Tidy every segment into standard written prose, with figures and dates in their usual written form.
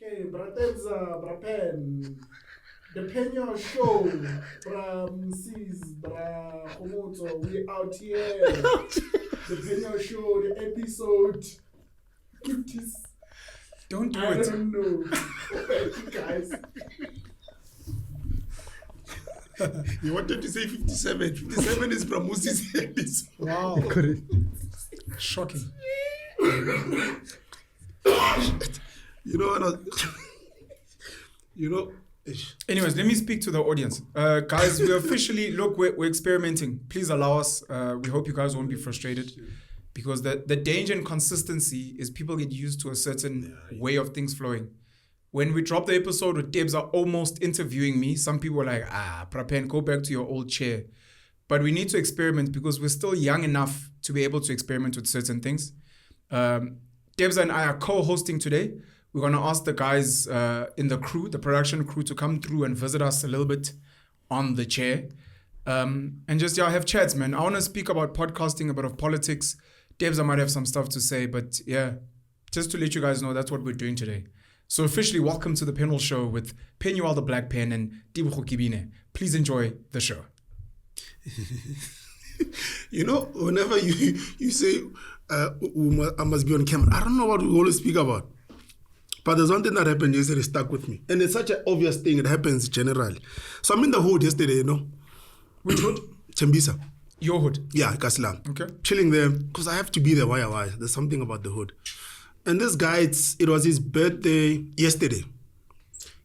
Okay, Bratenza, Brapen. The Penuel show, Bra Sis, Bra Gomotso, we out here. The Penuel show, the episode 50. Don't do I it. don't know. Thank you guys. You wanted to say 57. 57 is from Musi's episode. Wow. Shocking. You know, you know. Anyways, let me speak to the audience. Guys, we're officially, look, we're experimenting. Please allow us. We hope you guys won't be frustrated. Because the danger in consistency is people get used to a certain way of things flowing. When we dropped the episode with Debs are almost interviewing me, some people were like, Prapen, go back to your old chair. But we need to experiment because we're still young enough to be able to experiment with certain things. Debs and I are co-hosting today. We're going to ask the guys in the crew, the production crew, to come through and visit us a little bit on the chair. And just, have chats, man. I want to speak about podcasting, a bit of politics. Debs, I might have some stuff to say, but just to let you guys know, that's what we're doing today. So officially, welcome to the Penuel show with Penuel the Black Pen and Tebogo Keebine. Please enjoy the show. You know, whenever you say, I must be on camera, I don't know what we always speak about. But there's one thing that happened yesterday stuck with me. And it's such an obvious thing. It happens generally. So I'm in the hood yesterday, you know. Which hood? Chembisa. Your hood? Yeah, Kaslam. Okay. Chilling there, because I have to be there. Why? There's something about the hood. And this guy, it was his birthday yesterday.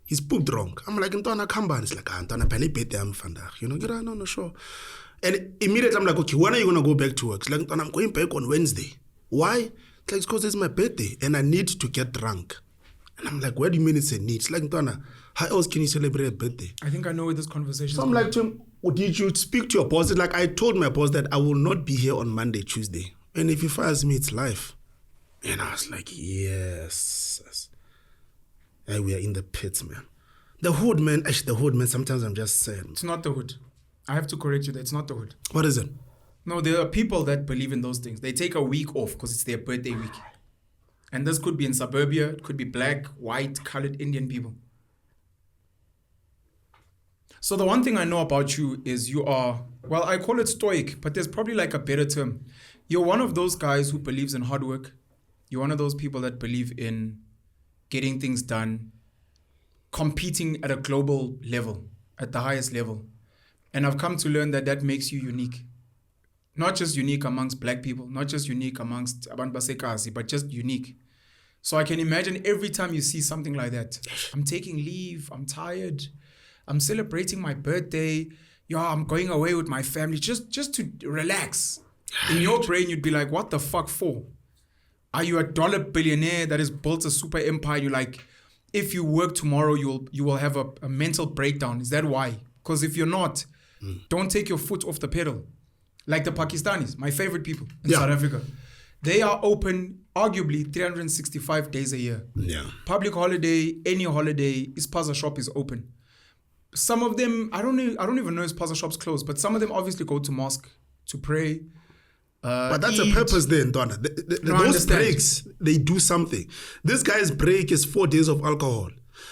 He's booked wrong. I'm like, Ntwana, come back. It's like, Ntwana, pali birthday, I'm fanda. You know, get no, sure. And immediately I'm like, okay, when are you going to go back to work? It's like, Ntwana, I'm going back on Wednesday. Why? It's like, because it's my birthday and I need to get drunk. And I'm like, what do you mean it's a need? It's like, Ntwana, how else can you celebrate a birthday? I think I know where this conversation is. So I'm like to him, did you speak to your boss? It's like, I told my boss that I will not be here on Monday, Tuesday. And if he fires me, it's life. And I was like, yes. And we are in the pits, man. The hood, man. Actually, the hood, man, sometimes I'm just saying. It's not the hood. I have to correct you. It's not the hood. What is it? No, there are people that believe in those things. They take a week off because it's their birthday week. And this could be in suburbia. It could be black, white, colored Indian people. So the one thing I know about you is you are, well, I call it stoic, but there's probably like a better term. You're one of those guys who believes in hard work. You're one of those people that believe in getting things done, competing at a global level, at the highest level. And I've come to learn that that makes you unique. Not just unique amongst black people, not just unique amongst abantu baseKasi, but just unique. So I can imagine every time you see something like that, I'm taking leave, I'm tired, I'm celebrating my birthday, I'm going away with my family, just to relax. In your brain, you'd be like, what the fuck for? Are you a dollar billionaire that has built a super empire? You're like, if you work tomorrow, you will have a mental breakdown. Is that why? Because if you're not, don't take your foot off the pedal. Like the Pakistanis, my favorite people in South Africa. They are open, arguably, 365 days a year. Yeah. Public holiday, any holiday, Ispaza shop is open. Some of them, I don't even know if Ispaza shop's closed, but some of them obviously go to mosque to pray. But that's a purpose then, Donna. Those breaks, they do something. This guy's break is 4 days of alcohol.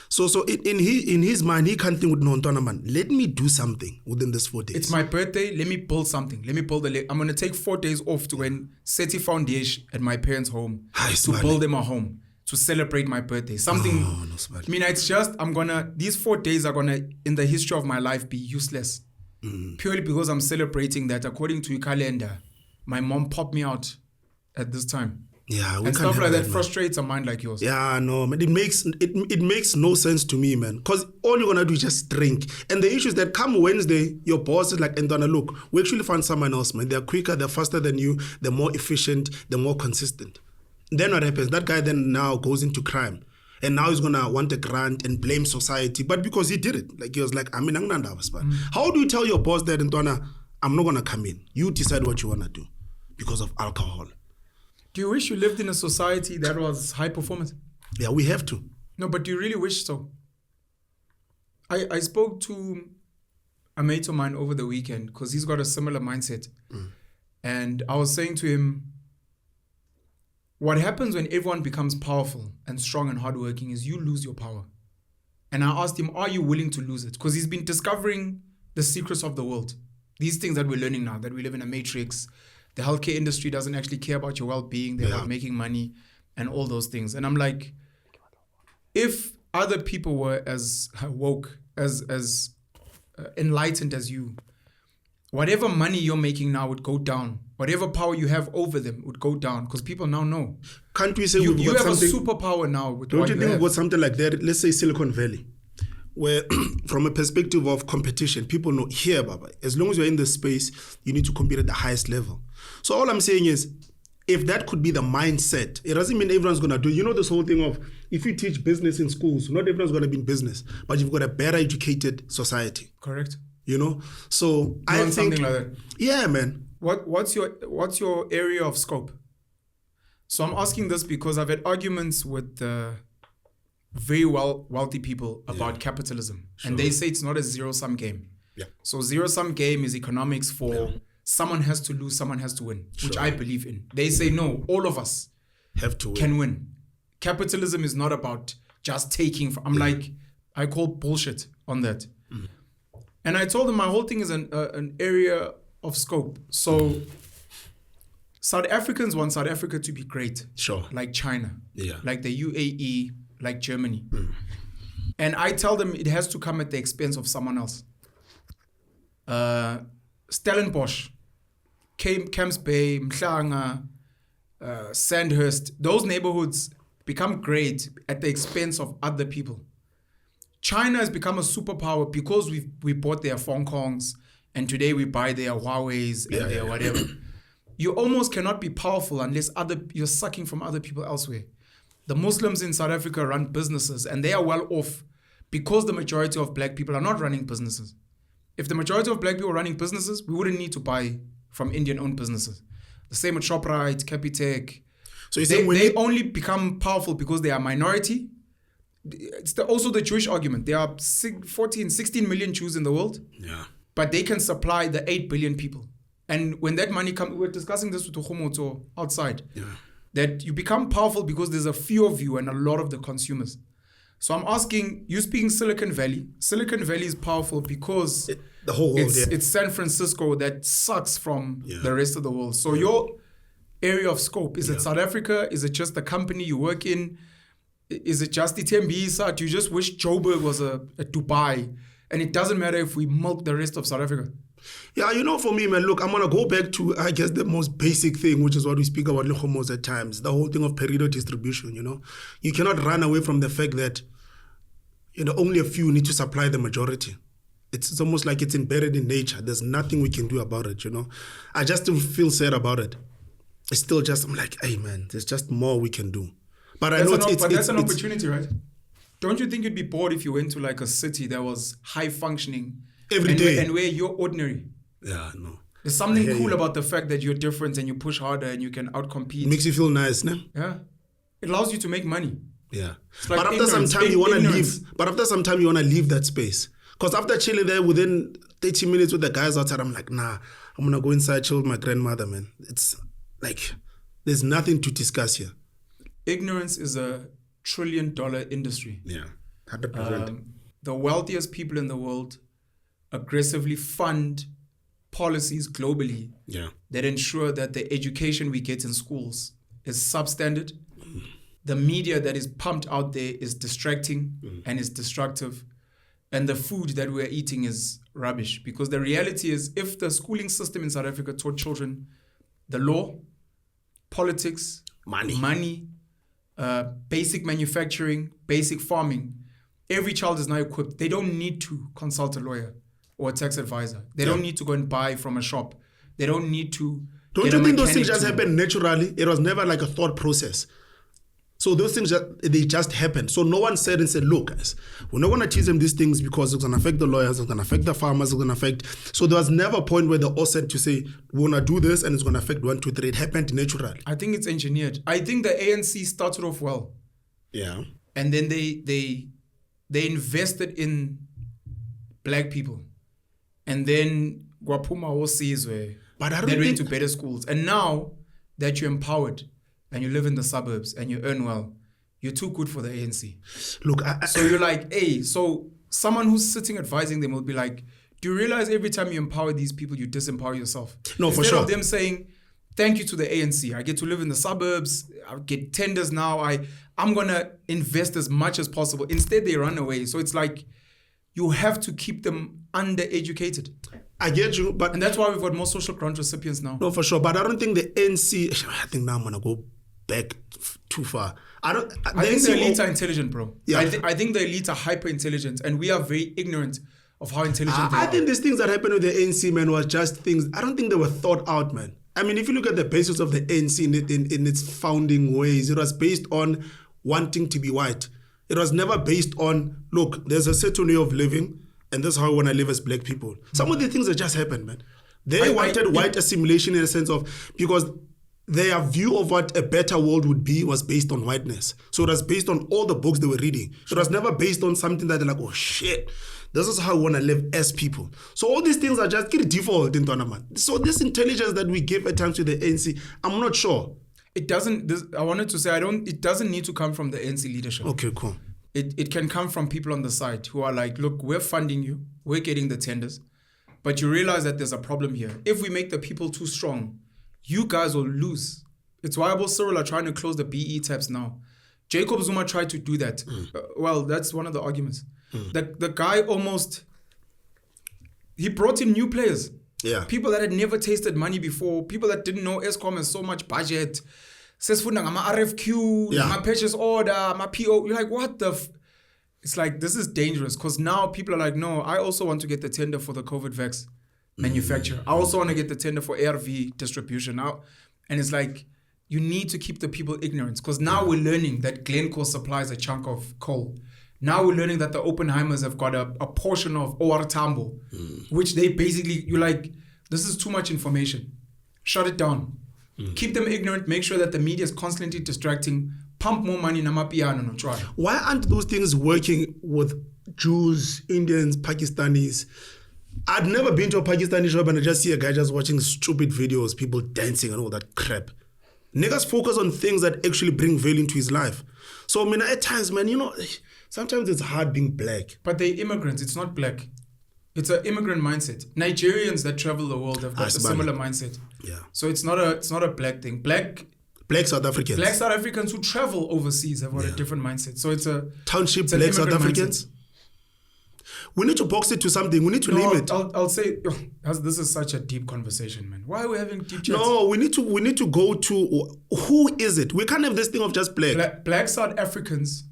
So in his mind, he can't think with no Donna, man. Let me do something within this 4 days. It's my birthday. Let me build something. Let me build I'm going to take 4 days off to when Seti Foundation at my parents' home to build them a home to celebrate my birthday. Something. Oh, no, I mean, it's just, these 4 days are going to, in the history of my life, be useless. Purely because I'm celebrating that according to your calendar. My mom popped me out at this time. Yeah, and stuff like that frustrates a mind like yours. Yeah, no, man. It makes no sense to me, man. Because all you're gonna do is just drink. And the issue is that come Wednesday, your boss is like, Ndana, look, we actually found someone else, man. They're quicker, they're faster than you, they're more efficient, they're more consistent. Then what happens? That guy then now goes into crime. And now he's gonna want a grant and blame society. But because he did it. Like he was like, how do you tell your boss that, Ndana, I'm not gonna come in? You decide what you wanna do. Because of alcohol. Do you wish you lived in a society that was high performance? Yeah, we have to. No, but do you really wish so? I spoke to a mate of mine over the weekend because he's got a similar mindset. And I was saying to him, what happens when everyone becomes powerful and strong and hardworking is you lose your power. And I asked him, are you willing to lose it? Because he's been discovering the secrets of the world. These things that we're learning now, that we live in a matrix. The healthcare industry doesn't actually care about your well-being. They're about making money and all those things. And I'm like, if other people were as woke, as enlightened as you, whatever money you're making now would go down. Whatever power you have over them would go down because people now know. Can't we say you we've got have something? a superpower now with Don't what you you think have. we've got something like that? Let's say Silicon Valley, where from a perspective of competition, people know here, Baba, as long as you're in this space, you need to compete at the highest level. So all I'm saying is, if that could be the mindset, it doesn't mean everyone's going to do it. You know this whole thing of, if you teach business in schools, not everyone's going to be in business, but you've got a better educated society. Correct. You know? So I think... something like that. Yeah, man. What's your area of scope? So I'm asking this because I've had arguments with very wealthy people about capitalism. Sure. And they say it's not a zero-sum game. Yeah. So zero-sum game is economics for someone has to lose, someone has to win, which I believe in. They say, no, all of us have to can win. Capitalism is not about just taking. I'm like, I call bullshit on that. Mm. And I told them my whole thing is an area of scope. So South Africans want South Africa to be great. Sure. Like China. Yeah. Like the UAE, like Germany. Mm. And I tell them it has to come at the expense of someone else. Stellenbosch, Camps Bay, Mhlanga, Sandhurst, those neighborhoods become great at the expense of other people. China has become a superpower because we bought their Hong Kongs and today we buy their Huaweis and their whatever. You almost cannot be powerful unless you're sucking from other people elsewhere. The Muslims in South Africa run businesses and they are well off because the majority of black people are not running businesses. If the majority of black people are running businesses, we wouldn't need to buy from Indian-owned businesses. The same with ShopRite, Capitec. So they only become powerful because they are a minority. It's also the Jewish argument. There are 16 million Jews in the world. Yeah. But they can supply the 8 billion people. And when that money comes, we're discussing this with Gomotso outside, that you become powerful because there's a few of you and a lot of the consumers. So I'm asking, you speaking Silicon Valley. Silicon Valley is powerful because the whole world, it's San Francisco that sucks from the rest of the world. So your area of scope, is it South Africa? Is it just the company you work in? Is it just Itembisa? Do you just wish Joburg was a Dubai? And it doesn't matter if we milk the rest of South Africa. Yeah, you know, for me, man, look, I'm going to go back to, I guess, the most basic thing, which is what we speak about Lehomos at times, the whole thing of peridot distribution, you know. You cannot run away from the fact that, you know, only a few need to supply the majority. It's almost like it's embedded in nature. There's nothing we can do about it, you know. I just still feel sad about it. It's still just, I'm like, hey, man, there's just more we can do. But I know that's an opportunity, right? Don't you think you'd be bored if you went to like a city that was high functioning every day and where you're ordinary? Yeah, no. There's something cool about the fact that you're different and you push harder and you can outcompete. It makes you feel nice, no? Yeah. It allows you to make money. Yeah. Like but after some time you want to leave. But after some time you want to leave that space. Because after chilling there within 30 minutes with the guys outside, I'm like, nah, I'm going to go inside, chill with my grandmother, man. It's like, there's nothing to discuss here. Ignorance is $1 trillion industry. Yeah, 100%. The wealthiest people in the world aggressively fund policies globally that ensure that the education we get in schools is substandard. The media that is pumped out there is distracting and is destructive. And the food that we're eating is rubbish. Because the reality is, if the schooling system in South Africa taught children the law, politics, money, basic manufacturing, basic farming, every child is now equipped. They don't need to consult a lawyer or a tax advisor. They don't need to go and buy from a shop. They don't need to. Don't you think those things just happen naturally? It was never like a thought process. So those things, they just happened. So no one said, look, guys, we're not going to teach them these things because it's going to affect the lawyers, it's going to affect the farmers, it's going to affect... So there was never a point where they all said to say, we're going to do this and it's going to affect 1, 2, 3. It happened naturally. I think it's engineered. I think the ANC started off well. Yeah. And then they invested in black people. And then Guapuma or Sizwe, they went to better schools. And now that you're empowered, and you live in the suburbs and you earn well, you're too good for the ANC. Look, So you're like, hey, so someone who's sitting advising them will be like, do you realize every time you empower these people, you disempower yourself? No, for Instead sure. of them saying, thank you to the ANC. I get to live in the suburbs. I get tenders now. I'm going to invest as much as possible. Instead, they run away. So it's like you have to keep them undereducated. I get you, but... And that's why we've got more social grant recipients now. No, for sure. But I don't think the ANC... I think now I'm going to go back too far. I think the elites are intelligent, bro. Yeah. I think the elites are hyper intelligent, and we are very ignorant of how intelligent they are. I think these things that happened with the ANC, man, was just things... I don't think they were thought out, man. I mean, if you look at the basis of the ANC in its founding ways, it was based on wanting to be white. It was never based on, look, there's a certain way of living, and that's how we want to live as black people. Some of the things that just happened, man. They wanted white assimilation in a sense of... Because their view of what a better world would be was based on whiteness. So it was based on all the books they were reading. It was never based on something that they're like, oh shit, this is how we want to live as people. So all these things are just default in Tournament. So this intelligence that we give at times to the ANC, I'm not sure. It doesn't, I wanted to say, it doesn't need to come from the ANC leadership. Okay, cool. It can come from people on the side who are like, look, we're funding you, we're getting the tenders, but you realize that there's a problem here. If we make the people too strong, you guys will lose. It's why Abu Cyril are trying to close the BE tabs now. Jacob Zuma tried to do that. Well, that's one of the arguments. The guy he brought in new players. Yeah. People that had never tasted money before, people that didn't know Eskom has so much budget. Sesifunda ngama RFQ, my purchase order, my PO. You're like, what the It's like, this is dangerous, because now people are like, no, I also want to get the tender for the COVID vax manufacturer. I also want to get the tender for ARV distribution now. And it's like, you need to keep the people ignorant, because now we're learning that Glencore supplies a chunk of coal. Now we're learning that the Oppenheimers have got a portion of OR Tambo, which they basically, you're like, this is too much information. Shut it down. Keep them ignorant. Make sure that the media is constantly distracting. Pump more money in Amapiano no try. Why aren't those things working with Jews, Indians, Pakistanis? I'd never been to a Pakistani shop and I just see a guy just watching stupid videos, people dancing and all that crap. Niggas focus on things that actually bring value into his life. So, I mean, at times, man, sometimes it's hard being black. But they're immigrants. It's not black. It's an immigrant mindset. Nigerians that travel the world have got a similar mindset. Yeah. So it's not a black thing. Black South Africans. Black South Africans who travel overseas have got a different mindset. So it's a township it's an black South immigrant Africans. mindset. We need to box it to something. We need to name it. I'll say this is such a deep conversation, man. Why are we having deep chats? No, we need to go to who is it? We can't have this thing of just black. Black South Africans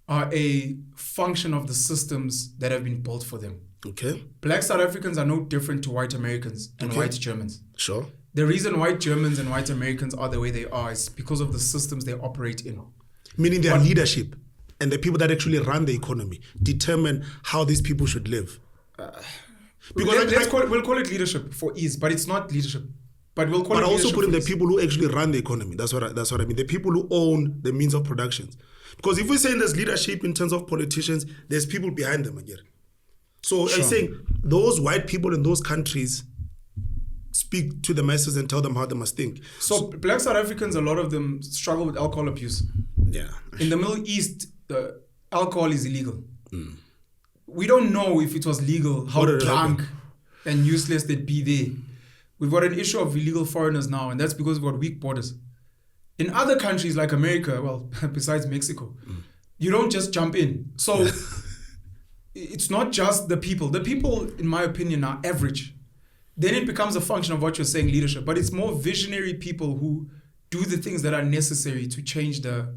are a function of the systems that have been built for them. Okay. Black South Africans are no different to white Americans and white Germans. Sure. The reason white Germans and white Americans are the way they are is because of the systems they operate in. Meaning their leadership and the people that actually run the economy determine how these people should live. Because we'll call it leadership for ease, but it's not leadership. But we'll call it leadership. But also put in the people who actually run the economy. That's what I mean. The people who own the means of production. Because if we're saying there's leadership in terms of politicians, there's people behind them again. So I'm saying those white people in those countries speak to the masses and tell them how they must think. So Black South Africans, a lot of them struggle with alcohol abuse. Yeah. In the Middle East, alcohol is illegal. We don't know if it was legal, how drunk and useless they'd be there. We've got an issue of illegal foreigners now, and that's because we've got weak borders. In other countries like America, well, besides Mexico, you don't just jump in. So it's not just the people. The people, in my opinion, are average. Then it becomes a function of what you're saying, leadership. But it's more visionary people who do the things that are necessary to change the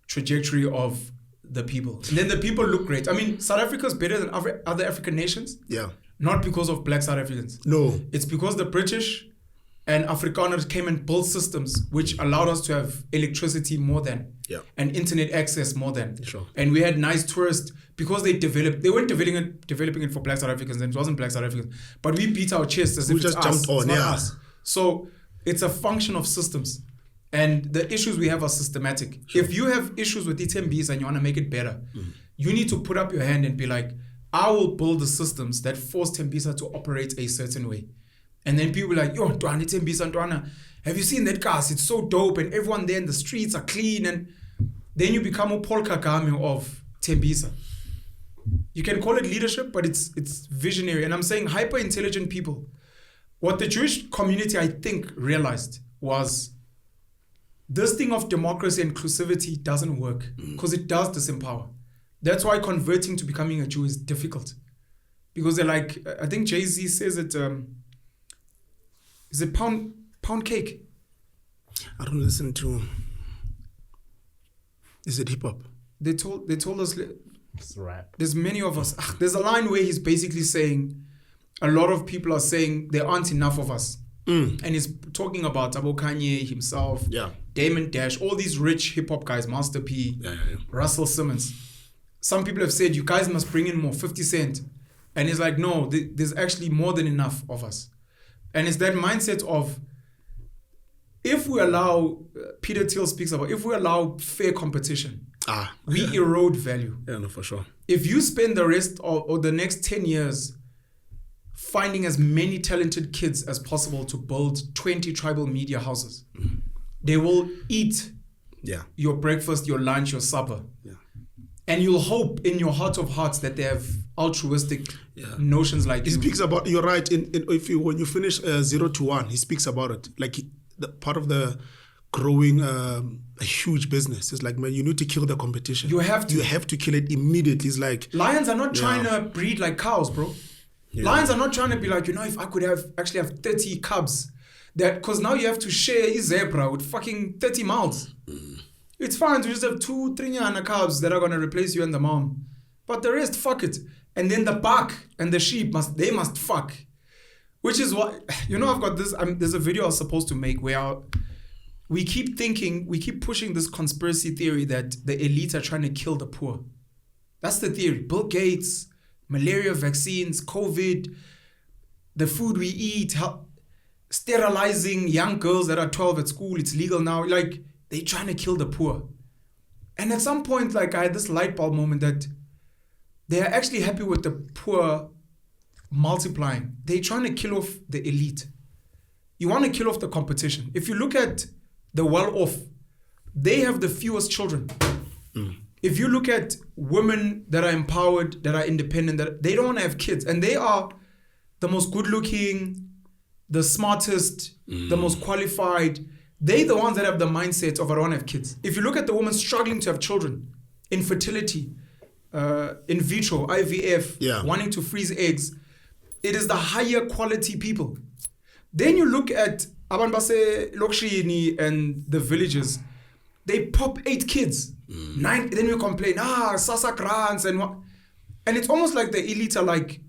trajectory of the people. And then the people look great. I mean, South Africa is better than other African nations. Yeah. Not because of Black South Africans. No. It's because the British and Afrikaners came and built systems which allowed us to have electricity more than, and internet access more than. Sure. And we had nice tourists because they weren't developing it for Black South Africans, and it wasn't Black South Africans. But we beat our chests as if it's us. Jumped on, it's not us. So it's a function of systems. And the issues we have are systematic. Sure. If you have issues with ETMBs and you want to make it better, you need to put up your hand and be like, I will build the systems that force Tembisa to operate a certain way. And then people are like, yo, Ntwana, it's Mbisa Ntwana. Have you seen that cast? It's so dope, and everyone there in the streets are clean, and then you become a Paul Kagame of Tembisa. You can call it leadership, but it's visionary. And I'm saying hyper intelligent people. What the Jewish community, I think, realized was this thing of democracy and inclusivity doesn't work because it does disempower. That's why converting to becoming a Jew is difficult. Because they're like, I think Jay-Z says it, is it pound cake? I don't listen to. Is it hip hop? They told us. It's rap. There's many of us. There's a line where he's basically saying, a lot of people are saying there aren't enough of us. And he's talking about Tabo Kanye himself, Damon Dash, all these rich hip hop guys, Master P, Russell Simmons. Some people have said, you guys must bring in more, 50 Cent. And he's like, no, there's actually more than enough of us. And it's that mindset of, if we allow, Peter Thiel speaks about, if we allow fair competition, we erode value. Yeah, no, for sure. If you spend the rest or the next 10 years finding as many talented kids as possible to build 20 tribal media houses, they will eat your breakfast, your lunch, your supper. And you'll hope in your heart of hearts that they have altruistic notions like he speaks about, you're right, when you finish 0 to 1, he speaks about it. Like the part of the growing a huge business. It's like, man, you need to kill the competition. You have to kill it immediately. It's like lions are not trying to breed like cows, bro. Lions are not trying to be like, if I could actually have 30 cubs, that because now you have to share a zebra with fucking 30 mouths. It's fine to just have 2-3 cubs that are gonna replace you and the mom, but the rest, fuck it. And then the buck and the sheep must fuck. Which is what, I've got this, there's a video I was supposed to make where we keep pushing this conspiracy theory that the elites are trying to kill the poor. That's the theory. Bill Gates, malaria vaccines, COVID, the food we eat, sterilizing young girls that are 12 at school, it's legal now. Like, they're trying to kill the poor. And at some point, like, I had this light bulb moment that they are actually happy with the poor multiplying. They're trying to kill off the elite. You want to kill off the competition. If you look at the well-off, they have the fewest children. If you look at women that are empowered, that are independent, that they don't want to have kids, and they are the most good-looking, the smartest, the most qualified. They're the ones that have the mindset of I don't want to have kids. If you look at the woman struggling to have children, infertility, in vitro, IVF, wanting to freeze eggs, it is the higher quality people. Then you look at Abanbase, Lokshini, and the villages. They pop 8 kids, 9. Then you complain, Sasa grants and what? And it's almost like the elites are like,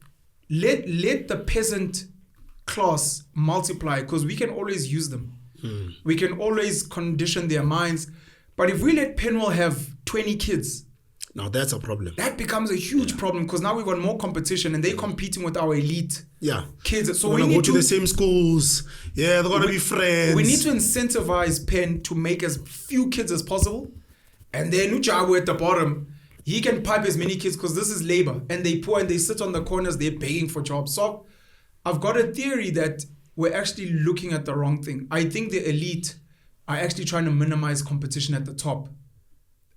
let the peasant class multiply because we can always use them. We can always condition their minds. But if we let Penuel have 20 kids, now that's a problem. That becomes a huge problem because now we've got more competition and they're competing with our elite kids. So we need to go to the same schools. Yeah, they're gonna be friends. We need to incentivize Pen to make as few kids as possible. And then Ujabu at the bottom, he can pipe as many kids because this is labor. And they poor and they sit on the corners, they're begging for jobs. So I've got a theory that we're actually looking at the wrong thing. I think the elite are actually trying to minimize competition at the top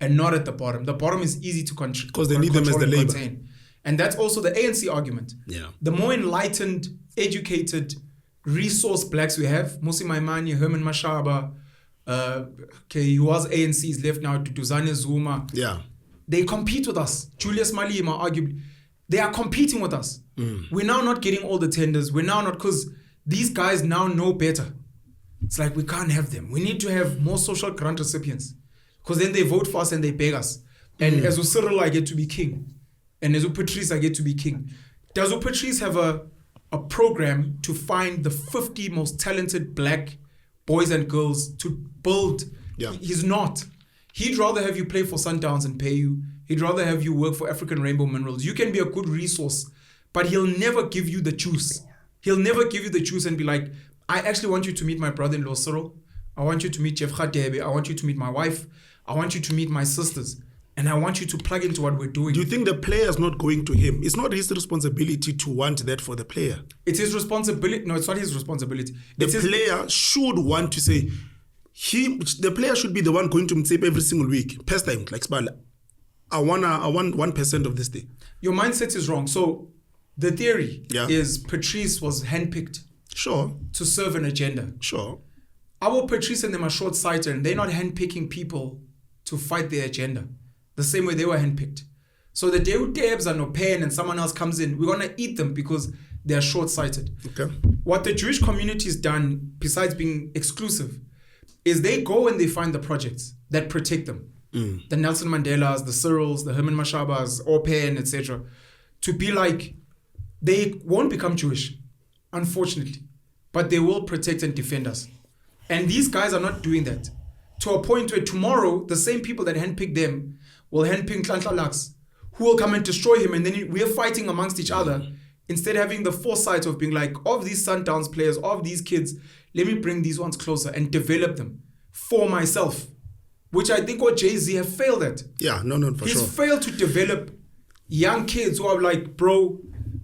and not at the bottom. The bottom is easy to control. Because they need them as the labor. And that's also the ANC argument. Yeah. The more enlightened, educated, resource blacks we have, Musi Maimane, Herman Mashaba, he was ANC's left now to Duzane Zuma. Yeah. They compete with us. Julius Malema, arguably. They are competing with us. We're now not getting all the tenders. We're now not, because these guys now know better. It's like we can't have them. We need to have more social grant recipients. Because then they vote for us and they beg us. And as Cyril, I get to be king. And as Patrice, I get to be king. Does Patrice have a program to find the 50 most talented black boys and girls to build? Yeah. He's not. He'd rather have you play for Sundowns and pay you. He'd rather have you work for African Rainbow Minerals. You can be a good resource, but he'll never give you the juice. He'll never give you the juice and be like, I actually want you to meet my brother-in-law, Cyril. I want you to meet Jeff Khadebe. I want you to meet my wife. I want you to meet my sisters. And I want you to plug into what we're doing. Do you think the player is not going to him? It's not his responsibility to want that for the player. It's his responsibility. No, it's not his responsibility. The player should want to say, the player should be the one going to Motsepeli every single week. Pastime, like Spala. I want 1% of this thing. Your mindset is wrong. So the theory is Patrice was handpicked. Sure. To serve an agenda. Sure. Our Patrice and them are short-sighted and they're not handpicking people to fight their agenda. The same way they were handpicked. So the day Debs are no pen and someone else comes in, we're going to eat them because they're short-sighted. Okay. What the Jewish community has done, besides being exclusive, is they go and they find the projects that protect them. The Nelson Mandelas, the Cyrils, the Herman Mashabas, Open, etc. To be like, they won't become Jewish, unfortunately. But they will protect and defend us. And these guys are not doing that. To a point where tomorrow, the same people that handpick them will handpick Tlantla Lux, who will come and destroy him, and then we're fighting amongst each other, instead of having the foresight of being like, of these Sundowns players, of these kids, let me bring these ones closer and develop them for myself, which I think what Jay-Z have failed at. Yeah, no, for sure. He's failed to develop young kids who are like, bro,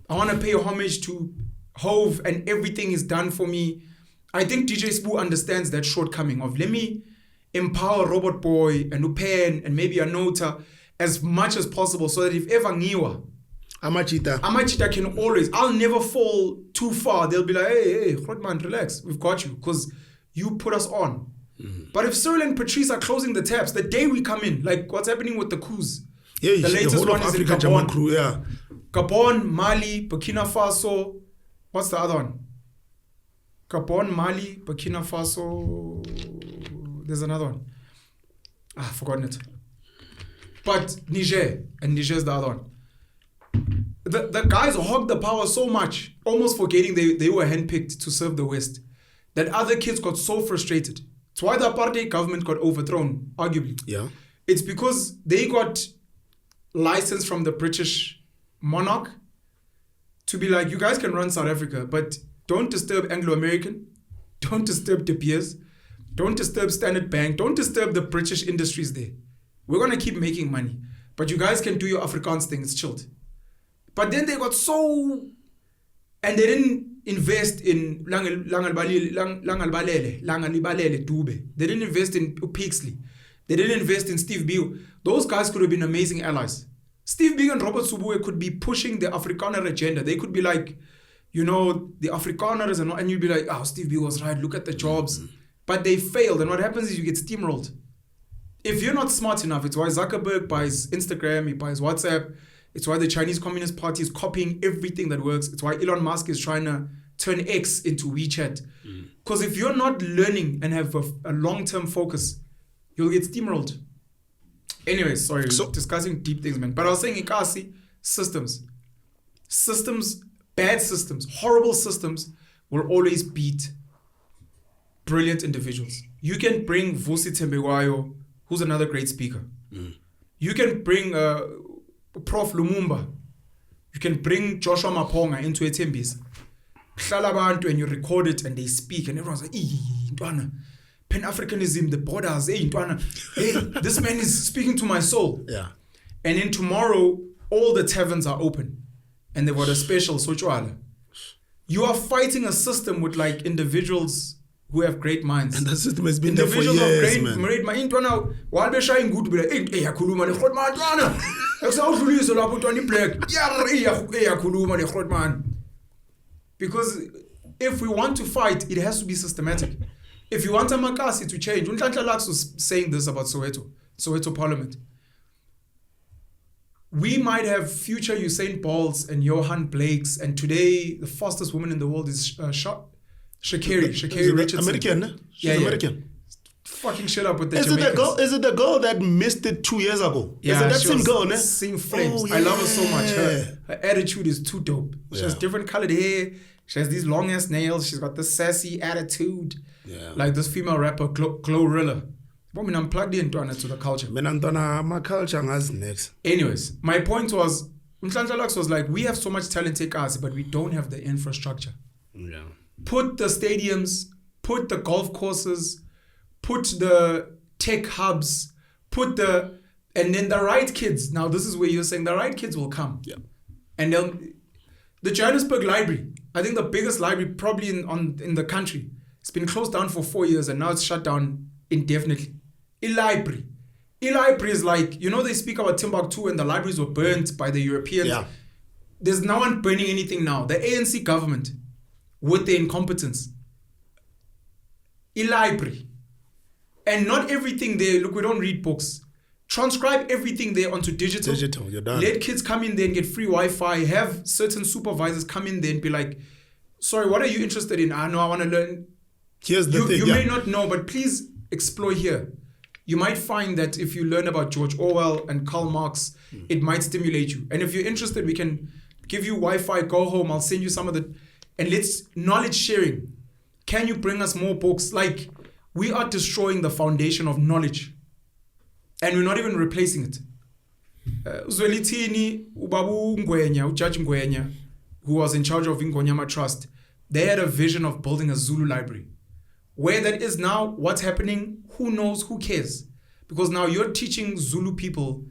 I want to pay homage to Hove and everything is done for me. I think DJ Spoo understands that shortcoming of let me empower Robot Boy and Upen and maybe Anota as much as possible so that if ever Ngiwa, Amachita can always, I'll never fall too far. They'll be like, hey, Grootman, relax. We've got you because you put us on. But if Cyril and Patrice are closing the taps, the day we come in, like what's happening with the coups, the latest whole one of is in Africa Gabon. Crew, Gabon, Mali, Burkina Faso. What's the other one? Gabon, Mali, Burkina Faso. There's another one. I've forgotten it. But Niger, and Niger's the other one. The guys hogged the power so much, almost forgetting they were handpicked to serve the West, that other kids got so frustrated. It's why the apartheid government got overthrown, arguably. Yeah. It's because they got license from the British monarch to be like, you guys can run South Africa, but don't disturb Anglo-American, don't disturb De Beers, don't disturb Standard Bank, don't disturb the British industries there. We're going to keep making money, but you guys can do your Afrikaans thing, it's chilled. But then they got so... And they didn't invest in Langalbalele Dube. They didn't invest in Pixley. They didn't invest in Steve Beale. Those guys could have been amazing allies. Steve Beale and Robert Subue could be pushing the Afrikaner agenda. They could be like, you know, the Afrikaners and you'd be like, oh, Steve Beale was right, look at the jobs. But they failed, and what happens is you get steamrolled. If you're not smart enough, it's why Zuckerberg buys Instagram, he buys WhatsApp. It's why the Chinese Communist Party is copying everything that works. It's why Elon Musk is trying to turn X into WeChat. Because if you're not learning and have a long-term focus, you'll get steamrolled. Anyways, sorry, discussing deep things, man. But I was saying, Ikasi, systems. Systems, bad systems, horrible systems will always beat brilliant individuals. You can bring Vusi Tembegwayo, who's another great speaker. You can bring Prof. Lumumba. You can bring Joshua Maponga into a Tembis. And you record it and they speak and everyone's like, Ntwana, Pan-Africanism, the borders, Ntwana, hey, this man is speaking to my soul. Yeah. And then tomorrow, all the taverns are open and they've got a special Sochwala. You are fighting a system with like individuals who have great minds. And the system has been there for years, man. Great mind. While they're showing good, be like, hey, yakuluma le khotman Ntwana. Eksaudluliso lapho Ntwana black. Yeah, yakuluma le khotman. Because if we want to fight, it has to be systematic. If you want a Makasi to change, Unhlanhla Lux was saying this about Soweto Parliament. We might have future Usain Bolts and Johan Blakes, and today the fastest woman in the world is Sha'Carri Richardson. American, ne? She's American. Fucking shit up with the Is it the girl that missed it 2 years ago? Yeah, is it that same girl, ne? Same flames. Oh, I love her so much. yeah. Her attitude is too dope. She has different colored hair. She has these long ass nails. She's got this sassy attitude. Yeah. Like this female rapper, Glorilla. I'm plugged into the culture. My culture has next. Anyways, my point was, Unhlanhla Lux was like, we have so much talent in Kasi, but we don't have the infrastructure. Yeah. Put the stadiums, put the golf courses, put the tech hubs, put the And then the right kids, now this is where you're saying the right kids will come. Yeah. And the Johannesburg Library, I think the biggest library probably in the country, it's been closed down for 4 years and now it's shut down indefinitely. A library is like, they speak about Timbuktu and the libraries were burnt by the Europeans. Yeah. There's no one burning anything now. The ANC government, with their incompetence. A library. And not everything there, look, we don't read books. Transcribe everything there onto digital. Digital, you're done. Let kids come in there and get free Wi-Fi. Have certain supervisors come in there and be like, sorry, what are you interested in? I know I want to learn. Here's the thing. You may not know, but please explore here. You might find that if you learn about George Orwell and Karl Marx, it might stimulate you. And if you're interested, we can give you Wi-Fi, go home, I'll send you some of the... And let's knowledge sharing. Can you bring us more books? Like, we are destroying the foundation of knowledge. And we're not even replacing it. Zwelithini, Ubabu Ngwenya, Judge Ngwenya, who was in charge of Ingonyama Trust, they had a vision of building a Zulu library. Where that is now, what's happening, who knows, who cares? Because now you're teaching Zulu people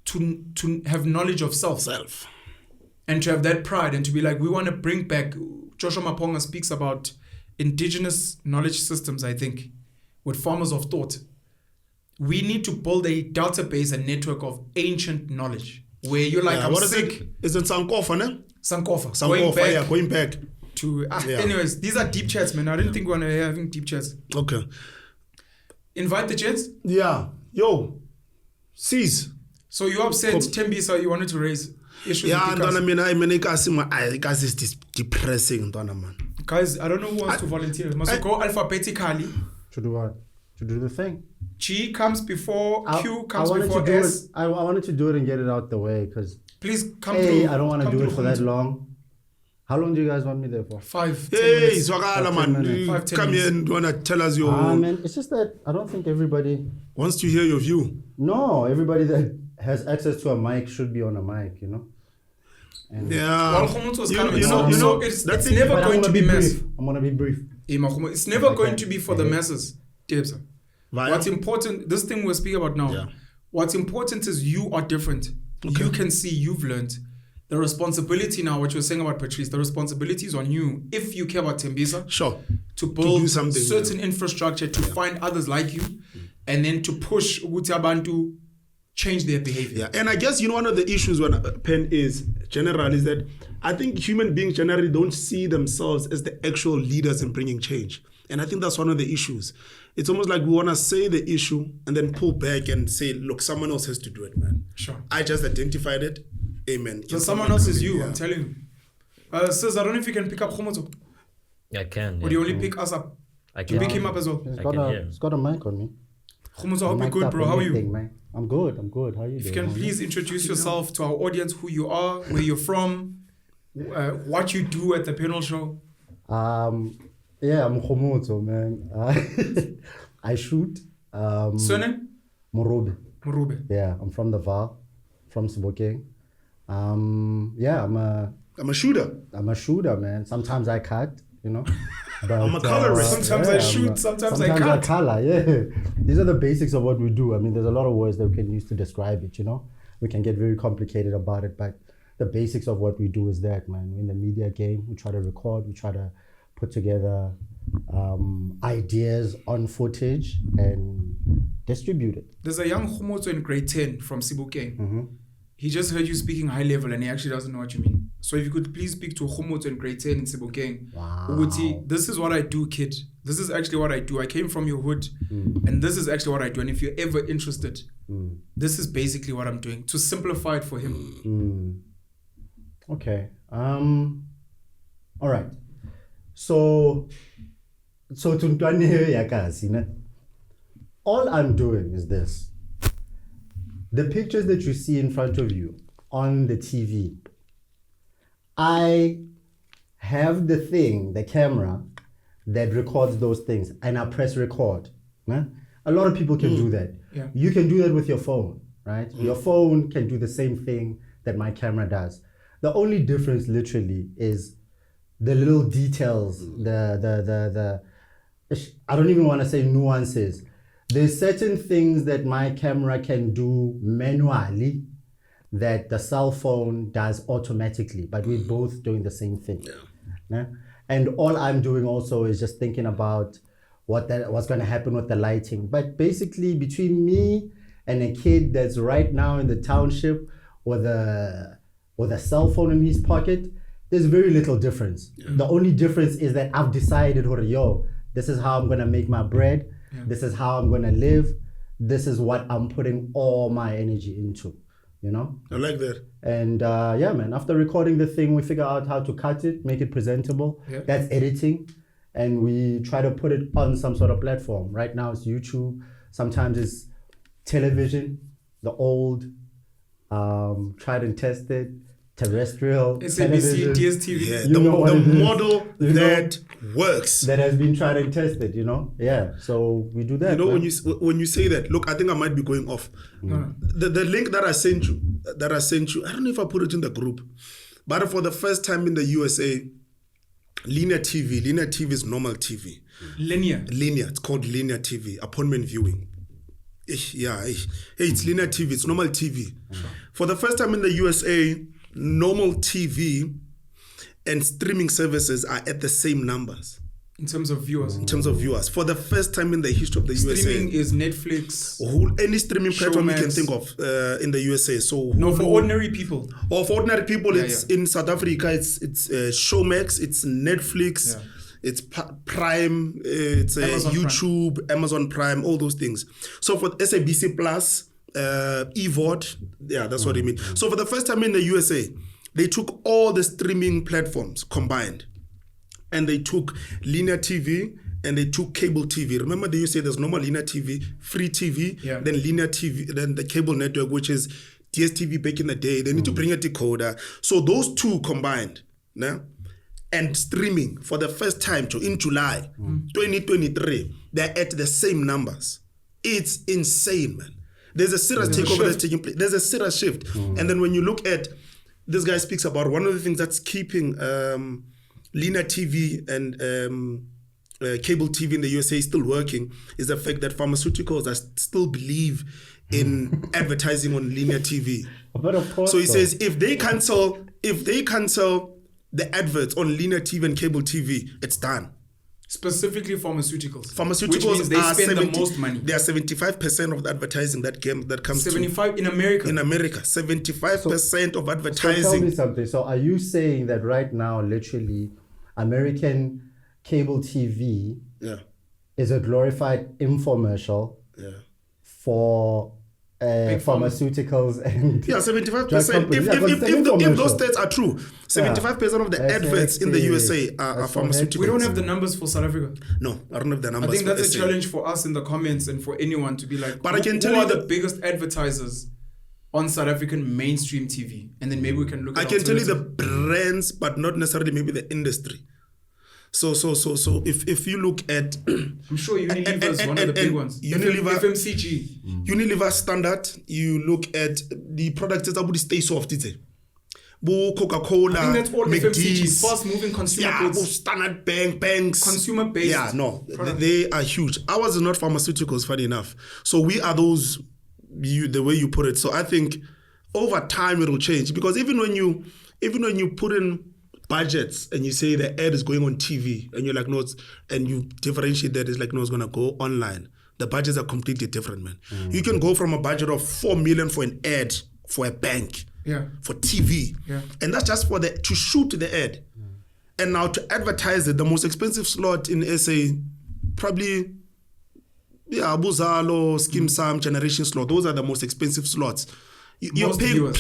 to have knowledge of self. And to have that pride and to be like, we want to bring back, Joshua Maponga speaks about indigenous knowledge systems, I think, with farmers of thought. We need to build a database and network of ancient knowledge where you're like, I'm sick. Is it Sankofa, ne? Sankofa. Going back. Anyways, these are deep chats, man. I didn't think we were having deep chats. Okay. Invite the chats? Yeah. Yo. Cease. So you upset Tembisa, you wanted to raise issues. Yeah, and I mean, guys, is depressing, man. Guys, I don't know who wants to volunteer. Must go alphabetically. To do what? To do the thing. G comes before Q comes before S. I wanted to do it and get it out the way because... Please come through. I don't want to do it for that long. How long do you guys want me there for? 5, 10 Hey, minutes. Zwakala, man. 5, 10 Come here and want to tell us your... man, it's just that I don't think everybody... Wants to hear your view. No, everybody that has access to a mic should be on a mic, And yeah. Well, it's never going to be massive. I'm going to be brief. It's never going to be for the masses. What's important, this thing we're speaking about now, what's important is you are different. Okay. You can see, you've learned. The responsibility now, what you were saying about Patrice, the responsibility is on you, if you care about Tembisa, to build certain infrastructure, to find others like you, and then to push Ubutiaban to change their behavior. Yeah, and I guess, one of the issues when Pen is general is that I think human beings generally don't see themselves as the actual leaders in bringing change. And I think that's one of the issues. It's almost like we want to say the issue and then pull back and say, look, someone else has to do it, man. Sure. I just identified it. Amen. So someone else is you, I'm telling you. Sis, I don't know if you can pick up Gomotso. I can. Or do you only pick us up? I can. You pick him up as well? He's got a mic on me. Gomotso, I hope you're good, bro. How are you? I'm good. How are you doing? If you can please introduce yourself to our audience, who you are, where you're from, what you do at the Penuel show. Yeah, I'm Gomotso, man. I shoot. Surname? Morobe. Yeah, I'm from the Vaal, from Sebokeng. Yeah, I'm a shooter. I'm a shooter, man. Sometimes I cut, But, I'm a colorist. Sometimes I shoot, sometimes I cut. I color, yeah. These are the basics of what we do. I mean, there's a lot of words that we can use to describe it, We can get very complicated about it, but the basics of what we do is that, man. We're in the media game. We try to record. We try to put together ideas on footage and distribute it. There's a young Gomotso in grade 10 from Sebokeng. Mm-hmm. He just heard you speaking high level and he actually doesn't know what you mean. So if you could please speak to Gomotso in grade 10 in Sebokeng. Wow. This is what I do, kid. This is actually what I do. I came from your hood and this is actually what I do. And if you're ever interested, this is basically what I'm doing to simplify it for him. Okay. All right. So all I'm doing is this. The pictures that you see in front of you on the TV, I have the camera that records those things, and I press record. A lot of people can do that. Yeah. You can do that with your phone, right? Your phone can do the same thing that my camera does. The only difference literally is the little details, the I don't even want to say nuances. There's certain things that my camera can do manually that the cell phone does automatically, but we're both doing the same thing. Yeah? And all I'm doing also is just thinking about what's going to happen with the lighting. But basically, between me and a kid that's right now in the township with a cell phone in his pocket, there's very little difference. The only difference is that I've decided, this is how I'm going to make my bread. This is how I'm going to live. This is what I'm putting all my energy into, you know? I like that. And yeah, man, after recording the thing, we figure out how to cut it, make it presentable. That's editing. And we try to put it on some sort of platform. Right now it's YouTube. Sometimes it's television, the old, tried and tested, terrestrial SABC, DSTV. Yeah, the model that works. That has been tried and tested, you know? Yeah, so we do that. You know, when you say that, look, I think I might be going off. The link that I sent you, I don't know if I put it in the group, but for the first time in the USA, linear TV is normal TV. Linear, it's called linear TV, appointment viewing. Hey, it's linear TV, it's normal TV. For the first time in the USA, normal TV and streaming services are at the same numbers. In terms of viewers. For the first time in the history of the USA. Streaming is Netflix. Any streaming platform you can think of in the USA. So for ordinary people. Or for ordinary people, in South Africa, it's Showmax, it's Netflix, it's Prime, it's YouTube, Prime. Amazon Prime, all those things. So for SABC Plus, EVOD, that's what I mean. So for the first time in the USA, they took all the streaming platforms combined, and they took linear TV and they took cable TV. Remember they used to say there's normal linear TV, free TV, then linear TV, then the cable network, which is DSTV back in the day. They need to bring a decoder. So those two combined, and streaming for the first time in July 2023, they're at the same numbers. It's insane, man. There's a serious takeover that's taking place. There's a serious shift. And then when you look at, this guy speaks about one of the things that's keeping linear TV and cable TV in the USA still working is the fact that pharmaceuticals still believe in advertising on linear TV. But of course, so he says if they cancel the adverts on linear TV and cable TV, it's done. Specifically pharmaceuticals. Pharmaceuticals, which means they spend the most money. They are 75% of the advertising that comes 75 in America. In America, 75% of advertising. So tell me something. So are you saying that right now, literally, American cable TV is a glorified infomercial for pharmaceuticals and 75%. If those stats are true, 75% of the adverts in the USA are pharmaceuticals. We don't have the numbers for South Africa. No, I don't have the numbers. I think that's a challenge for us in the comments and for anyone to be like, but I can tell who you are the biggest advertisers on South African mainstream TV, and then maybe we can look at I can tell you the brands, but not necessarily maybe the industry. So if you look at, I'm sure Unilever is one of the big ones. Unilever, FMCG, Unilever Standard. You look at the products that would stay soft. Coca-Cola, I think that's all McD's, FMCG, fast-moving consumer goods. Standard banks, consumer-based. Yeah, no, they are huge. Ours is not pharmaceuticals, funny enough. So we are those. The way you put it. So I think over time it will change, because even when you put in budgets and you say the ad is going on TV and you're like, no, and you differentiate that, it's like, no, it's going to go online. The budgets are completely different, man. You can go from a budget of 4 million for an ad for a bank, for TV, and that's just for to shoot the ad. And now to advertise it, the most expensive slot in SA, probably, Buzalo, Skim Sam, Generation slot, those are the most expensive slots. You're paying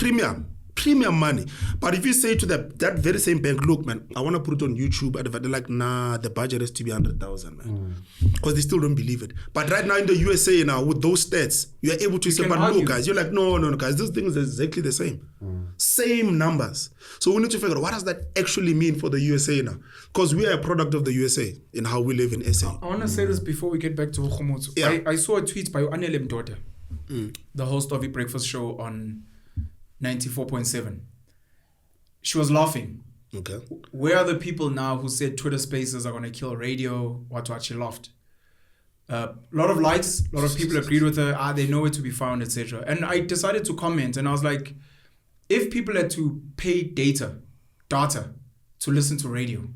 premium money. But if you say to that very same bank, look, man, I want to put it on YouTube, they're like, nah, the budget has to be 100,000, man. Because they still don't believe it. But right now in the USA now, with those stats, you're able to say, but no, guys, you're like, no, guys, this thing is exactly the same. Same numbers. So we need to figure out, what does that actually mean for the USA now? Because we are a product of the USA in how we live in SA. I want to say this before we get back to Gomotso. I saw a tweet by Anele Mdoda, the host of the breakfast show on 94.7. She was laughing. Okay. Where are the people now who said Twitter Spaces are going to kill radio? She laughed. A lot of likes, a lot of people agreed with her. They know where to be found, etc. And I decided to comment, and I was like, if people had to pay data to listen to radio,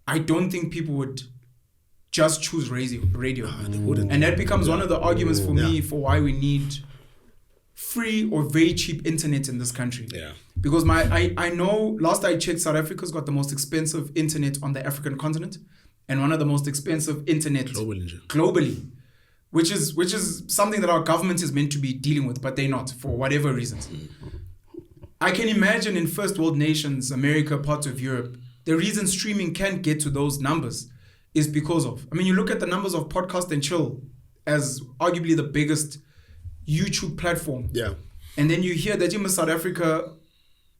I don't think people would just choose radio. They wouldn't. And that becomes one of the arguments for me for why we need free or very cheap internet in this country. Yeah. Because I know, last I checked, South Africa's got the most expensive internet on the African continent and one of the most expensive internet globally, which is something that our government is meant to be dealing with, but they're not for whatever reasons. I can imagine in first world nations, America, parts of Europe, the reason streaming can't get to those numbers is because of, you look at the numbers of Podcast and Chill as arguably the biggest YouTube platform. Yeah. And then you hear that in South Africa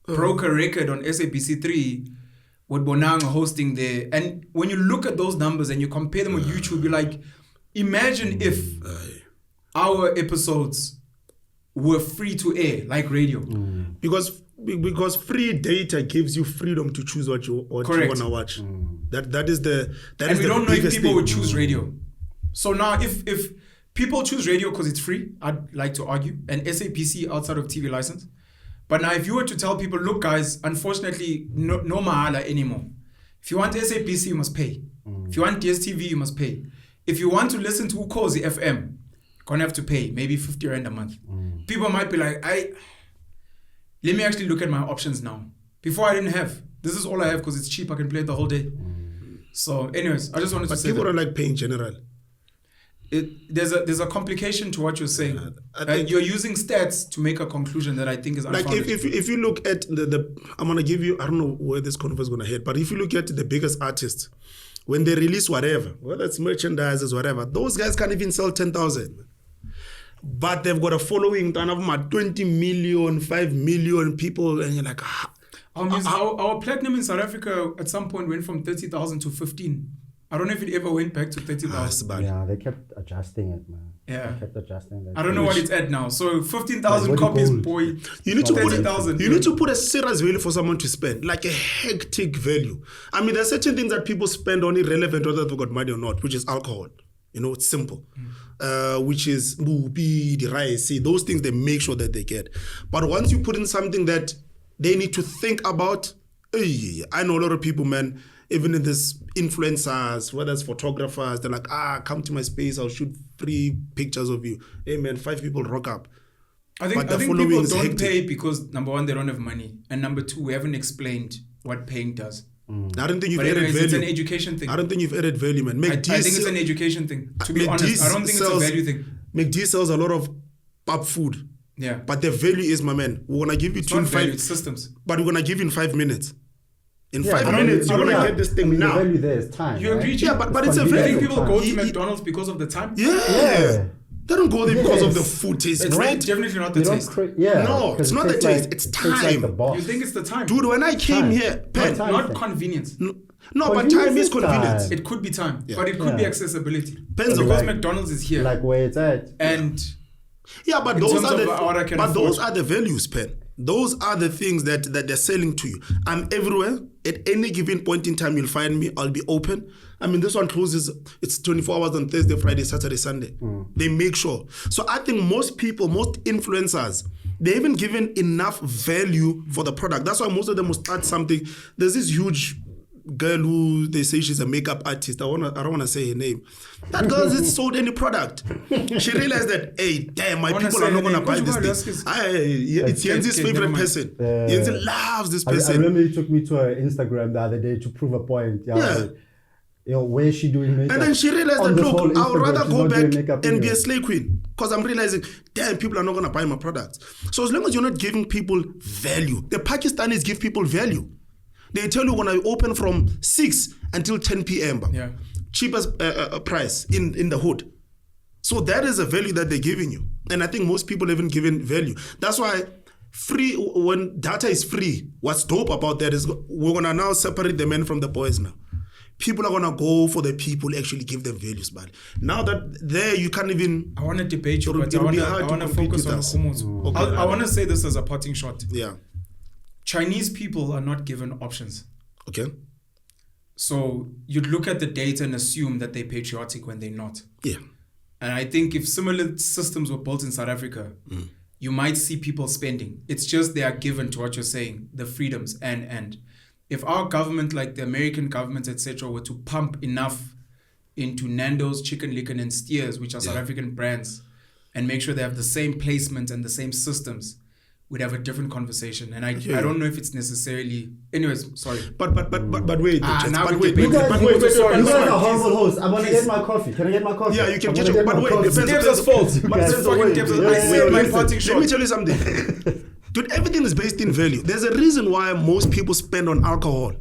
broke a record on SABC3 with Bonang hosting there. And when you look at those numbers and you compare them with YouTube, you're like, imagine if our episodes were free to air like radio. Because free data gives you freedom to choose what you want to watch. That is the and we don't know if people would choose radio. So now if people choose radio because it's free, I'd like to argue, and SABC outside of TV license. But now if you were to tell people, look guys, unfortunately no mahala anymore. If you want SABC, you must pay. If you want DSTV, you must pay. If you want to listen to Ukhozi FM, you're gonna have to pay maybe 50 Rand a month. People might be like, let me actually look at my options now. Before I didn't have. This is all I have because it's cheap. I can play it the whole day. So anyways, I just wanted to say people don't like paying general. There's a complication to what you're saying. I think you're using stats to make a conclusion that I think is unfounded. Like if you look at the I'm gonna give you, I don't know where this conference is gonna head, but if you look at the biggest artists, when they release whatever, whether it's merchandise, whatever, those guys can't even sell 10,000. But they've got a following, 20 million, 5 million people, and you're like, our platinum in South Africa at some point went from 30,000 to 15. I don't know if it ever went back to 30,000. Yeah, they kept adjusting it, man. Yeah. They kept adjusting that. I don't know what it's at now. So 15,000 copies, boy. You need to put 30,000. You need to put a serious value for someone to spend, like a hectic value. There's certain things that people spend on irrelevant whether they've got money or not, which is alcohol. It's simple. Which is bubi, the rice, those things they make sure that they get. But once you put in something that they need to think about, I know a lot of people, man, even in this influencers, whether it's photographers, they're like, come to my space, I'll shoot 3 pictures of you. Hey man, 5 people rock up. I think people don't pay because number one, they don't have money. And number two, we haven't explained what paying does. I don't think you've added value. It's an education thing. I don't think you've added value, man. I think it's an education thing. To be honest, I don't think it's a value thing. McD sells a lot of pub food. Yeah. But the value is, my man, we're going to give you it's not value, it's systems. But we're going to give you in 5 minutes. In 5 I minutes, you're going to get this thing now. The value there is time. You agree? Yeah, but it's a value. value. You think people go to McDonald's because of the time? Yeah. They don't go there because of the food taste. It's definitely not the taste. No, it's not the taste. It's time. You think it's the time? Dude, when I came here, not convenience. No, but time is convenience. It could be time, but it could be accessibility. Depends because McDonald's is here. Like where it's at. And but those are the values, Pen. Those are the things that they're selling to you. I'm everywhere. At any given point in time, you'll find me. I'll be open. This one closes, it's 24 hours on Thursday, Friday, Saturday, Sunday. They make sure. So I think most people, most influencers, they haven't given enough value for the product. That's why most of them will start something. There's this huge girl who they say she's a makeup artist. I don't want to say her name. That girl hasn't sold any product. She realized that, hey, damn, my people are not going to buy this thing. It's Yenzi's favorite person. Yenzi loves this person. I remember you took me to her Instagram the other day to prove a point. Where is she doing makeup? And then she realized that, look, I would rather go back and be a slay queen. Because I'm realizing, damn, people are not going to buy my products. So as long as you're not giving people value, the Pakistanis give people value. They tell you when I open from 6 until 10 p.m. Yeah. Cheapest price in the hood. So that is a value that they're giving you. And I think most people haven't given value. That's why when data is free, what's dope about that is we're going to now separate the men from the boys now. People are going to go for the people actually give them values, but now that there you can't even... I want to debate you, but I want to focus on Gomotso. Okay. I want to say this as a parting shot. Yeah. Chinese people are not given options. Okay. So you'd look at the data and assume that they're patriotic when they're not. Yeah. And I think if similar systems were built in South Africa, you might see people spending. It's just they are given to what you're saying, the freedoms. And if our government, like the American government, etc., were to pump enough into Nando's, Chicken Licken, and Steers, which are South African brands, and make sure they have the same placement and the same systems, we'd have a different conversation. And I don't know if it's necessarily... Anyways, sorry. But wait. now but we wait. debate. You guys, But wait. you guys Sorry. are horrible hosts. I'm gonna get my coffee. Can I get my coffee? Yeah, you can I'm get gonna your... my But wait, coffee. depends. Gives us fault. But It's depends. fucking Wait, gives us... wait, I said wait, my listen. parting Let shot. me tell you something. Dude, everything is based in value. There's a reason why most people spend on alcohol.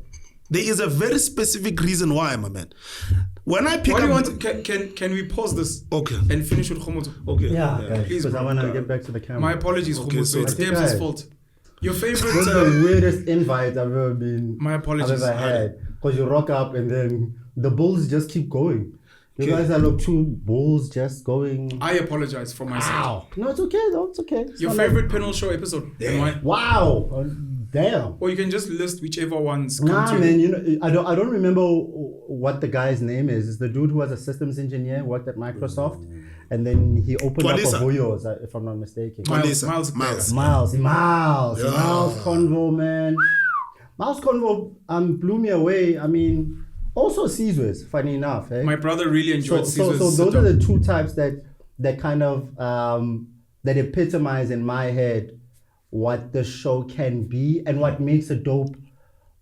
There is a very specific reason why, my man. When I pick What do you up... want? Can we pause this? Okay. And finish with Gomotso? Okay. Yeah, Please, because I bro. wanna get back to the camera. My apologies, Okay, Gomotso. so It's I think Debs' I- fault. Your This is favorite... the weirdest invite I've ever been. My apologies. I've ever had. Because you rock up and then the bulls just keep going. You Okay. guys are like two bulls just going. I apologize for myself. Wow. No, it's okay though. It's okay. It's Your not like- favorite Penuel show episode? And why? Wow. Damn. Or you can just list whichever ones come Nah, to man. you. You know, I don't remember what the guy's name is. It's the dude who was a systems engineer, worked at Microsoft, and then he opened Twalisa. up a Voyos, if I'm not mistaken. Miles Miles. Miles Yeah. Convo, man. Miles Convo blew me away. I mean, also Sizwe's, funny enough. Eh? My brother really enjoyed So Sizwe's those sit-up. are the two types that kind of that epitomize in my head what the show can be and what makes a dope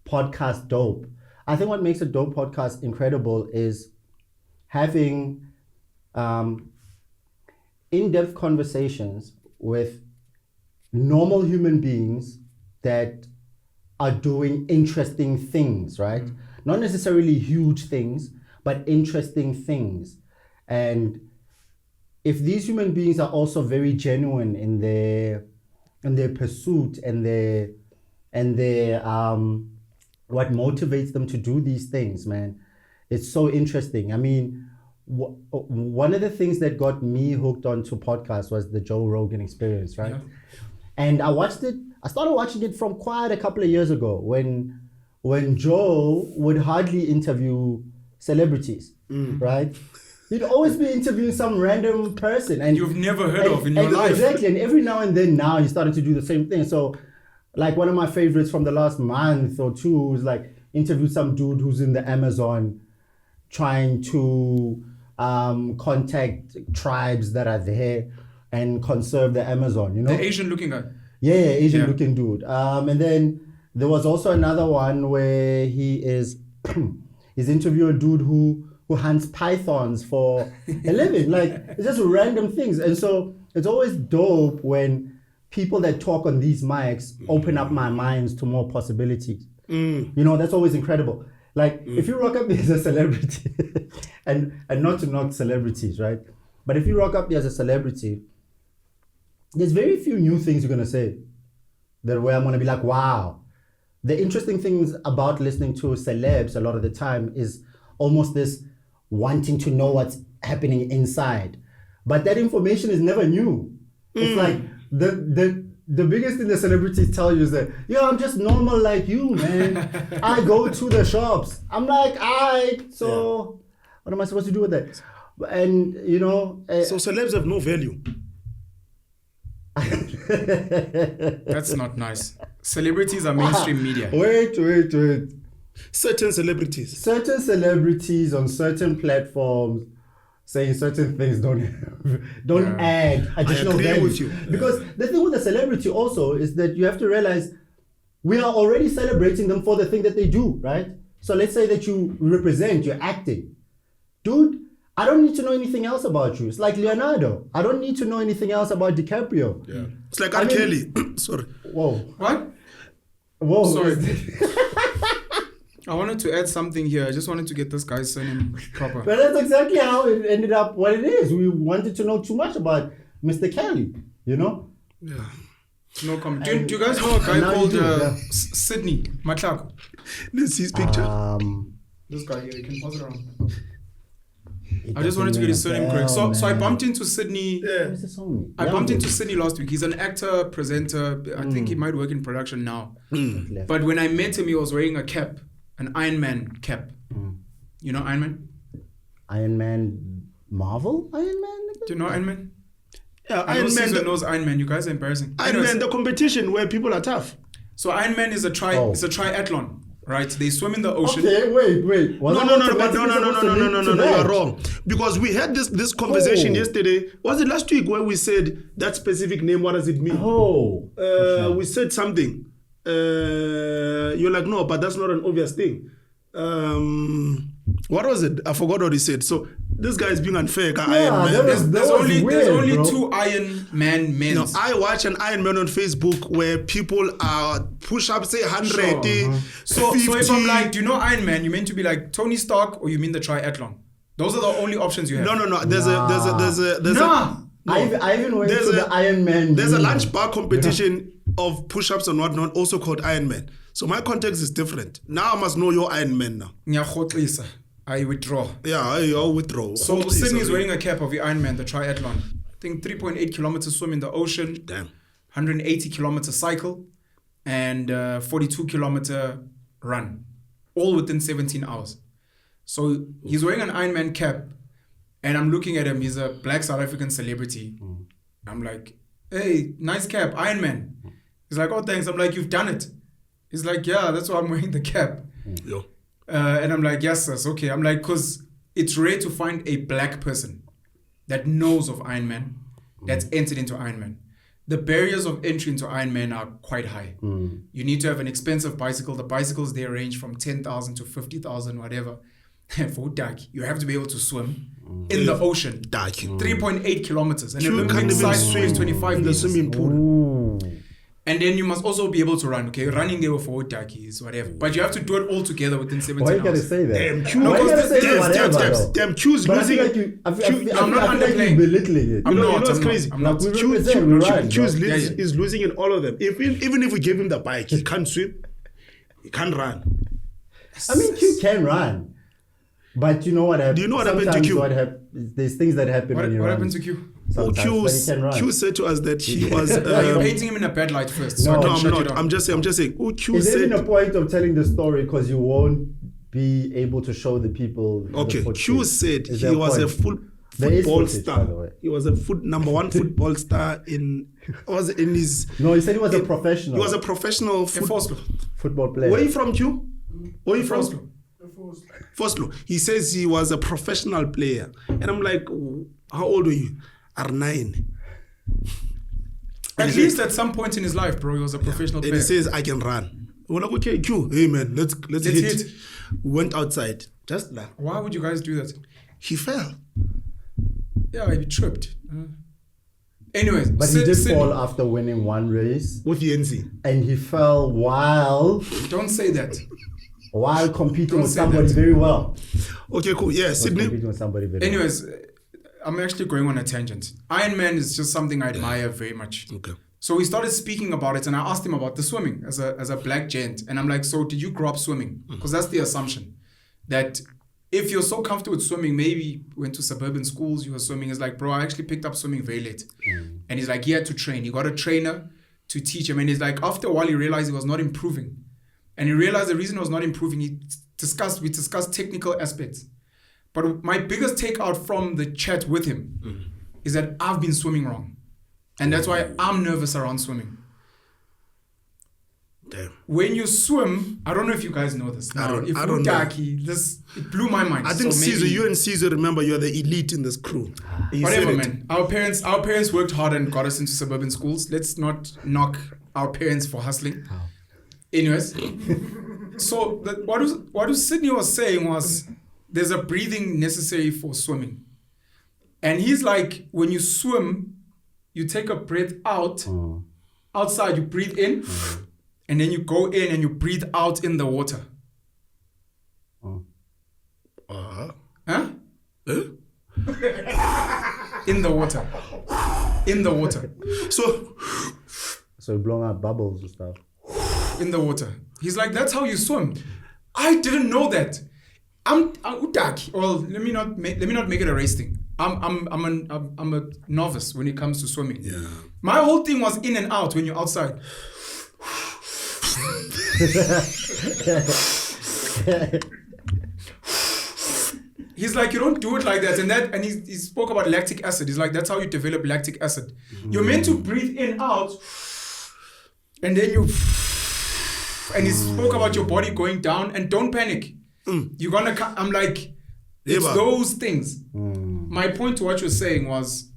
podcast dope. I think what makes a dope podcast incredible is having in-depth conversations with normal human beings that are doing interesting things, right? Not necessarily huge things, but interesting things. And if these human beings are also very genuine in their pursuit and their what motivates them to do these things, man, it's so interesting. I mean, one of the things that got me hooked onto podcasts was the Joe Rogan Experience, right? Yeah. And I started watching it from quite a couple of years ago when Joe would hardly interview celebrities, right? He'd always be interviewing some random person and You've never heard of in your life. Exactly, and every now and then now he started to do the same thing. So like one of my favorites from the last month or two was like interviewed some dude who's in the Amazon trying to contact tribes that are there and conserve the Amazon, you know? The Asian looking guy. Yeah, Asian Yeah. looking dude. And then there was also another one where he's interviewing a dude who hunts pythons for a living. Like, it's just random things. And so it's always dope when people that talk on these mics open up my minds to more possibilities. You know, that's always incredible. Like, if you rock up there as a celebrity, and not to knock celebrities, right? But if you rock up there as a celebrity, there's very few new things you're going to say that where I'm going to be like, wow. The interesting things about listening to celebs a lot of the time is almost this wanting to know what's happening inside. But that information is never new. It's like the biggest thing the celebrities tell you is that, yo, I'm just normal like you, man. I go to the shops. I'm like, alright, so what am I supposed to do with that? And, you know... So celebs have no value. That's not nice. Celebrities are mainstream media. Wait. Certain celebrities. Certain celebrities on certain platforms saying certain things don't add additional agree value. with you. Because the thing with a celebrity also is that you have to realize we are already celebrating them for the thing that they do, right? So let's say that you represent, you're acting. Dude, I don't need to know anything else about you. It's like Leonardo. I don't need to know anything else about DiCaprio. Yeah. It's like R. Kelly. Sorry. Whoa. What? Whoa. Sorry. I wanted to add something here. I just wanted to get this guy's surname proper. But that's exactly how it ended up what it is. We wanted to know too much about Mr. Kelly, you know? Yeah. No comment. Do you guys know a guy now you called do, yeah. Sydney Matlako? Let's see his picture. This guy here, you can pause it around. I just wanted to get his surname correct. So I bumped into Sydney. Where's the song? I bumped into Sydney last week. He's an actor, presenter. I think he might work in production now. But when I met him, he was wearing a cap. an Ironman cap. You know Ironman? Ironman Marvel? Ironman? Do you know Ironman? Yeah, I know Ironman. Sizwe knows Ironman. You guys are embarrassing. Ironman, the competition where people are tough. So Ironman is it's a triathlon, right? They swim in the ocean. Okay, wait. No, you're wrong. Because we had this conversation yesterday. Was it last week where we said that specific name? What does it mean? We said something. You're like, no, but that's not an obvious thing. What was it? I forgot what he said. So this guy is being unfair. Iron Man. There's only two Iron Man men. No, I watch an Iron Man on Facebook where people are push up, say 100, So 50. if I'm like, do you know Iron Man? You mean to be like Tony Stark, or you mean the triathlon? Those are the only options you have. No. There's I even went to the Iron Man. There's a lunch bar competition of push-ups and whatnot, also called Iron Man. So my context is different. Now I must know your Iron Man now. I withdraw. Yeah, I'll withdraw. So Sydney is wearing a cap of the Ironman, the triathlon. I think 3.8 kilometers swim in the ocean. Damn. 180 kilometer cycle and 42 kilometer run, all within 17 hours. So he's wearing an Ironman cap, and I'm looking at him. He's a black South African celebrity. I'm like, hey, nice cap, Ironman. He's like, oh, thanks. I'm like, you've done it. He's like, yeah, that's why I'm wearing the cap. Yo. And I'm like, yes, sis, okay. I'm like, because it's rare to find a black person that knows of Ironman, that's entered into Ironman. The barriers of entry into Ironman are quite high. You need to have an expensive bicycle. The bicycles there range from 10,000 to 50,000, whatever. For Daki, you have to be able to swim in the ocean. 3.8 kilometers. And the Olympic size swim is 25 in the meters. swimming pool. And then you must also be able to run, okay? Running there for Daki is whatever. But you have to do it all together within 17 Why hours. you gotta say that? Damn, Q's losing. I'm not underplaying. Belittling it. You know what's crazy? Q's Yeah. is losing in all of them. Even if we gave him the bike, he can't swim. He can't run. I mean, Q can run. But you know what happened? Do you know what happened to Q? There's things that happen when you run. What happened to Q? Q said to us that he was. Are you painting him in a bad light first? No, I'm not. I'm just saying. Q Is said. there even a point of telling the story because you won't be able to show the people? Okay, the Q said he was a football star. He was a number one football star in. Was in his. No, he said he was a professional. He was a professional football player. Where are you from, Q? Where are you from? Foslo. He says he was a professional player. And I'm like, how old were you? R9. At least at some point in his life, bro, he was a professional player. And he says, I can run. We're like, okay, Q, hey man, let's hit. We went outside. Just like. Why would you guys do that? He fell. Yeah, he tripped. Anyways. But he did fall after winning one race. With Yenzi. And he fell while... Don't say that. While competing with somebody very well. Okay, cool. Yeah, Sydney. Competing with somebody very Anyways, I'm actually going on a tangent. Ironman is just something I admire very much. Okay. So we started speaking about it, and I asked him about the swimming as a black gent. And I'm like, so did you grow up swimming? Because that's the assumption. That if you're so comfortable with swimming, maybe went to suburban schools, you were swimming. It's like, bro, I actually picked up swimming very late. And he's like, he had to train. He got a trainer to teach him. And he's like, after a while, he realized he was not improving. And he realized the reason he was not improving, we discussed technical aspects. But my biggest takeout from the chat with him is that I've been swimming wrong. And that's why I'm nervous around swimming. Damn. When you swim, I don't know if you guys know this. I don't know. It blew my mind. I think so Caesar, you and Caesar, remember, you're the elite in this crew. Whatever, man. Our parents worked hard and got us into suburban schools. Let's not knock our parents for hustling. Anyways, so what Sydney was saying was there's a breathing necessary for swimming. And he's like, when you swim, you take a breath out. Outside, you breathe in. And then you go in and you breathe out in the water. Huh? In the water. In the water. So blowing out bubbles and stuff. In the water. He's like, that's how you swim. I didn't know that. I'm Udaki. Well, let me not make it a race thing. I'm a novice when it comes to swimming. Yeah. My whole thing was in and out when you're outside. He's like, you don't do it like that. And he spoke about lactic acid. He's like, that's how you develop lactic acid. You're meant to breathe in, out, and then you... And he spoke about your body going down, and don't panic. You're gonna... I'm like, it's those things. My point to what you're saying was,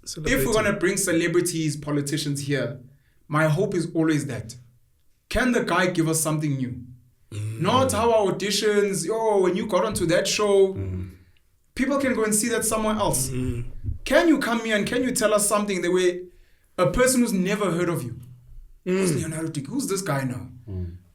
if we're gonna bring celebrities, politicians here, my hope is always that. Can the guy give us something new? Not how our auditions, when you got onto that show, people can go and see that somewhere else. Can you come here and can you tell us something the way a person who's never heard of you? Who's Leonardo DiCaprio? Who's this guy now?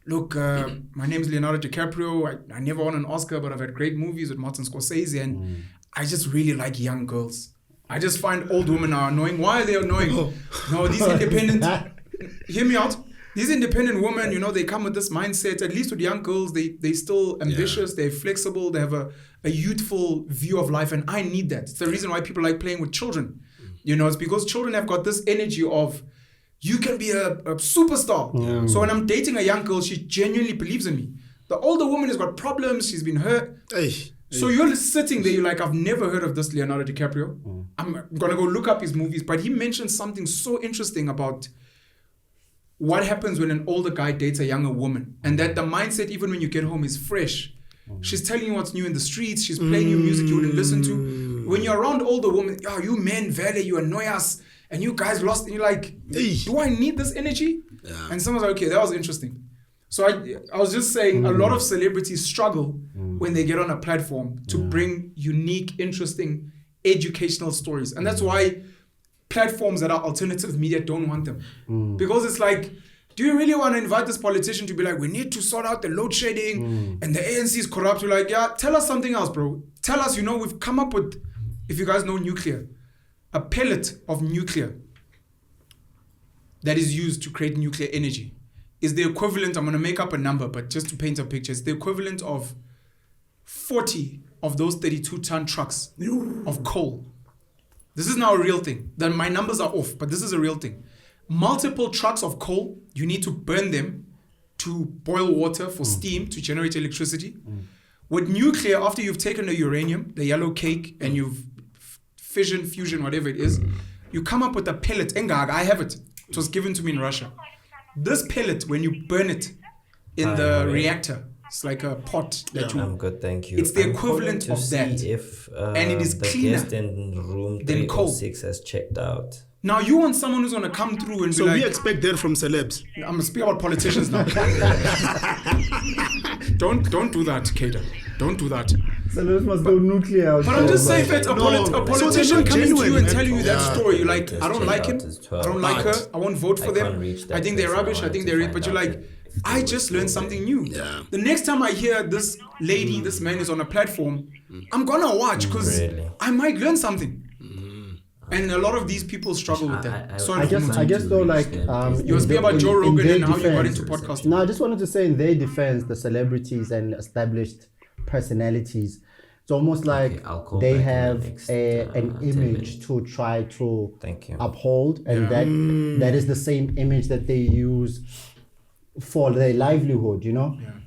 Look, my name is Leonardo DiCaprio. I never won an Oscar, but I've had great movies with Martin Scorsese, and I just really like young girls. I just find old women are annoying. Why are they annoying? No, these independent... Hear me out. These independent women, they come with this mindset. At least with young girls, they still ambitious, they're flexible, they have a youthful view of life, and I need that. It's the reason why people like playing with children. It's because children have got this energy of, you can be a superstar. So when I'm dating a young girl, she genuinely believes in me. The older woman has got problems, she's been hurt. So you're sitting there, you're like, I've never heard of this Leonardo DiCaprio. I'm going to go look up his movies. But he mentioned something so interesting about what happens when an older guy dates a younger woman, and that the mindset, even when you get home, is fresh. She's telling you what's new in the streets. She's playing you music you wouldn't listen to. When you're around older women, you men, Valley, you annoy us, and you guys lost. And you're like, do I need this energy? And someone's like, okay, that was interesting. So I was just saying, a lot of celebrities struggle when they get on a platform to bring unique, interesting, educational stories, and that's why platforms that are alternative media don't want them. Because it's like, do you really want to invite this politician to be like, we need to sort out the load shedding and the ANC is corrupt? You're like, tell us something else, bro. Tell us, we've come up with, if you guys know nuclear, a pellet of nuclear that is used to create nuclear energy is the equivalent, I'm going to make up a number, but just to paint a picture, it's the equivalent of 40 of those 32-ton trucks of coal. This is now a real thing. Then my numbers are off, but this is a real thing. Multiple trucks of coal, you need to burn them to boil water for steam to generate electricity. With nuclear, after you've taken the uranium, the yellow cake, and you've fusion, whatever it is, you come up with a pellet. Engag, I have it. It was given to me in Russia. This pellet, when you burn it in the reactor, it's like a pot that you... I'm good, thank you. It's the equivalent of that. If, and it is cleaner guest in room than coal. 306 has checked out. Now you want someone who's going to come through and so be like... we expect that from celebs. I'm going to speak about politicians now. Don't do that, Kader. Don't do that. Celebs must go nuclear. But I'm just saying that a politician comes to you and tell you that story. You're like, I don't like him. I don't like her. I won't vote for them. I think they're rubbish. I think they're... But you're like... I just learned something new. The next time I hear this lady, this man is on a platform, I'm gonna watch because I might learn something. And a lot of these people struggle with that. I guess though, like you speak about Joe Rogan and how you got into podcasting. No, I just wanted to say in their defense, the celebrities and established personalities, it's almost like they have an image to try to uphold, and that is the same image that they use for their livelihood,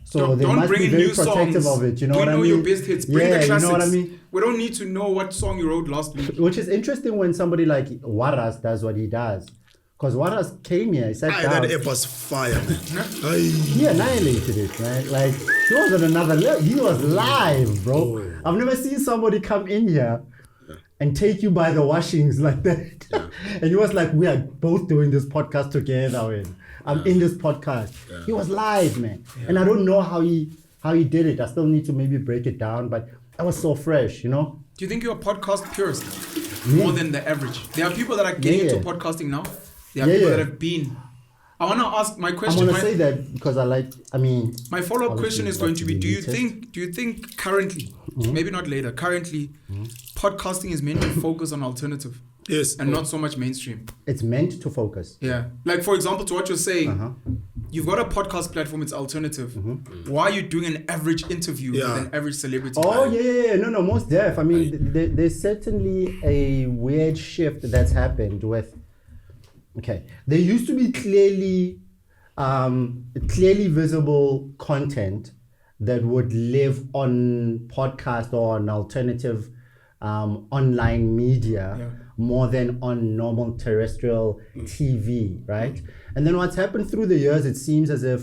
So they must be very protective of it, what I mean? Know your best hits, bring the classics. You know what I mean? We don't need to know what song you wrote last week. Which is interesting when somebody like Waras does what he does. Because Waras came here, he sat down. That app was fire, man. He annihilated it, man. Like, he was on another level. He was live, bro. I've never seen somebody come in here and take you by the washings like that. And he was like, we are both doing this podcast together, man. I'm in this podcast. He was live, man. And I don't know how he did it. I still need to maybe break it down, but that was so fresh, Do you think you're a podcast purist? More than the average. There are people that are getting into podcasting now. There are people that have been. I want to ask my question. I want to say that because my follow-up question is going to be, do you think currently, maybe not later, currently, podcasting is meant to focus on alternative? Yes. And not so much mainstream. It's meant to focus. Yeah. Like, for example, to what you're saying, you've got a podcast platform, it's alternative. Why are you doing an average interview with an average celebrity? Oh, yeah. No, most def. I mean, there's certainly a weird shift that's happened with... Okay. There used to be clearly visible content that would live on podcast or an alternative online media more than on normal terrestrial TV, right? And then what's happened through the years, it seems as if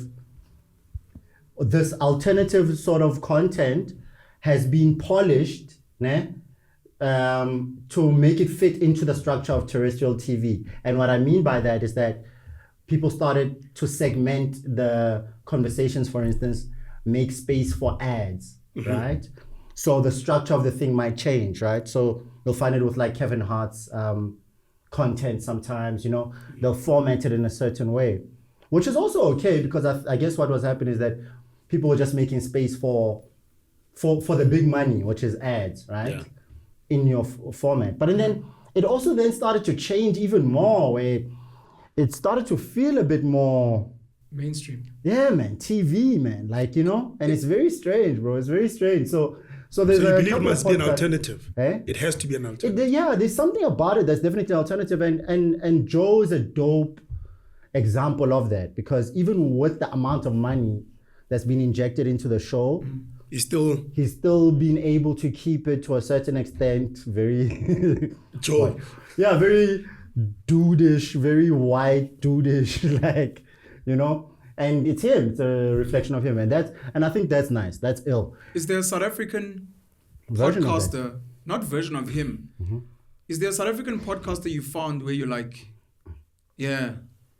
this alternative sort of content has been polished, to make it fit into the structure of terrestrial TV. And what I mean by that is that people started to segment the conversations, for instance, make space for ads, right? So the structure of the thing might change, right? So you'll find it with like Kevin Hart's content sometimes, they'll format it in a certain way, which is also okay, because I guess what was happening is that people were just making space for the big money, which is ads, right? Yeah. In your format. But then it also then started to change even more, where it started to feel a bit more mainstream. Yeah, man, TV, man, and it's very strange, bro. It's very strange. So there's So you a believe it couple must of be an podcasts- alternative? Eh? It has to be an alternative. There's something about it that's definitely an alternative, and Joe is a dope example of that, because even with the amount of money that's been injected into the show, He's still been able to keep it to a certain extent very Joe. yeah, very dudeish, very white dudeish, and it's him. It's a reflection of him, and I think that's nice. That's ill. Is there a South African Version of podcaster, not version of him? Is there a South African podcaster you found where you're like, yeah,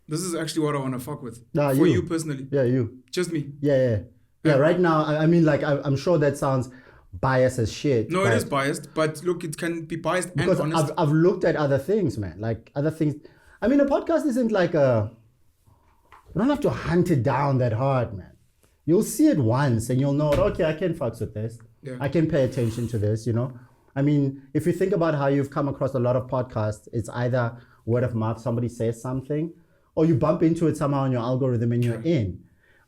this is actually what I want to fuck with? For you personally? Yeah, you. Just me? Yeah, right now, I mean, I'm sure that sounds biased as shit. No, it is biased, but look, it can be biased and because honest. I've looked at other things, man. Like other things. I mean, a podcast isn't like you don't have to hunt it down that hard, man. You'll see it once and you'll know, okay, I can fucks with this. Yeah. I can pay attention to this, I mean, if you think about how you've come across a lot of podcasts, it's either word of mouth, somebody says something, or you bump into it somehow in your algorithm and you're in.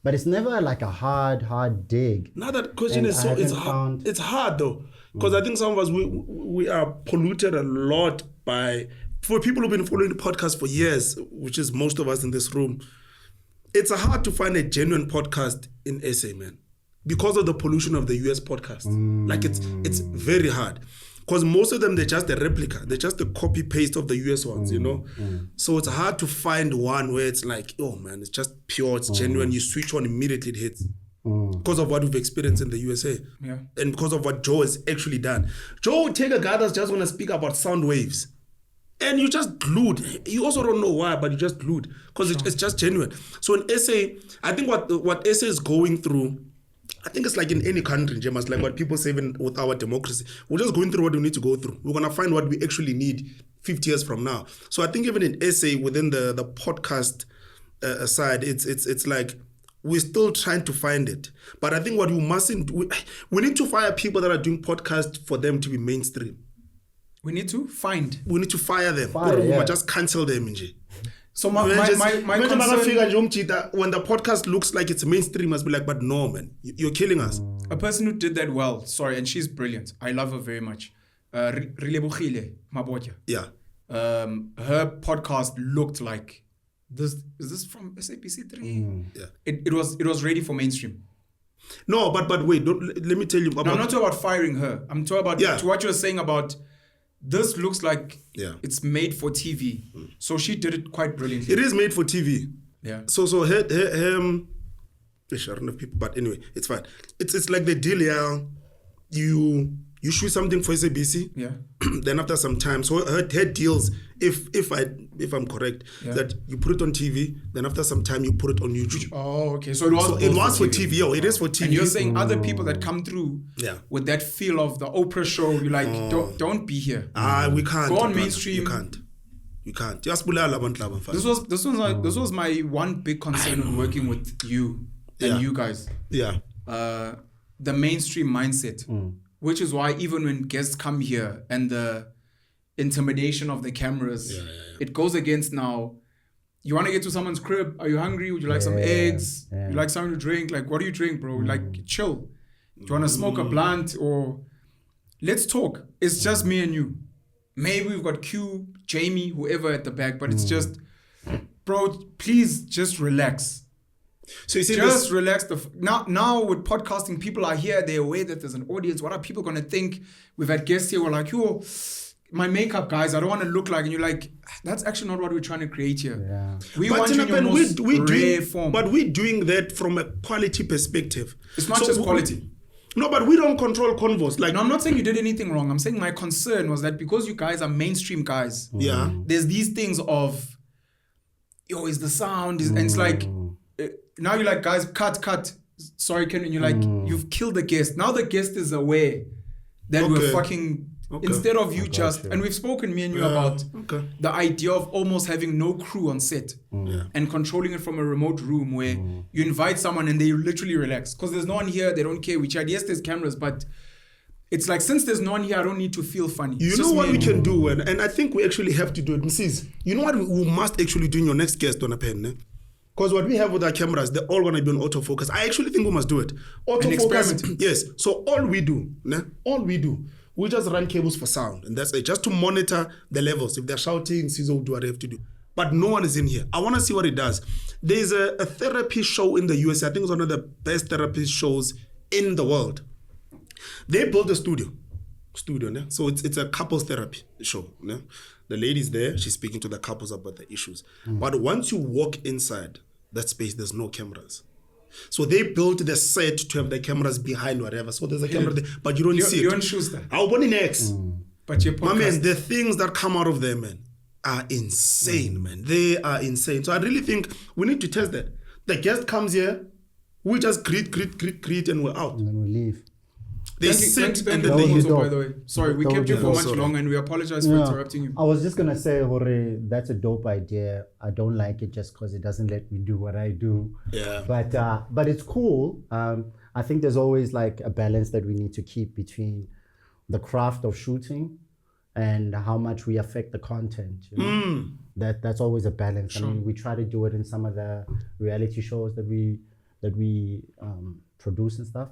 But it's never like a hard dig. Now that question And is I so haven't it's hard. found- It's hard though, because I think some of us we are polluted a lot by, for people who've been following the podcast for years, which is most of us in this room. It's hard to find a genuine podcast in SA, man, because of the pollution of the US podcast. Like it's very hard. Because most of them, they're just a replica. They're just a copy paste of the US ones, So it's hard to find one where it's like, oh man, it's just pure, it's genuine. You switch on immediately, it hits. Because of what we've experienced in the USA. Yeah. And because of what Joe has actually done. Joe would take a guy that's just want to speak about sound waves. And you just glued. You also don't know why, but you just glued. Because it's just genuine. So in SA, I think what SA is going through, I think it's like in any country, James, like what people say even with our democracy. We're just going through what we need to go through. We're going to find what we actually need 50 years from now. So I think even in SA, within the podcast side, it's like we're still trying to find it. But I think what we mustn't, we need to fire people that are doing podcasts for them to be mainstream. We need to find. We need to fire them. Fire, Or we yeah. must just cancel them. So my concern, when the podcast looks like it's mainstream, must be like, but no, man, you're killing us. a person who did that well, sorry, and she's brilliant. I love her very much. Rilebogile Mabotja. Yeah. Her podcast looked like this. Is this from SABC3? Yeah. It was ready for mainstream. No, but wait, let me tell you about. No, I'm not talking about firing her. I'm talking about to what you're saying about this looks like it's made for TV. So she did it quite brilliantly. It is made for TV. Yeah. So her I don't know if people, but anyway, it's fine. It's like the deal, yeah. You shoot something for SABC. Yeah. Then after some time, so her deals, if I'm correct, that you put it on TV. Then after some time, you put it on YouTube. Oh, okay. So it was. It was for TV. Oh, it is for TV. And you're saying other people that come through with that feel of the Oprah show, you're like, don't be here. We can't. Go on brother. mainstream. You can't. Just bulala abantu laba mfana. This was my one big concern when working with you and you guys. Yeah. The mainstream mindset, which is why even when guests come here and the intimidation of the cameras, it goes against now. You want to get to someone's crib? Are you hungry? Would you like some eggs? Yeah. You like something to drink? Like, what do you drink, bro? Like, chill. Do you want to smoke a blunt or let's talk? It's just me and you. Maybe we've got Q, Jamie, whoever at the back, but it's just, bro, please just relax. So you see, Just relax. Now with podcasting, people are here. They're aware that there's an audience. What are people going to think? We've had guests here. We're like, yo, my makeup, guys, I don't want to look like. And you're like, that's actually not what we're trying to create here. Yeah. We want you in your most rare form. But we're doing that from a quality perspective. It's not just quality. No, but we don't control convos. Like, No, I'm not saying you did anything wrong. I'm saying my concern was that because you guys are mainstream guys, yeah. there's these things of, yo, is the sound, and it's like, now you're like, guys, cut. Sorry, Ken, and you're like, you've killed the guest. Now the guest is aware that we're fucking, instead of you and we've spoken, me and you, about the idea of almost having no crew on set and controlling it from a remote room where you invite someone and they literally relax. Because there's no one here, they don't care. We chat, yes, there's cameras, but it's like, since there's no one here, I don't need to feel funny. You know what we can do, and I think we actually have to do it. Mrs., you know what we must actually do in your next guest on a pen, because what we have with our cameras, they're all going to be on autofocus. I actually think we must do it. Autofocus. Yes. So all we do, we just run cables for sound. And that's it. Just to monitor the levels. If they're shouting, Sizwe will do what they have to do. But no one is in here. I want to see what it does. There's a therapy show in the US. I think it's one of the best therapy shows in the world. They built a studio. So it's a couples therapy show. The lady's there. She's speaking to the couples about the issues. But once you walk inside that space, there's no cameras. So they built the set to have the cameras behind whatever. So there's a camera there, but you don't see it. You're on Schuster. I'll put it next. But your podcast. My man, the things that come out of there, man, are insane, man. They are insane. So I really think we need to test that. The guest comes here, we just greet, and we're out. And then we leave. They Thank sit you, and That then would they... be so, dope. by the way. Sorry, we That kept would you be for dope. much Sorry. longer and we apologize for interrupting you. I was just gonna say, Hore, that's a dope idea. I don't like it just because it doesn't let me do what I do. Yeah. But it's cool. I think there's always like a balance that we need to keep between the craft of shooting and how much we affect the content. You know? That's always a balance. Sure. I mean, we try to do it in some of the reality shows that we produce and stuff.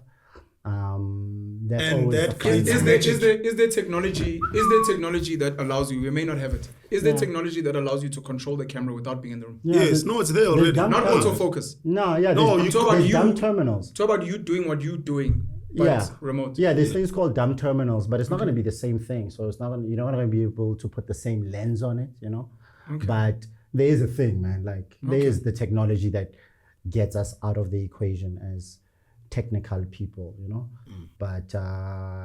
That's And always that a fun creates time. Is there technology that allows you? We may not have it. Is there technology that allows you to control the camera without being in the room? Yeah, Yes, no, it's there already. dumb Not cameras. autofocus. No, yeah, No, there's, you talk about there's you. dumb terminals. Talk about you doing what you're doing, but Yeah. remote. Yeah, there's things called dumb terminals, but it's not going to be the same thing. So it's not gonna, you're not going to be able to put the same lens on it, you know. But there is a thing, man. Like there is the technology that gets us out of the equation as technical people, you know. But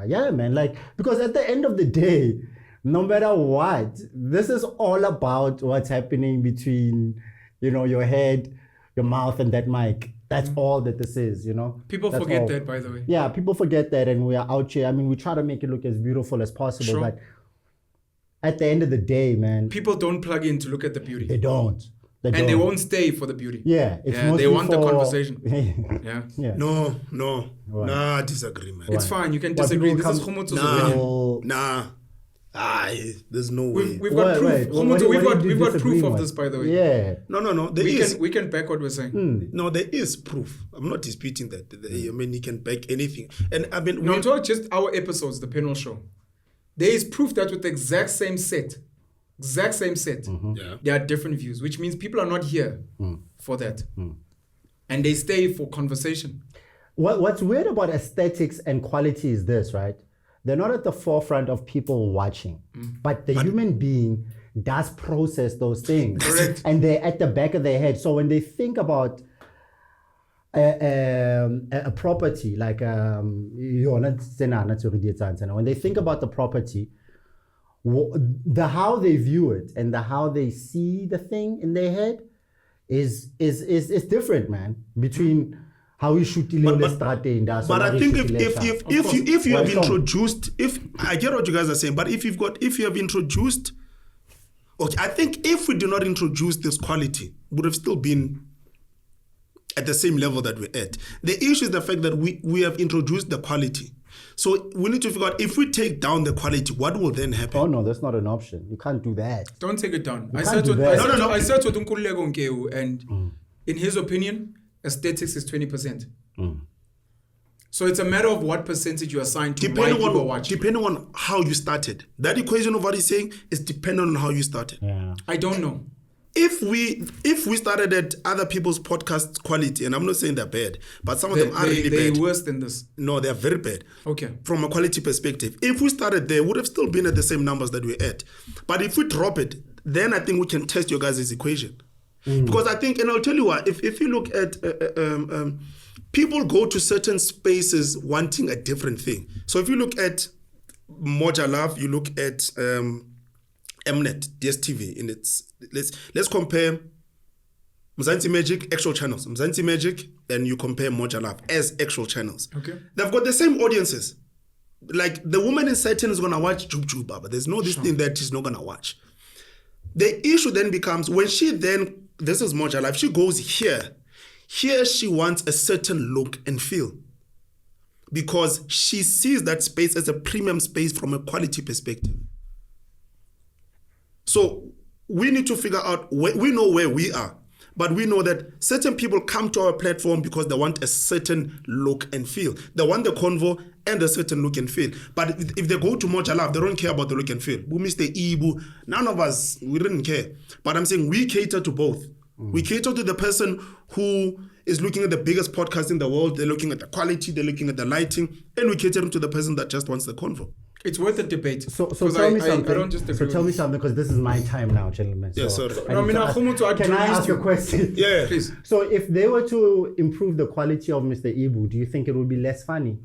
yeah, man, like, because at the end of the day, no matter what, this is all about what's happening between, you know, your head, your mouth, and that mic. That's all that this is, you know. People That's forget all. that, by the way. Yeah, people forget that, and we are out here. I mean, we try to make it look as beautiful as possible, Sure. but at the end of the day, man, People don't plug in to look at the beauty, they don't. and they don't. won't stay for the beauty. Yeah, it's Yeah, mostly they want the for- conversation. yeah. Yeah, No. Right. Nah, I disagree, man. it's fine. You can But disagree. people This is come- Gomotso's Nah. opinion. Oh, Nah. There's no way. We've got Wait, proof. wait, Gomotso, what do we've you got proof disagree of with? this, by the way. Yeah. No. There We is. can back what we're saying. No, there is proof. I'm not disputing that. I mean, you can back anything. And I mean, No, I'm talking just our episodes, the Penuel show. There is proof that with the exact same set, yeah. there are different views, which means people are not here for that. And they stay for conversation. What's weird about aesthetics and quality is this, right? They're not at the forefront of people watching, but the human being does process those things. Correct. And they're at the back of their head. So when they think about a property, like when they think about the property, the how they view it and the how they see the thing in their head is different, man, between how you shoot But I think if you have introduced, if I get what you guys are saying, but if you have introduced, okay, I think if we do not introduce this quality, would have still been at the same level that we're at. The issue is the fact that we have introduced the quality. So we need to figure out, if we take down the quality, what will then happen? Oh no, that's not an option. You can't do that. Don't take it down. I can't said do what that. No. I said what Nkululeko Nkeu, and in his opinion, aesthetics is 20%. So it's a matter of what percentage you assign to why people watch. Depending on how you started. That equation of what he's saying is dependent on how you started. Yeah. I don't know. if we started at other people's podcast quality, and I'm not saying they're bad, but some of them are really bad. They're worse than this. No, they're very bad. Okay. From a quality perspective. If we started there, we would have still been at the same numbers that we're at. But if we drop it, then I think we can test your guys' equation. Because I think, and I'll tell you what, if you look at, people go to certain spaces wanting a different thing. So if you look at Moja Love, you look at Mnet, DSTV, in its, let's compare Mzansi Magic, actual channels. Mzansi Magic, and you compare Moja Love as actual channels. Okay. They've got the same audiences. Like, the woman in Satan is going to watch Jub Jub Baba. There's no this thing that she's not going to watch. The issue then becomes, when she then, this is Moja Love, she goes here she wants a certain look and feel. Because she sees that space as a premium space from a quality perspective. So we need to figure out, we know where we are, but we know that certain people come to our platform because they want a certain look and feel. They want the convo and a certain look and feel. But if they go to Moja Love, they don't care about the look and feel. We Mr. Ibu, none of us, we didn't care. But I'm saying we cater to both. We cater to the person who is looking at the biggest podcast in the world. They're looking at the quality, they're looking at the lighting, and we cater to the person that just wants the convo. It's worth a debate. So tell me something. I don't just agree. So tell me something, because this is my time now, gentlemen. Yeah, so sorry. Can I ask a question? Yeah. Please. So if they were to improve the quality of Mr. Ibu, do you think it would be less funny?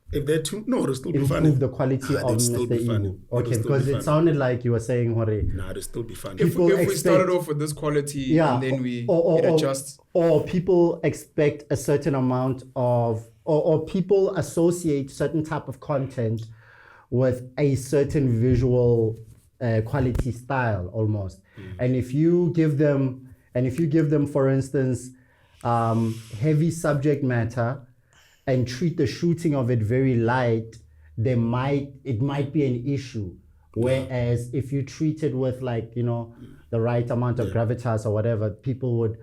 If they're too, no, it'll still be funny. Improve the quality of Mr. Ibu. Okay, because it sounded like you were saying, Hore. Nah, it'll still be funny. If we started off with this quality and then it adjusts. Or people expect a certain amount of, or people associate certain type of content with a certain visual quality style almost. And if you give them, for instance, heavy subject matter and treat the shooting of it very light, it might be an issue. Whereas if you treat it with, like, you know, the right amount of gravitas or whatever, people would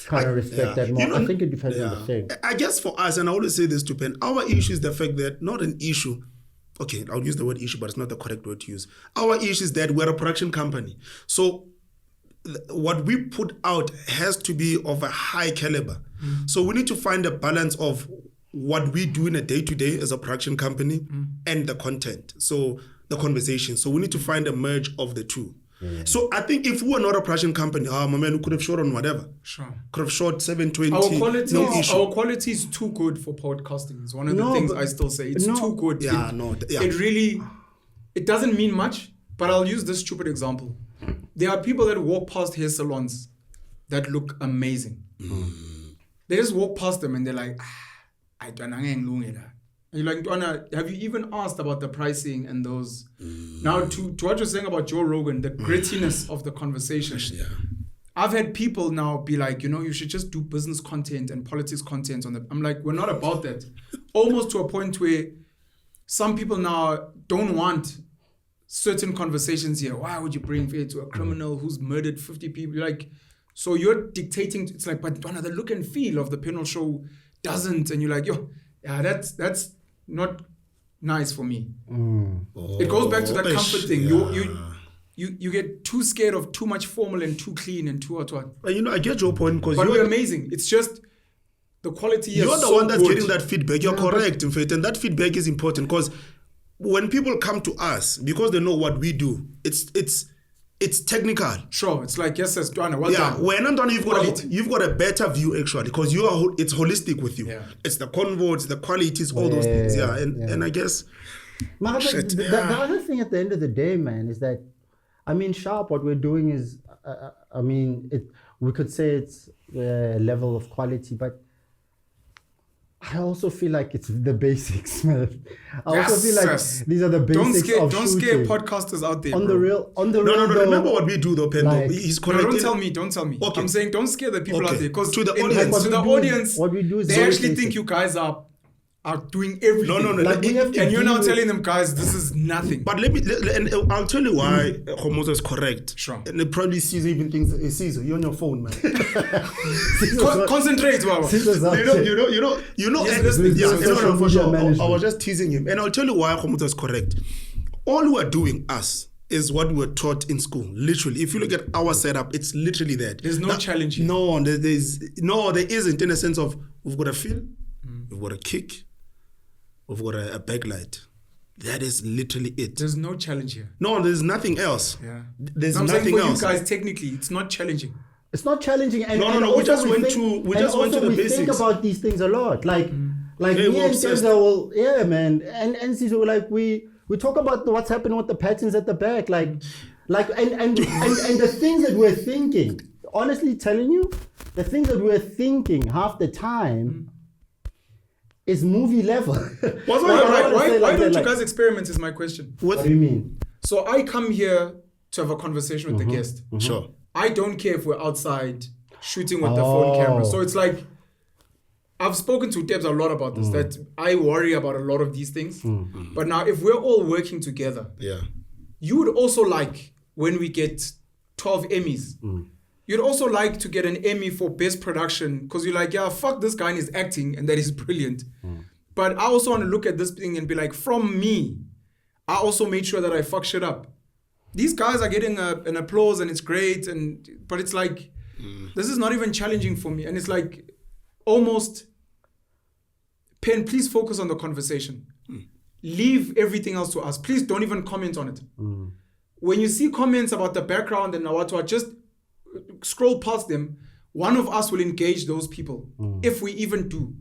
kind of respect that more. You know, I think it depends on the thing. I guess for us, and I always say this to Pen, our issue is the fact that, not an issue, okay, I'll use the word issue, but it's not the correct word to use. Our issue is that we're a production company. So what we put out has to be of a high caliber. So we need to find a balance of what we do in a day-to-day as a production company and the content. So the conversation. So we need to find a merge of the two. Yeah. So I think if we were not a production company, my man, we could have shot on whatever. Sure. Could have shot 720. Our quality is too good for podcasting. It's one of the things I still say. It's too good. It doesn't mean much, but I'll use this stupid example. There are people that walk past hair salons that look amazing. They just walk past them and they're like, I don't know. And you're like, Donna, have you even asked about the pricing and those? Now, to what you're saying about Joe Rogan, the grittiness of the conversation. Yeah. I've had people now be like, you know, you should just do business content and politics content on the. I'm like, we're not about that. Almost to a point where some people now don't want certain conversations here. Why would you bring fear to a criminal who's murdered 50 people? You're like, so you're dictating. It's like, but Donna, the look and feel of the Penuel show doesn't. And you're like, that's not nice for me. It goes back to that comfort thing. You get too scared of too much formal and too clean and too what. You know, I get your point, because we're amazing. It's just the quality. You're the one that's getting that feedback. You're correct, in fact, and that feedback is important, because when people come to us, because they know what we do, it's technical. Sure, it's like, yes, Dwana, well done. When I'm done, you've got a better view, actually, because it's holistic with you. Yeah. It's the convo, it's the qualities, all those things. And I guess. The other thing at the end of the day, man, is that, I mean, Sharp, what we're doing is, we could say it's a level of quality, but I also feel like it's the basics, man. I also feel like these are the basics of Don't scare podcasters out there, on the real. No. Remember what we do, though, Pen. Like, he's correct. No, don't tell me. Okay. I'm saying don't scare the people out there, because to the audience, what we do is they actually think you guys are doing everything. No. Like, and you're now telling them, guys, this is nothing. But and I'll tell you why Gomotso is correct. Sure. And it probably sees even things. Caesar, you're on your phone, man. Concentrate, Baba. You know. I was just teasing him, and I'll tell you why Gomotso is correct. All we are doing, us, is what we were taught in school. Literally, if you look at our setup, it's literally that. There's no challenge here. No, there isn't, in a sense of we've got a fill, we've got a kick, we've got a backlight. That is literally it. There's no challenge here. No, there's nothing else. Yeah. There's I'm nothing saying for else. you guys, technically, it's not challenging. It's not challenging. And, No, and we just also went think- to the we basics. think about these things a lot. Like Hey, me we're and obsessed. Kenza will, yeah, man. And Sizwe, like we talk about what's happening with the patterns at the back, and the things that we're thinking. Honestly, telling you, the things that we're thinking half the time is movie level. Why don't you guys experiment is my question. What do you mean? So I come here to have a conversation with the guest. Sure. I don't care if we're outside shooting with the phone camera. So it's like, I've spoken to Debs a lot about this, that I worry about a lot of these things. But now if we're all working together, Yeah. you would also like when we get 12 Emmys. You'd also like to get an Emmy for best production because you're like, yeah, fuck this guy and his acting and that is brilliant. But I also want to look at this thing and be like, from me, I also made sure that I fuck shit up. These guys are getting an applause and it's great, but it's like, this is not even challenging for me. And it's like, almost, Pen, please focus on the conversation. Leave everything else to us. Please don't even comment on it. When you see comments about the background and Nawatwa, just scroll past them. One of us will engage those people, if we even do.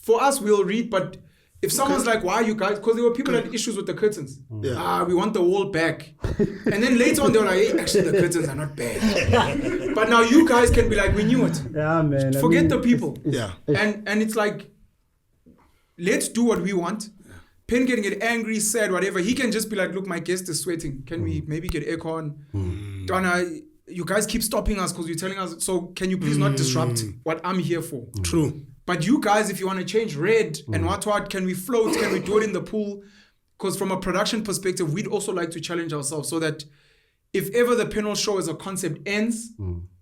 For us, we'll read, but if someone's like, why are you guys? Because there were people that had issues with the curtains. Yeah. We want the wall back. And then later on, they were like, hey, actually, the curtains are not bad. But now you guys can be like, we knew it. Yeah, man. Forget the people. Yeah. And it's like, let's do what we want. Pen can get angry, sad, whatever. He can just be like, look, my guest is sweating. Can we maybe get aircon? Donna, you guys keep stopping us because you're telling us. So can you please not disrupt what I'm here for? True. But you guys, if you want to change red and what, can we float? Can we do it in the pool? Because from a production perspective, we'd also like to challenge ourselves so that if ever the Penuel show as a concept ends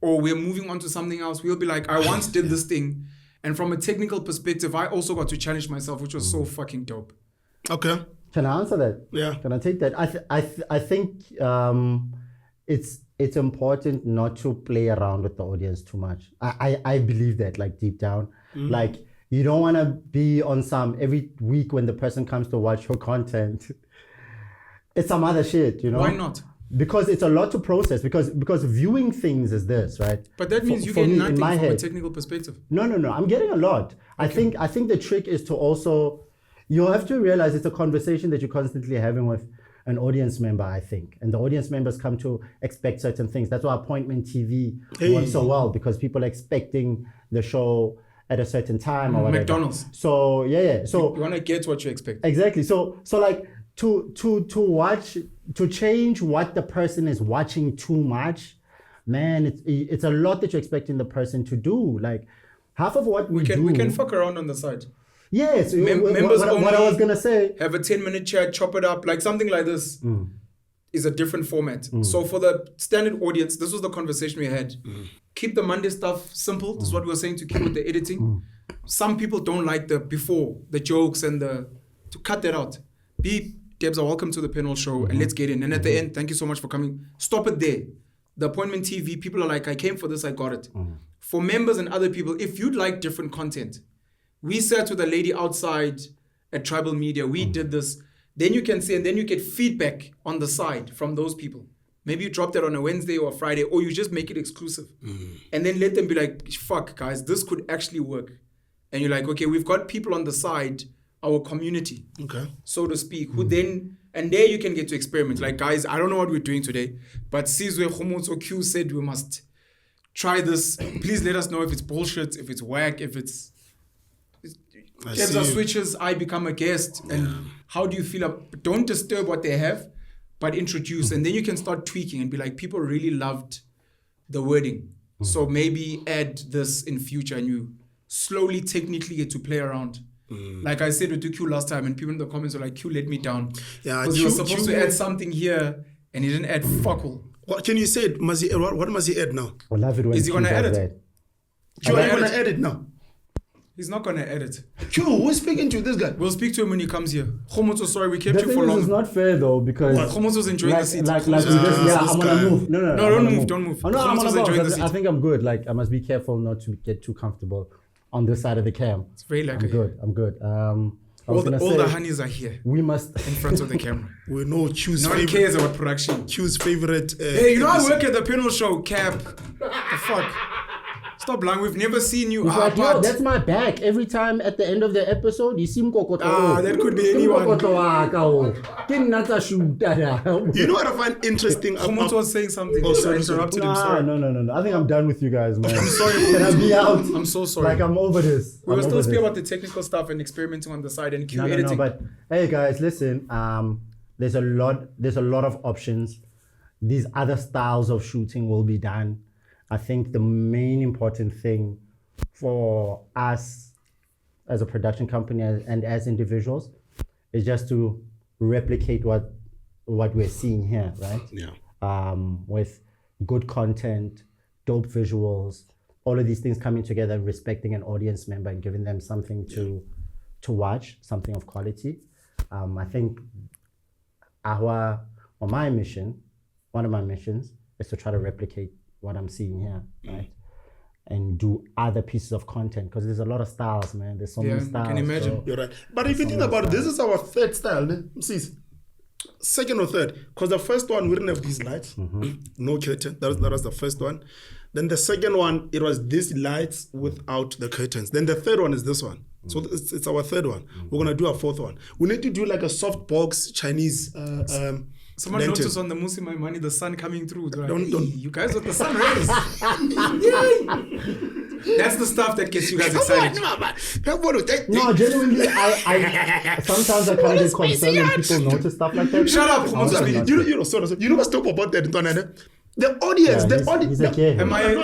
or we're moving on to something else, we'll be like, I once did this thing. And from a technical perspective, I also got to challenge myself, which was so fucking dope. Okay. Can I answer that? Yeah. Can I take that? I think it's important not to play around with the audience too much. I believe that, like, deep down. Like, you don't want to be on some every week when the person comes to watch your content. It's some other shit, you know? Why not? Because it's a lot to process. Because viewing things is this, right? But that means you for get me, nothing in my from a head. technical perspective. No. I'm getting a lot. I think the trick is to also, you have to realize it's a conversation that you're constantly having with an audience member, I think. And the audience members come to expect certain things. That's why Appointment TV works so well, because people are expecting the show at a certain time or whatever. McDonald's. So yeah. So you want to get what you expect. exactly. So like to change what the person is watching too much, man, it's a lot that you're expecting the person to do. Like half of what we do. We can fuck around on the side. Yes. Members what I was gonna say. Have a 10-minute chat, chop it up, like something like this. Is a different format. So for the standard audience, this was the conversation we had. Keep the Monday stuff simple. This is what we were saying, to keep with the editing. Some people don't like the jokes and to cut that out. Debs are welcome to the Penuel show and let's get in. And at the end, thank you so much for coming. Stop it there. The Appointment TV, people are like, I came for this, I got it. For members and other people, if you'd like different content, we sat with a lady outside at Tribal Media, we did this. Then you can see, and then you get feedback on the side from those people. Maybe you drop that on a Wednesday or a Friday, or you just make it exclusive. And then let them be like, fuck, guys, this could actually work. And you're like, okay, we've got people on the side, our community, so to speak, who then, and there you can get to experiment. Like, guys, I don't know what we're doing today, but Sizwe Gomotso Q said we must try this. Please let us know if it's bullshit, if it's whack, if it's... Debs are switches, I become a guest, and how do you feel? Don't disturb what they have, but introduce, and then you can start tweaking and be like, people really loved the wording, so maybe add this in future, and you slowly, technically get to play around. Like I said with Q last time, and people in the comments were like, Q let me down. Yeah, because you were supposed to add something here, and he didn't add fuck all. What can you say? What must he add now? I love it when is he going to add it? You are going to add it now? He's not gonna edit. Q, who's speaking to this guy? We'll speak to him when he comes here. Gomotso, sorry, we kept The you thing for is, long. it's not fair though because Gomotso's enjoying the seat. like Gomotso's we just, enjoying yeah, this I'm guy. gonna move. No, don't move. Oh, no, I'm Gomotso's gonna enjoying the move. seat. I think I'm good. Like I must be careful not to get too comfortable on this side of the cam. It's very like I'm good. I all was the gonna say honeys are here we must. in front of the camera. We know Q's No one favorite. cares about production. Q's favorite. Hey, you know I episode. work at the Penuel show, Cap. The fuck? Stop lying. We've never seen you. It's like, yo, but that's my back. Every time at the end of the episode, you see Mkokoto. that could be anyone. You You know what I find interesting Gomotso about was saying something. Oh, I sorry, interrupted him. Nah, Sorry. no. I think I'm done with you guys, man. I'm sorry. Can I be out? I'm so sorry. Like I'm over this. We were I'm still over speaking this. about the technical stuff and experimenting on the side and Q No, editing. but hey guys, listen. There's a lot of options. These other styles of shooting will be done. I think the main important thing for us as a production company and as individuals is just to replicate what we're seeing here, right? Yeah. With good content, dope visuals, all of these things coming together and respecting an audience member and giving them something to watch, something of quality. I think one of my missions is to try to replicate what I'm seeing here, right? And do other pieces of content because there's a lot of styles, man. There's so many I styles. can imagine. so- You're right. But if you think about it, this is our third style. See, second or third. Because the first one, we didn't have these lights. No curtain. That was the first one. Then the second one, it was these lights without the curtains. Then the third one is this one. So it's our third one. We're going to do a fourth one. We need to do like a soft box Chinese Someone lantern. noticed on the Musi My Money the sun coming through. They're like, Don't- "Hey, you guys with the sun rays." That's the stuff that gets you guys excited. No, genuinely, I sometimes I kind of get concerned when people notice stuff like that. Shut up, I was Gomotso. like, not You know what's dope about that, Ntonane? The audience, he's a gay. Am I able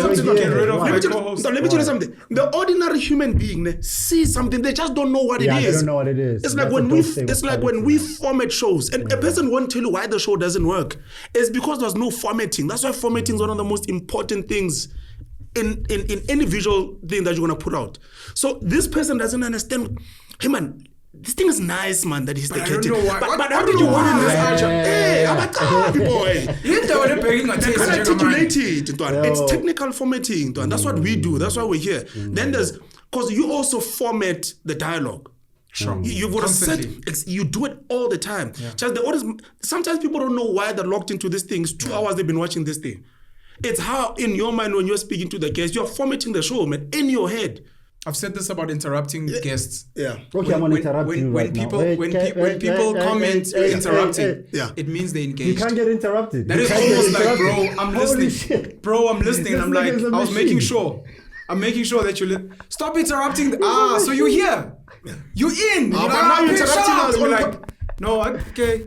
He's to a get gay. rid of Why? my Let me co-host? tell you something. The ordinary human being sees something, they just don't know what Yeah, it they is. don't know what it is. It's That's like when the we dope thing it's with like when quality, we man. format shows and a person won't tell you why the show doesn't work. It's because there's no formatting. That's why formatting is one of the most important things in any visual thing that you're gonna put out. So this person doesn't understand. Hey man, this thing is nice, man. That he's But I dedicated. don't know why. But What how do did you you want win in this this culture? culture? Hey, I'm a copy boy. Yet they were paying They attention. can articulate it. Ntwana. It's Yo. technical formatting. Ntwana. That's what we do. That's why we're here. Then there's, because you also format the dialogue. Sure. You would have said, you do it all the time. Just the audience, sometimes people don't know why they're locked into this thing. It's 2 hours they've been watching this thing. It's how, in your mind, when you're speaking to the guest, you're formatting the show, man, in your head. I've said this about interrupting guests. Yeah. Okay, I'm gonna interrupt you right now. When people comment interrupting, Yeah. it means they're You engaged. can't get interrupted. That You is can't get almost like, bro, interrupted. I'm Holy listening. shit. Bro, I'm listening. This I'm nigga like, is a I was making machine. sure. I'm making sure that you stop interrupting. So you're here. You're in. You're but like, now you're okay, shut interrupting up. us. You're like, no, okay.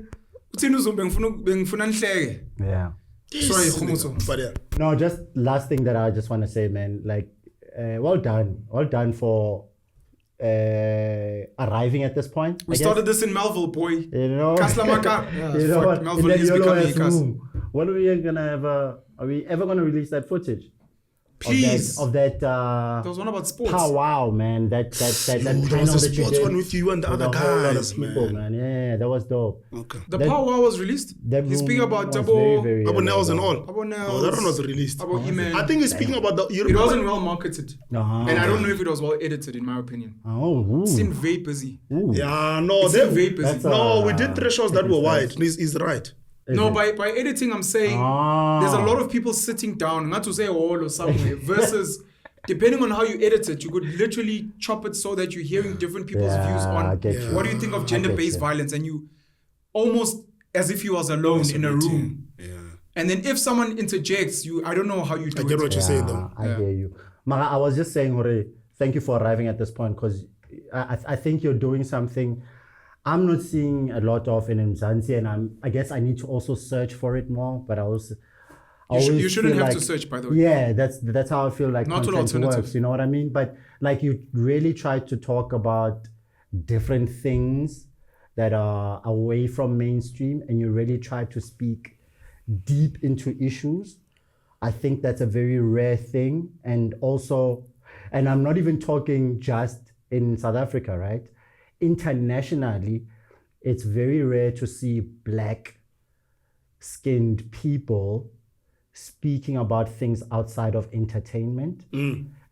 Uthini uzumbe ngifuna nihleke. Yeah. Sorry, Gomotso. But yeah. No, just last thing that I just want to say, man. Like, well done for arriving at this point. We I guess. started this in Melville, boy. You know, Kaslamaka. Yeah, you know fuck, what? In Melville that is yellow becoming ass a cast. room. When are we ever gonna release that footage? Please. Of that There was one about sports. powwow, man. That There panel was a that you sports did one with you and the with other a whole lot guys, of people, man. Yeah, that was dope. Okay. The That- powwow was released. That He's speaking room about was Tebogo, very, very About well Nails and done. all. about Nels, Oh, that one was released. about Iman. I think he's speaking about the. It wasn't well marketed. Uh-huh. And I don't know if it was well edited, in my opinion. Oh, It seemed very busy. Yeah, no, It seemed very busy. That's no, a- we did thresholds that were wide. He's right. No, by editing, I'm saying there's a lot of people sitting down, not to say all or somewhere, versus depending on how you edit it, you could literally chop it so that you're hearing different people's Yeah, views I on get you. what do you think of I gender-based get you. violence, and you almost as if you was alone in a room. Yeah. And then if someone interjects, I don't know how you do I get it. what you're saying though. I hear you. Mara, I was just saying, Hore, thank you for arriving at this point because I think you're doing something I'm not seeing a lot of in Mzansi, and I guess I need to also search for it more. But I was. You shouldn't have to search, by the way. Yeah, that's how I feel like Not an content alternative. works. You know what I mean? But like you really try to talk about different things that are away from mainstream, and you really try to speak deep into issues. I think that's a very rare thing, and also And I'm not even talking just in South Africa, right? Internationally, it's very rare to see black-skinned people speaking about things outside of entertainment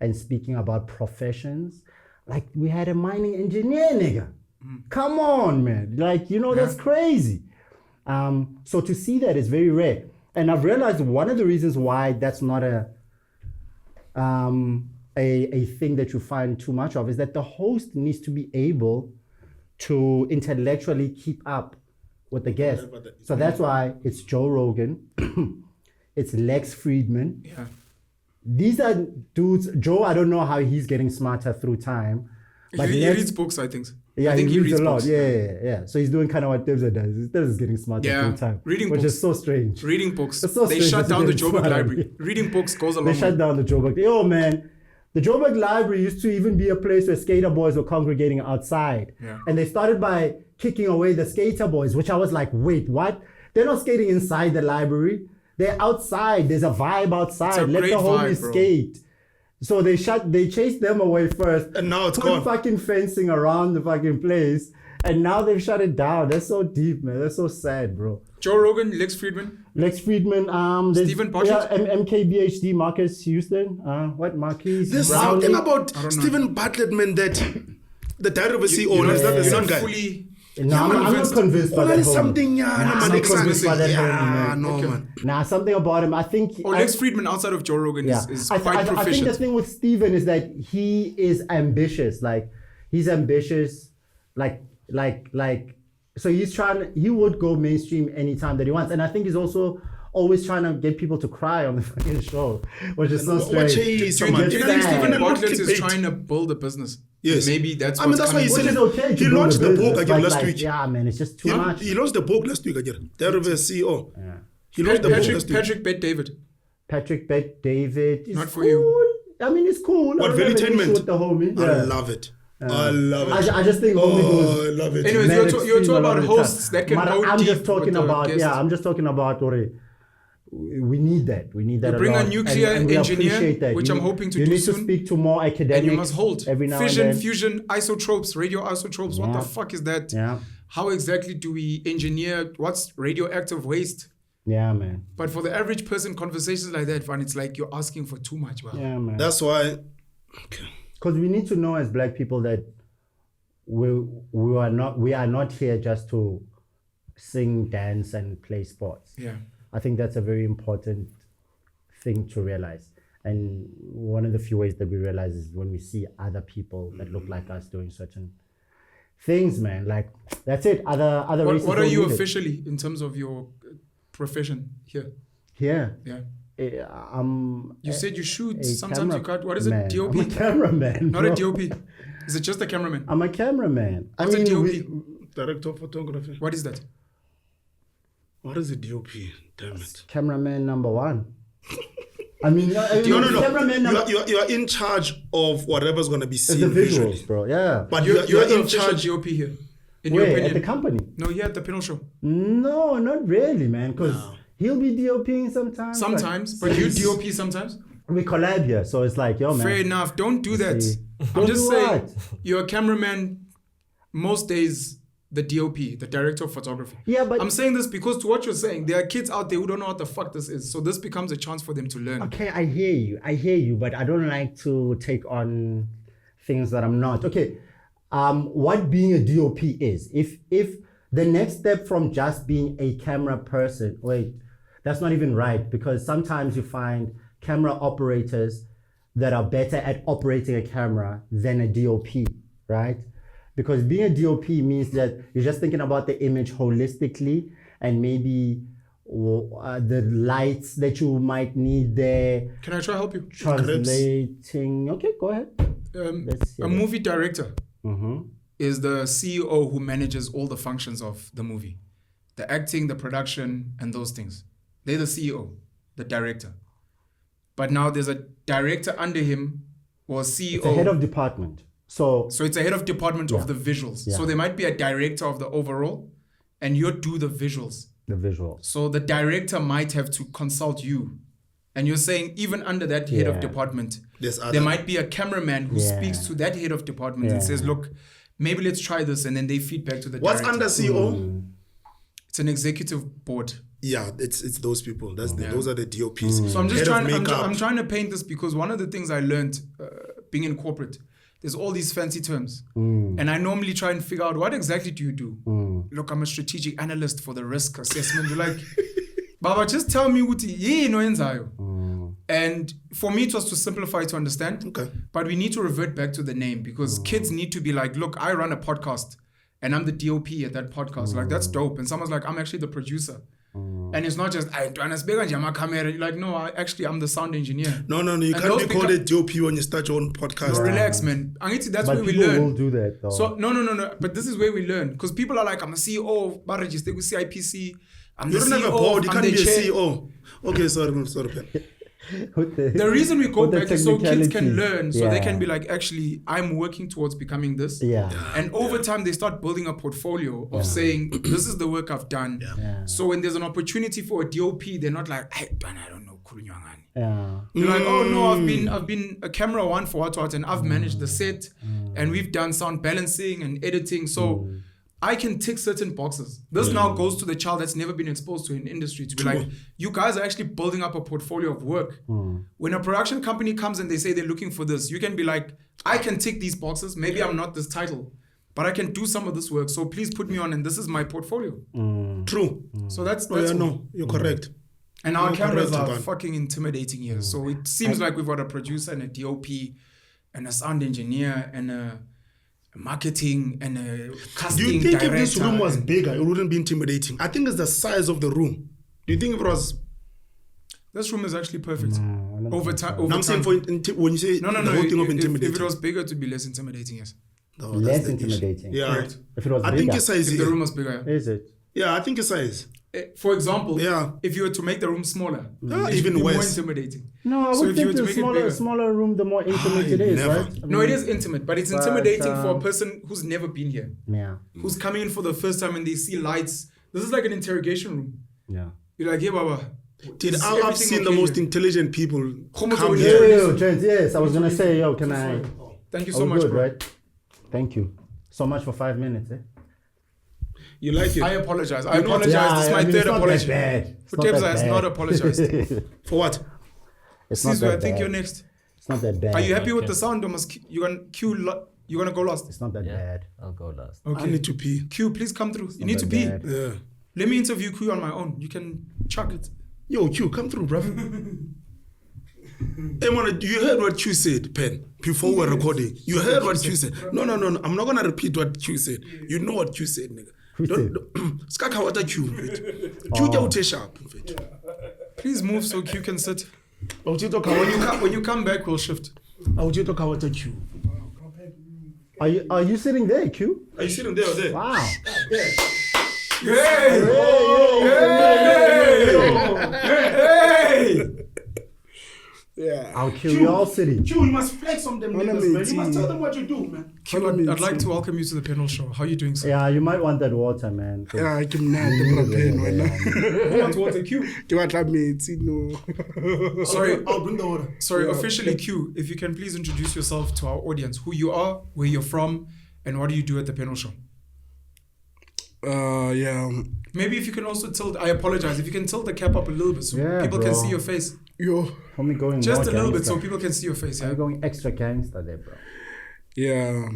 and speaking about professions. Like, we had a mining engineer, nigga. Come on, man. Like, that's crazy. So to see that is very rare. And I've realized one of the reasons why that's not a thing that you find too much of is that the host needs to be able to intellectually keep up with the guest. So that's why it's Joe Rogan, it's Lex Friedman. Yeah. These are dudes. Joe, I don't know how he's getting smarter through time. But He reads books, I think. Yeah, I think he reads a lot. books. Yeah. So he's doing kind of what Tebogo does. Tebogo is getting smarter through time. Reading which books. is so strange. Reading books. It's so They strange shut that down the he's Joburg getting Library. smarter. Reading books goes a long They way. shut down the Joburg. Yo, man. The Joburg Library used to even be a place where skater boys were congregating outside. Yeah. And they started by kicking away the skater boys, which I was like, wait, what? They're not skating inside the library. They're outside. There's a vibe outside. It's a Let great the homies vibe, bro. skate. So they chased them away first. And now it's put gone. fucking fencing around the fucking place. And now they've shut it down. That's so deep, man. That's so sad, bro. Joe Rogan, Lex Friedman. Lex Friedman, there's Stephen Bartlett? MKBHD, Marcus Houston, Marquise There's Brownlee. something about I don't know. Stephen Bartlett, man, that the director of a CEO, You're is that the you're same not guy? fully... No, I'm not convinced by Oh, that there is homie. something, Nah, I'm not man. convinced by that homie, Yeah, man. no, Okay. man. Nah, something about him. I think. Oh, Lex Friedman outside of Joe Rogan Yeah, is I quite think proficient. the thing with Steven is that he is ambitious. Like, he's ambitious. So he would go mainstream anytime that he wants. And I think he's also always trying to get people to cry on the fucking show, which is so strange. Do you Someone- think You know, he's Stephen Stephen Bartlett is Bartlett. trying to build a business? Yes. Maybe that's I mean, what's that's why he coming. said Which it. is okay. He to build launched a the business, book again but last week. Yeah, man, it's just too much. He launched the book last week again. That of a CEO. Yeah. He launched the book last week. Patrick Bet David. Patrick Bet David. Is Not for cool. you. I mean, it's cool. What, I don't have an issue Veritainment? with the homie. I Yeah. love it. I love it. I just think homie Oh, goes. I love it. Anyways, mad you're extreme talking a lot about of the time. hosts that can But go I'm deep just talking with the about guests. I'm just talking about we need that. We need that. You bring a a lot. nuclear and we engineer, appreciate that. which I'm hoping to you do need soon. to speak to more academics. And you must hold every now fission, and then. fusion, isotopes, radioisotopes. What Yeah. the fuck is that? Yeah, How exactly do we engineer what's radioactive waste? yeah, man. But for the average person, conversations like that, man, it's like you're asking for too much. Wow. Yeah, man. That's why. Okay. Because we need to know as Black people that we are not here just to sing, dance, and play sports. Yeah. I think that's a very important thing to realize. And one of the few ways that we realize is when we see other people that look like us doing certain things, man. Like, that's it. Other races What are don't you need it. officially in terms of your profession here? Yeah. Yeah. I'm You said you shoot. a Sometimes you cut. What is cameraman. it? DOP? I'm a cameraman. Not bro. a DOP. Is it just a cameraman? I'm a cameraman. What's a DOP? Director of photography. What is that? What is a DOP? Damn it. Cameraman number one. I mean, No. cameraman number You are in charge of whatever's going to be is seen the visually. visuals, bro. Yeah. But You're you're the in official charge. DOP here. In your Where? opinion? At the company? No, here at the Penuel show. No, not really, man. Because No. he'll be DOPing sometimes. Sometimes, like, but you DOP sometimes. we collab here, so it's like, yo, man. Fair enough. Don't do that. see. I'm Don't just do saying, what? you're a cameraman. Most days, the DOP, the director of photography. Yeah, but I'm saying this because to what you're saying, there are kids out there who don't know what the fuck this is. So this becomes a chance for them to learn. okay, I hear you, but I don't like to take on things that I'm not. Okay, what being a DOP is, if the next step from just being a camera person, wait, that's not even right, because sometimes you find camera operators that are better at operating a camera than a DOP, right? Because being a DOP means that you're just thinking about the image holistically and maybe the lights that you might need there, Can I try to help you? translating. Okay, go ahead. Let's see. A movie director Mm-hmm. is the CEO who manages all the functions of the movie. The acting, the production, and those things. They're the CEO, the director. But now there's a director under him or CEO. It's a head of department. So So it's a head of department of the visuals. Yeah. So there might be a director of the overall, and you do the visuals. the visuals. So the director might have to consult you And you're saying even under that head of Yeah. department, There's other. there might be a cameraman who Yeah. speaks to that head of department and Yeah. says, look, maybe let's try this. And then they feed back to the What's director. under CO? It's an executive board. Yeah, it's those people. Yeah. Those are the DOPs. So I'm just Head of trying. makeup. I'm trying to paint this because one of the things I learned being in corporate, there's all these fancy terms, and I normally try and figure out what exactly do you do. Look, I'm a strategic analyst for the risk assessment. You're like, Baba, just tell me what you know. And for me, it was to simplify to understand. Okay. But we need to revert back to the name because kids need to be like, look, I run a podcast and I'm the DOP at that podcast. Like, that's dope. And someone's like, I'm actually the producer. And it's not just, I don't speak on my camera. You're like, no, I'm the sound engineer. No, you And can't those be called a DOP when you start your own podcast. No, relax, man. Angiti, that's But where we people learn. will do that though. So no. But this is where we learn because people are like, I'm a CEO of Barajiste with CIPC. I'm You the don't CEO. have a board. You I'm can't the be a chair. CEO. Okay, sorry. The reason we go With the back is so kids can technicalities. learn, so they Yeah. can be like, actually, I'm working towards becoming this. Yeah. And over time, they start building a portfolio of saying, this is the work I've done. Yeah. So when there's an opportunity for a DOP, they're not like, I don't know, Kurunyangani. Yeah. You're like, oh no, I've been a camera one for what, and I've managed the set, and we've done sound balancing and editing. So I can tick certain boxes. This now goes to the child that's never been exposed to an industry to be like, you guys are actually building up a portfolio of work. When a production company comes and they say they're looking for this, you can be like, I can tick these boxes. Maybe I'm not this title, but I can do some of this work. So please put me on, and this is my portfolio. True. So that's Oh, yeah, all. no, you're correct. And our You're cameras correct, are Ivan. fucking intimidating here. So it seems like we've got a producer and a DOP and a sound engineer and a marketing and a casting Do you think director. if this room was and- bigger, it wouldn't be intimidating? I think it's the size of the room. Do you think if it was... This room is actually perfect. I don't Over think time. so. Over No, I'm saying time. when you say No. the whole thing of If intimidating. it was bigger, to be less intimidating, yes. No, Less that's the issue. intimidating. Yeah. Correct. If it was I bigger. think your size If the room was bigger. Is it? Yeah, I think your size. For example, Yeah. if you were to make the room smaller, Yeah, it even should be more worse. intimidating. No, I So would if you think were to the make it bigger- smaller room, the more intimate it is, never. right? I No, it mean, is intimate, but it's But, intimidating for a person who's never been here, Yeah. who's coming in for the first time and they see lights. This is like an interrogation room. Yeah. You're like, yeah, Baba. Dude, is I've everything seen the okay most here? intelligent people Gomotso come Morobe. here. Yo, Trent, yes, I was gonna say, yo, can I? Thank you Are so we much, good, bro. right? Thank you so much for 5 minutes. You like it? I apologize. This is my it's third not apology. That bad. It's not Utebza that has bad. not apologized. For what? It's not Sizwe, that I think bad. you're next. It's not that bad. Are you happy with Okay. the sound? Or must you gonna you gonna go last? It's not that Yeah, bad. I'll go last. I need to pee. Q, please come through. You not need to that pee. bad. Yeah. Let me interview Q on my own. You can chuck it. Yo, Q, come through, bruv. Hey, man, you heard what Q said, Pen, before we're recording. You heard what Q said. No. I'm not going to repeat what Q said. You know what Q said, nigga. Who said? Skaka wata Q, mfethu. Q ja uthe sharp, mfethu. Please move so Q can sit. Awuthithoka When you come back, we'll shift. awuthithoka wata Q. Are you sitting there, Q? Are you sitting there or there? Wow. Hey! Hey! Yeah. Our curiosity. Q, you must flex on them niggas, man. You must tell them what you do, man. Q, I'd like to welcome you to the Penuel show. How are you doing, sir? Yeah, you might want that water, man. 'cause- Yeah, give me that, the pen, man. Who wants water? Q. Give out that me, no. Sorry. I'll bring the water. Sorry, Yeah. officially Q, if you can please introduce yourself to our audience, who you are, where you're from, and what do you do at the Penuel show? Yeah. Maybe if you can also tilt, I apologize, if you can tilt the cap up a little bit so Yeah, people can bro. see your face. Yo. For me going Just more a little bit gangster. so people can see your face, Are yeah? you going extra gangster there, bro? Yeah.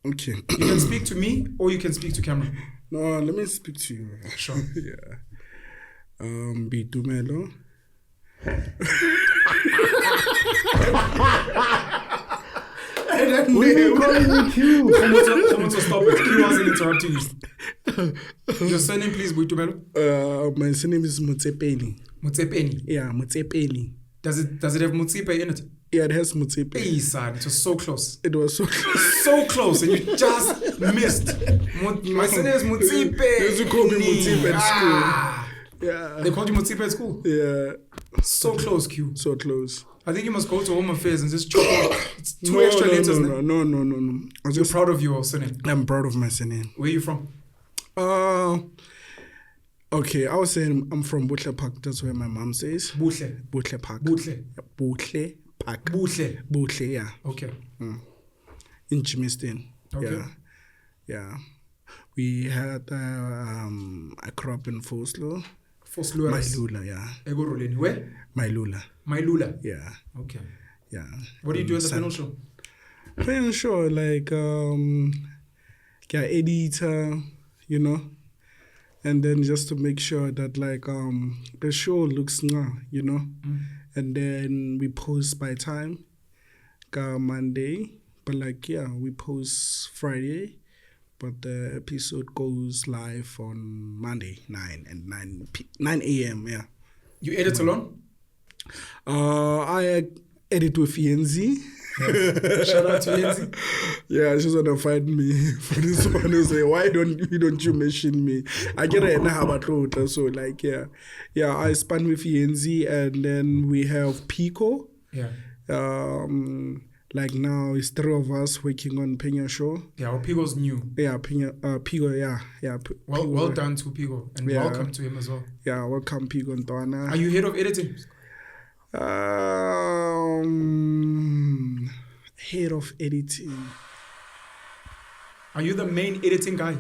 Okay. You can speak to me or you can speak to camera. No, let me speak to you. Sure. Yeah. Boitumelo. We been calling you Q. Someone to stop it. Q wasn't interrupting you. Your surname, please, Boitumelo. My surname is Motsepeli. Motsepeli. Yeah, Motsepeli. Does it have Motsepe in it? Yeah, it has Motsepeli. Hey, son, it was so close. It was so So close, and you just missed. My surname is Motsepe. They used to call me Motsepe at Ah. Yeah. They called you Motsepe at school? Yeah. So close, Q. So close. I think you must go to Home Affairs and just chop out. It's two extra letters. No. I'm You're just proud of your surname. I'm proud of my surname. Where are you from? Okay, I was saying I'm from Butle Park. That's where my mom says. Buhle. Butle Park. Buhle. Butle Park. Buhle. Butle, yeah. Okay. In Jimiston. Okay. Yeah. Yeah. We had a crop in Foslo. Mailula, yeah. Egoroleni. Where? Mailula. Mailula. Yeah. Okay. Yeah. What do you do at the panel show? Panel show, like, editor, you know, and then just to make sure that, like, the show looks nah, you know, and then we post by time, Monday, but like, yeah, we post Friday, but the episode goes live on Monday, 9 a.m., yeah. You edit alone? I edit with Yenzi. Yeah. Shout out to Yenzi. Yeah, she's gonna find me for this one and say, why don't you mention me? I get it now, so like, yeah, I span with Yenzi, and then we have Pico. Yeah. Like now it's 3 of us working on Penya show. Yeah, well, Pico's new. Yeah, Pico, yeah. Well done to Pico, and welcome to him as well. Yeah, welcome Pico and Donna. Are you head of editing? Head of editing. Are you the main editing guy?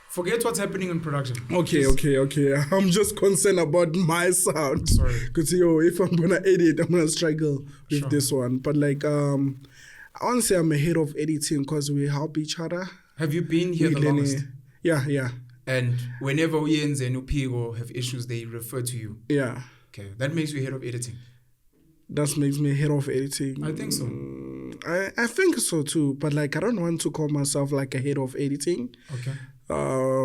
Forget what's happening in production. Okay. I'm just concerned about my sound. Sorry. Because, if I'm going to edit, I'm going to struggle with this one. But, like, I won't say I'm a head of editing because we help each other. Have you been here the longest? Yeah. And whenever Yenzi and Upigo have issues, they refer to you? Yeah. Okay. That makes you head of editing? That makes me head of editing. I think so. I think so, too. But, like, I don't want to call myself, like, a head of editing. Okay.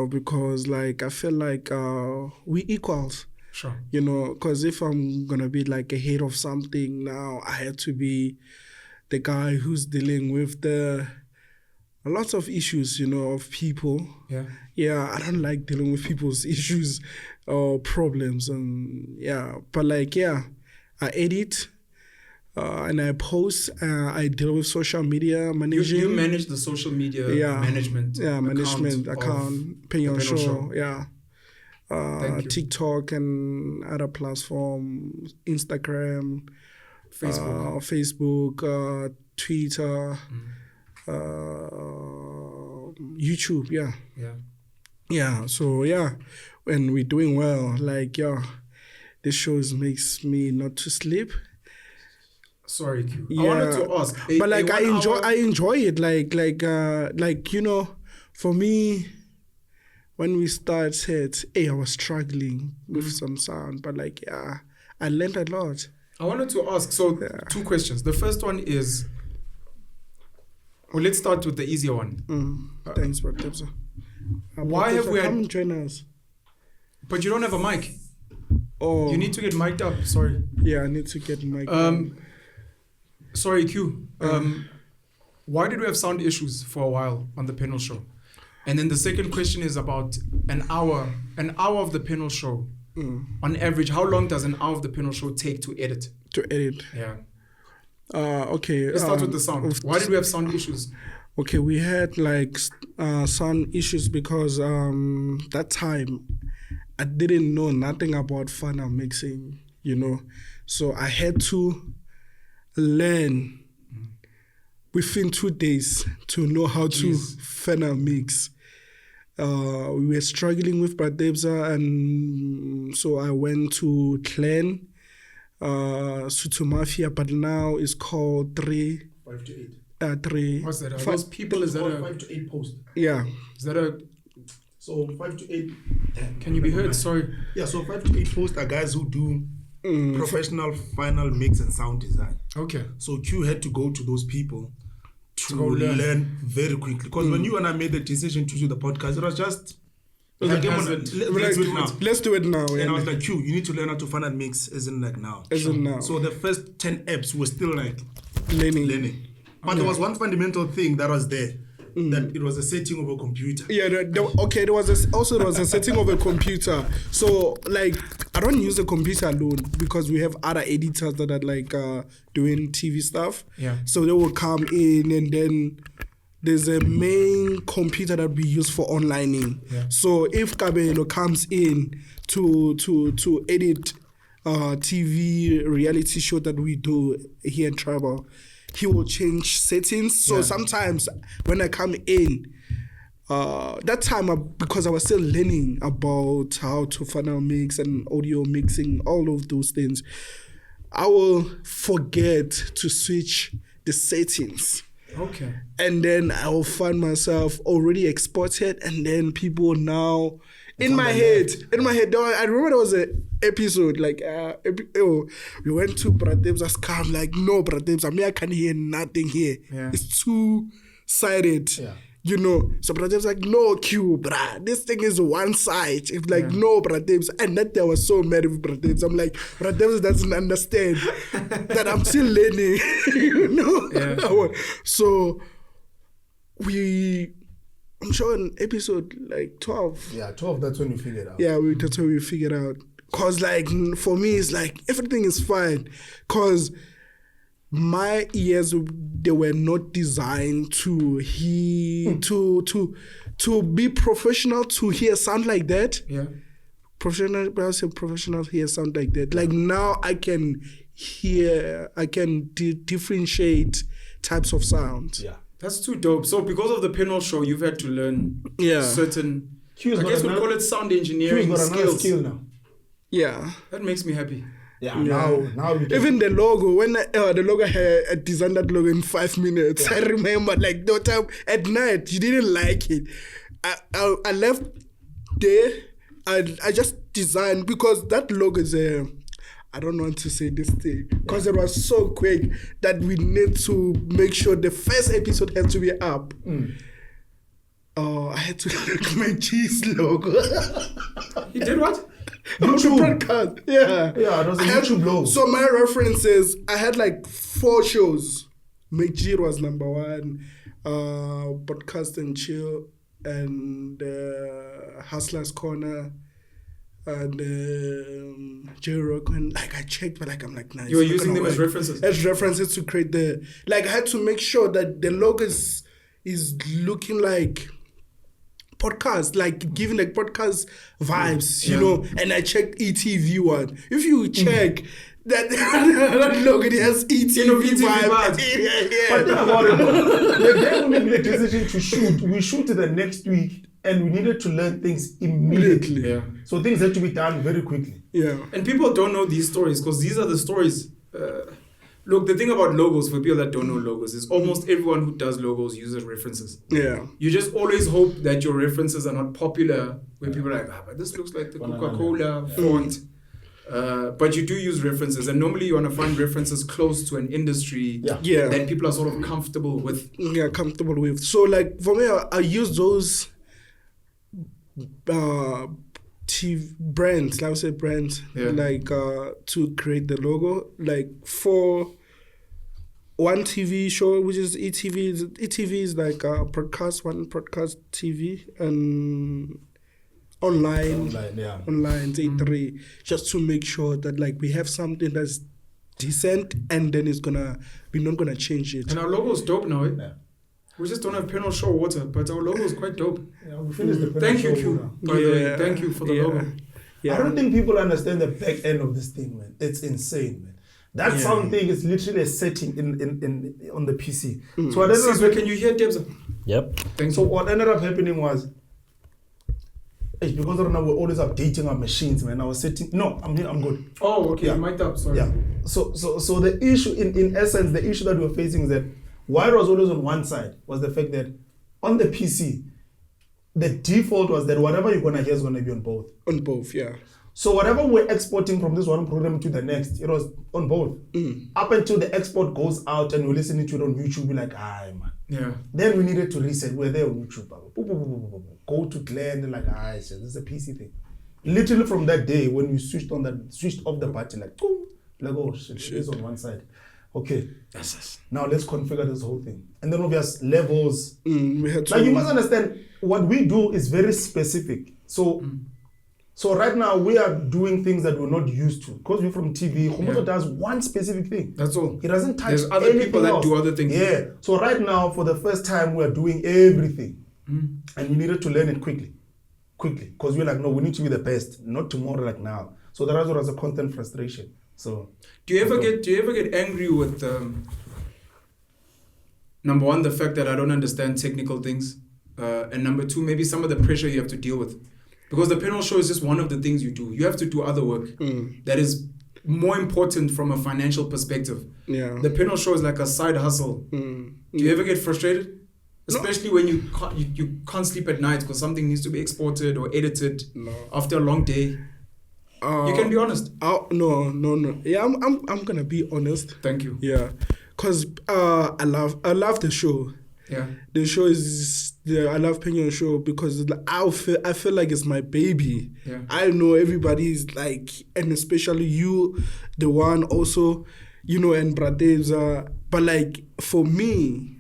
Because, like, I feel like we equals. Sure. You know, because if I'm going to be, like, a head of something now, I have to be the guy who's dealing with a lot of issues, you know, of people. Yeah. Yeah, I don't like dealing with people's issues or problems. And, yeah, but, like, yeah, I edit. And I post, I deal with social media managing. You manage the social media management. Yeah, management account, Penuel show. Yeah. TikTok and other platforms, Instagram, Facebook, Twitter, YouTube. Yeah. So and we're doing well. Like this shows makes me not to sleep. Sorry, Q. Yeah. I wanted to ask, but like I enjoy it. Like you know, for me, when we started, I was struggling with some sound, but like I learned a lot. I wanted to ask. So 2 questions. The first one is, well, let's start with the easier one. Thanks, bro. Why have we had? Come join us. But you don't have a mic. Oh, you need to get mic'd up. Sorry. Yeah, I need to get mic'd up. Sorry, Q. Why did we have sound issues for a while on the panel show? And then the second question is about an hour of the panel show. On average, how long does an hour of the panel show take to edit? Yeah. Okay. Let's start with the sound. Why did we have sound issues? Okay, we had like sound issues because that time I didn't know nothing about final mixing, you know. So I had to learn within 2 days to know how to final mix. We were struggling with Bradebza, and so I went to Clan, Sutu Mafia, but now it's called 3. 5 to 8. 3. What's that? Those people, is that 5 to 8 post? Yeah. Is that a... So 5 to 8. Can you be heard? Sorry. Yeah, so 5 to 8 post are guys who do professional final mix and sound design. Okay. So Q had to go to those people to learn very quickly. Because when you and I made the decision to do the podcast, it was just... let's do it now. And I was like, Q, you need to learn how to final mix as in like now. So the first 10 apps were still like learning. But there was one fundamental thing that was there. That it was a setting of a computer. Yeah, there was a setting of a computer. So like I don't use the computer alone because we have other editors that are like doing TV stuff. Yeah. So they will come in and then there's a main computer that we use for onlining. Yeah. So if Kabelo comes in to edit TV reality show that we do here in Travel, he will change settings. So sometimes when I come in, that time, because I was still learning about how to final mix and audio mixing, all of those things, I will forget to switch the settings. Okay. And then I will find myself already exported, and then people now in my head. I remember there was an episode like we went to Bradeb's car. I'm like, no, Bradeb's, I can't hear nothing here. Yeah. It's two-sided. Yeah. You know, so Bradeb's like, no, Q, bruh, this thing is one side. It's like, no, Bradeb's. And that day I was so mad with Bradeb's. I'm like, Bradeb's doesn't understand that I'm still learning, you know? Yeah. So I'm sure in episode like 12. Yeah, 12, that's when you figured out. Yeah, that's when we figured out. Cause like, for me, it's like, everything is fine. Cause my ears, they were not designed to hear, to be professional, to hear sound like that. Yeah. Professional hear sound like that. Like now I can hear, I can differentiate types of sound. Yeah. That's too dope. So because of the Penuel show, you've had to learn certain, Q's I got guess we'd another- call it sound engineering Q's got another skills. skill now. Yeah. That makes me happy. Yeah, now you can. Even the logo, when the logo I designed that logo in 5 minutes, I remember like the time at night, you didn't like it. I left there and I just designed, because that logo is I don't want to say this thing, because it was so quick that we need to make sure the first episode has to be up. I had to look my cheese logo. You did what? YouTube podcast. Yeah, it was a YouTube logo. So my references, I had like 4 shows. McGee was number 1, Podcast and Chill, and Hustler's Corner, and J Rock. And like I checked, but like I'm like, nah. You were using them as references. As references to create the, like I had to make sure that the logo is looking like podcast, like giving like podcast vibes, you know. And I checked ETV one. If you check that logo, it has ETV vibes. But think about it, the day we made the decision to shoot, we shoot the next week, and we needed to learn things immediately. Yeah. So things had to be done very quickly. Yeah. And people don't know these stories, because these are the stories. Look, the thing about logos, for people that don't know logos, is almost everyone who does logos uses references. Yeah. You just always hope that your references are not popular, where people are like, but this looks like the Coca-Cola font. But you do use references, and normally you want to find references close to an industry that people are sort of comfortable with. Yeah, comfortable with. So like for me, I use those TV brands, I would say brands, like to create the logo. Like for one TV show, which is ETV. ETV is like a broadcast, one broadcast TV, and online, A3, just to make sure that like we have something that's decent, and then we're not gonna change it. And our logo is dope now. Yeah. We just don't have Penuel Show water, but our logo is quite dope. Yeah, we finished the Thank you, show Q. By the way, thank you for the logo. Yeah. I don't think people understand the back end of this thing, man. It's insane, man. That sound thing is literally a setting in on the PC. So what ended Sizwe, can you hear Debs? Yep. So what ended up happening was, because right now we're always updating our machines, man. I was setting. No, I'm good. Oh, okay. Yeah. Mic'd up. Sorry. Yeah. So the issue, in essence, the issue that we're facing is that why it was always on one side was the fact that on the PC, the default was that whatever you're gonna hear is gonna be on both. On both, yeah. So whatever we're exporting from this one program to the next, it was on both. Up until the export goes out and we're listening to it on YouTube, we're like, aye, man. Yeah. Then we needed to reset. We're there on YouTube. Go to Glenn, like, aye, this is a PC thing. Literally from that day when we switched off the button, like, oh shit, it's on one side. Okay. Yes. Now let's configure this whole thing. And then obvious levels. We had to. Like you must understand, what we do is very specific. So So right now we are doing things that we're not used to because we're from TV. Gomotso does one specific thing. That's all. He doesn't touch. There's other anything people that else. do other things. Yeah. So right now, for the first time, we're doing everything, and we needed to learn it quickly, because we're like, no, we need to be the best, not tomorrow, like now. So that was a constant frustration. So do you ever get angry with number one, the fact that I don't understand technical things, and number two, maybe some of the pressure you have to deal with? Because the Penuel show is just one of the things you do. You have to do other work that is more important from a financial perspective. Yeah. The Penuel show is like a side hustle. Do you ever get frustrated? Especially when you can't sleep at night because something needs to be exported or edited after a long day. You can be honest. No. Yeah, I'm gonna be honest. Thank you. Yeah, cause I love the show. Yeah, the show is I love Penuel show because I feel like it's my baby. Yeah. I know everybody's like, and especially you, the one also, and Bradeza. But like for me,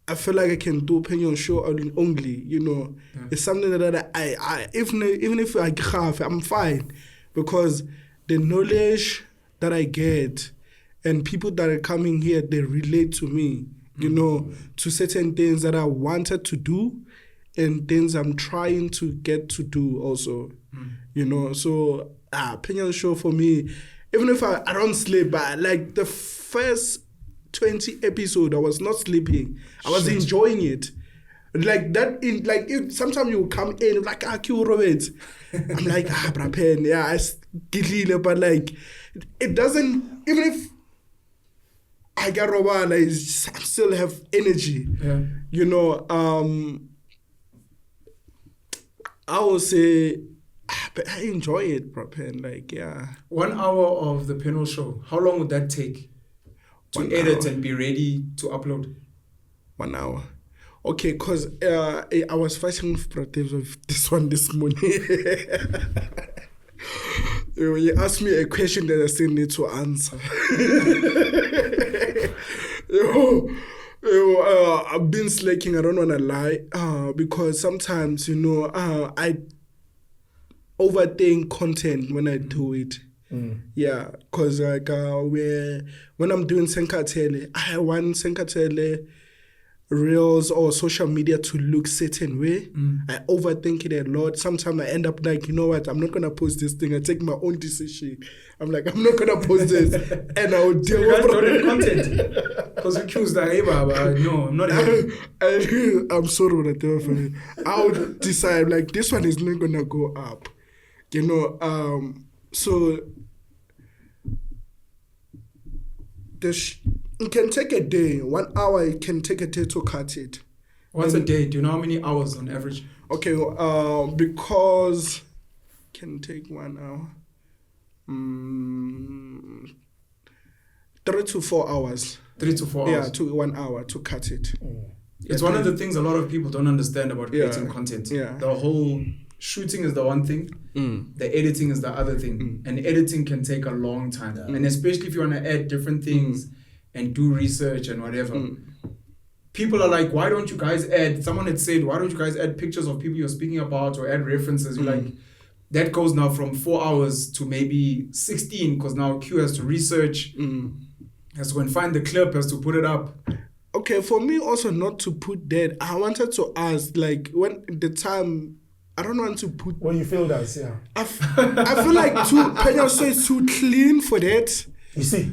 I feel like I can do Penuel show only. Yeah. It's something that I even if I have, I'm fine because the knowledge that I get and people that are coming here, they relate to me. To certain things that I wanted to do and things I'm trying to get to do also. So Penuel show for me, even if I don't sleep, but like the first 20 episode, I was not sleeping. I was enjoying it. Like that, sometimes you come in like, Q Robert. I'm like, brapen, yeah, I get but like, it doesn't, even if I got Robana, I still have energy. Yeah. I would say, but I enjoy it, bro. Like, yeah. 1 hour of the Penuel show, how long would that take to edit and be ready to upload? 1 hour. Okay, because I was fighting with Pratev of this one this morning. You asked me a question that I still need to answer. I've been slacking, I don't want to lie, because sometimes, I overthink content when I do it. Yeah, because like when I'm doing Senkatele, I want Senkatele reels or social media to look certain way. I overthink it a lot. Sometimes I end up like, you know what, I'm not gonna post this thing. I take my own decision. I'm like, I'm not gonna post this, and I'll deal with it. Content because you choose the but no, I'm not. I'm sorry for that. I'll decide like this one is not gonna go up. So it can take a day. 1 hour, it can take a day to cut it. What's a day? Do you know how many hours on average? Okay, because it can take 1 hour. 3 to 4 hours. 3 to 4 hours? Yeah, to 1 hour to cut it. It's one of the things a lot of people don't understand about creating content. Yeah. The whole shooting is the one thing, the editing is the other thing. And editing can take a long time. Yeah. And especially if you want to add different things and do research and whatever. People are like, why don't you guys add, someone had said, why don't you guys add pictures of people you're speaking about or add references? You're like, that goes now from 4 hours to maybe 16 because now Q has to research, has to go and find the clip, has to put it up. Okay, for me also not to put that, I wanted to ask, like, when the time, I don't want to put... When you feel that, yeah. I feel like Penuel show is too clean for that. You see?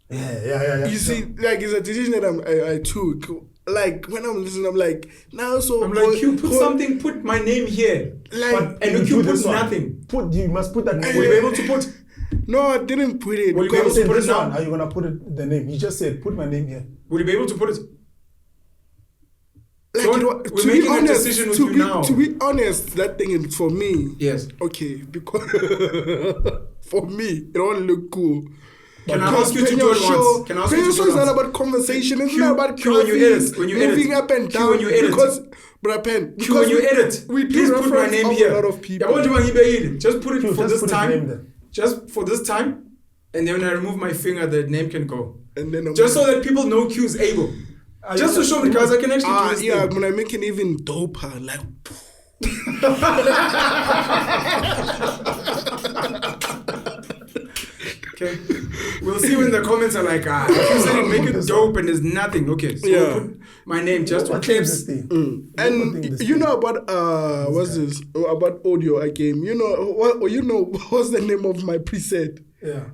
Yeah. You see, like, it's a decision that I took. Like, when I'm listening, I'm like, now so... I'm like, you put something, put my name here. Like, and you put nothing. You must put that name. Will you be able to put... No, I didn't put it. Will you be able to put it now? Are you going to put the name? You just said, put my name here. Will you be able to put it? Like, we're making a decision with you now. To be honest, that thing is for me. Yes. Okay, because for me, it don't look cool. Can I ask you to do it once? Can I ask you to do it once? It's not about conversation. It's not about when you edit. Moving up and down. When you edit. Because when you edit, please put my name here. A lot of people. Just put it for this time. Just for this time. And then when I remove my finger, the name can go. And then just so that people know Q is able. Just to show me, guys, I can actually do this yeah, thing. when I make it even doper, like... Okay. We'll see when the comments are like, if you said make it dope and there's nothing. Okay, so we'll put my name just to clips. And you know about what's this? About audio I came. You know what? You know what's the name of my preset? Yeah.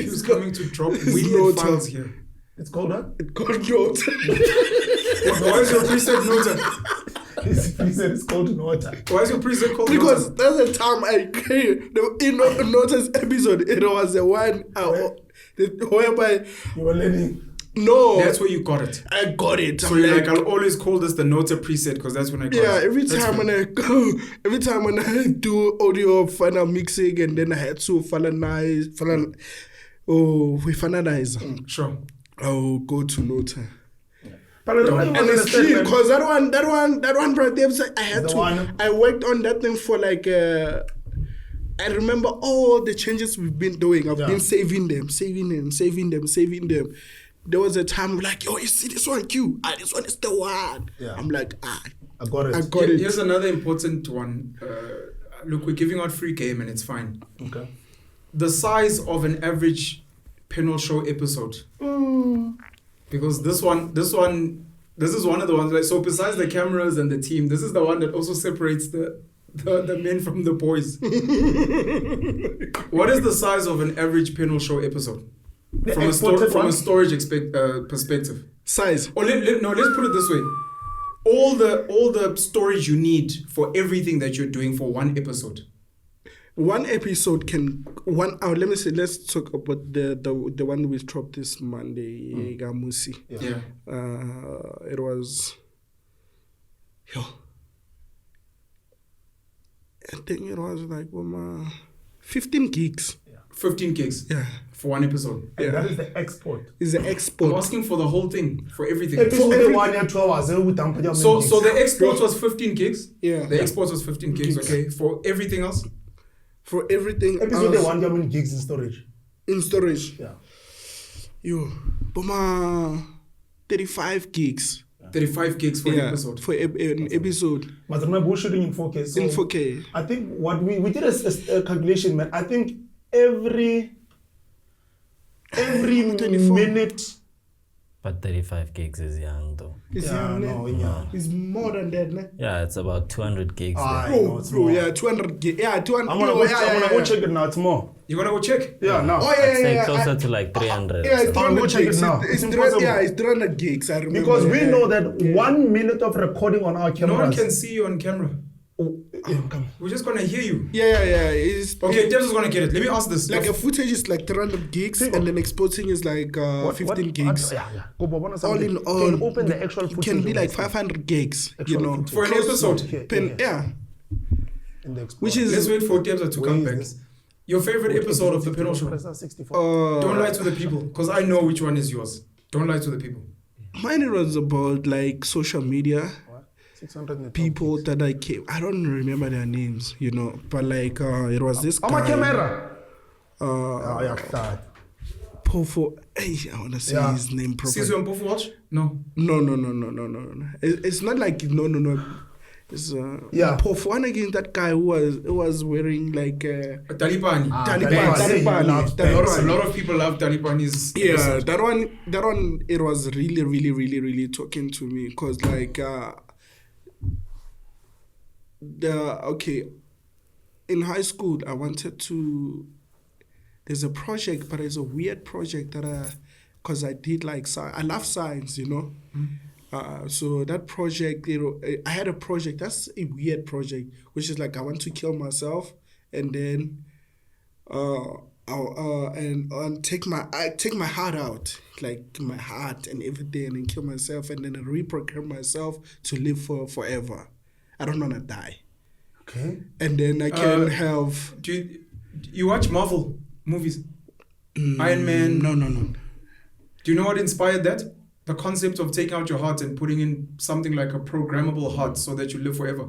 He's coming to drop weird files here. It's called what? It's called Note. Why is your preset Nota? His preset is called Nota. Why is your preset called Because Nota? that's the time I came. In Nota's episode, it was the one whereby You were learning. no, That's where you got it. I got it. So you're like, I'll always call this the Nota preset because that's when I got it. Yeah, every That's time fair. every time when I do audio final mixing and then I had to finalize, Sure. I'll go to Nota. But I don't And even it's clean understand. because that one, bro, I had The to. one- I worked on that thing for like. I remember all the changes we've been doing. I've been saving them. There was a time like, yo, you see this one, Q? This one is the one. Yeah. I'm like, I got it. I got it. Here's another important one. Look, we're giving out free game and it's fine. Okay. The size of an average Penuel show episode. Because this is one of the ones, like, so besides the cameras and the team, this is the one that also separates the men from the boys. What is the size of an average Penuel show episode? From a storage perspective. Size. Or let's put it this way. All the storage you need for everything that you're doing for one episode. One episode can 1 hour. Let me say. Let's talk about the one we dropped this Monday. Gamusi. Yeah. It was. Yo. I think it was like 15 gigs. 15 gigs. Yeah. For one episode. And that is the export. Is the I'm export. asking for the whole thing, for everything. Episode 1 year 2 hours. So the export was 15 gigs. Yeah. The export was 15 gigs. Okay. For everything else. For everything. Episode else 1 how many gigs in storage? in storage. Yeah. Yo, Boma, 35 gigs. 35 gigs for an episode. For an episode But remember, we're shooting in 4K. So in 4K. I think what we did a calculation, man. I think every 24. minute. But 35 gigs is young though. It's Yeah, young, no, ne? yeah. It's more than that, ne? Yeah, it's about 200 gigs. Ah, there. no, it's Bro, more. yeah, 200 gigs. Yeah, 200. I'm gonna go check it now. It's more. You want to go check? Yeah, now. Oh, I'd yeah, say yeah. closer to like 300. Yeah, it's I'll go 300 check it gigs. now. It's It's impossible. yeah, it's 300 gigs. I remember. Because we yeah. know that 1 minute of recording on our No cameras. one can see you on camera. Oh, yeah, come. We're just going to hear you. Yeah. It's, Okay, Debs is going to get it. Let me ask this. like a footage is like 300 gigs and then exporting is like 15 gigs. Yeah. Go, but what is All in something? all, Can you open the actual it footage can be of like this? 500 gigs, Actual you know. footage. For an episode. Yeah. In the export. Which is Let's wait for Debs to Where come is back. this? Your favorite episode of the Penuel show? Press 64. Don't lie to the people, because I know which one is yours. Don't lie to the people. mine was about like social media 600 in the people that I came. I don't remember their names, you know, but like it was this top. Oh, my guy. camera. Yeah, that. Pofo. Hey, I wanna say Yeah. his name properly. Sizwe Mfeka watch? No. No. It's not like no. It's Yeah. Pofo. One again, that guy who was wearing like Talipani. Talipani. A lot of people love Talipani's Yeah, episode. that one. It was really talking to me because like in high school I wanted to. There's a project, but it's a weird project that because I did like I love science, you know. So that project, you know, I had a project. That's a weird project, which is like I want to kill myself and then and take my heart out, like my heart and everything, and then kill myself and then reprogram myself to live forever. I don't want to die. Okay. And then I can have. Do you watch Marvel movies? Iron Man? No. Do you know what inspired that? The concept of taking out your heart and putting in something like a programmable heart so that you live forever.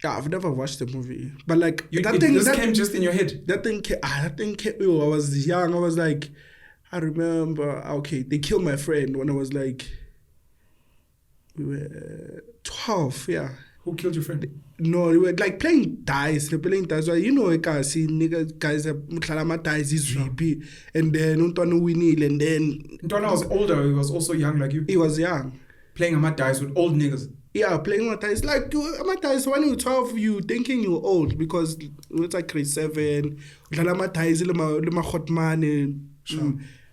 Yeah, I've never watched the movie, but like This came just in your head. That thing came, I was young. I was like, I remember. Okay, they killed my friend when I was like, we were 12. Yeah, Who killed your friend? No, they were like playing dice. They're playing dice. You know, guys mutlala dice is repeat, and then Untwana winning, and then Ntwana was older. He was also young like you. he was young. Playing a dice with old niggas. Yeah, playing dice. Like dice when you're 12, you thinking you're old because it's like grade 7. Dice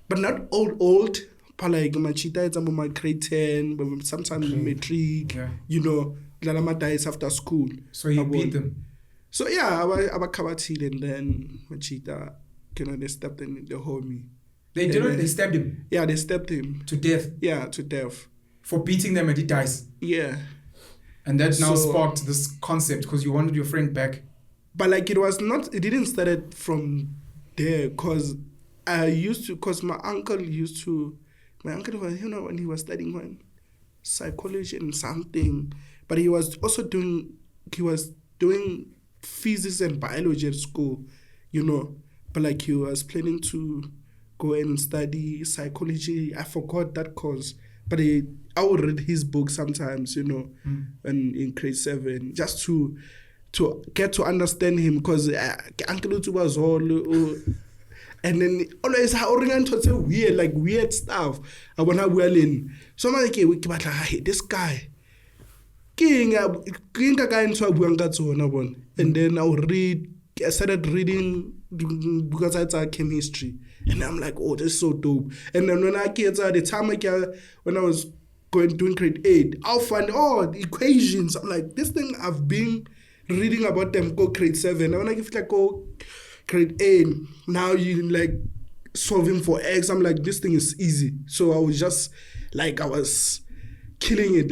but not old. But like my cheetah, it's my grade 10, but sometimes matric. Yeah. You know. Dice after school. So you beat them. So yeah, I covered and then Machita, they stabbed him, the homie. They did it. They stabbed him. Yeah, they stabbed him to death. Yeah, to death. For beating them and he dies. Yeah. And that now sparked this concept because you wanted your friend back. But like it didn't start it from there because my uncle was, when he was studying psychology and something. But he was also doing physics and biology at school, But like he was planning to go and study psychology. I forgot that course. But I would read his book sometimes, and in grade 7, just to get to understand him because Uncle Utu was all... and then always say weird stuff. I want to well in. So I'm like, hey, this guy... And then I started reading because I chemistry, and I'm like, oh, this is so dope. And then when I was doing grade 8, I'll find the equations. I'm like, this thing I've been reading about them go grade 7. And when I give go grade 8, now you like solving for X. I'm like, this thing is easy. So I was just like, I was killing it,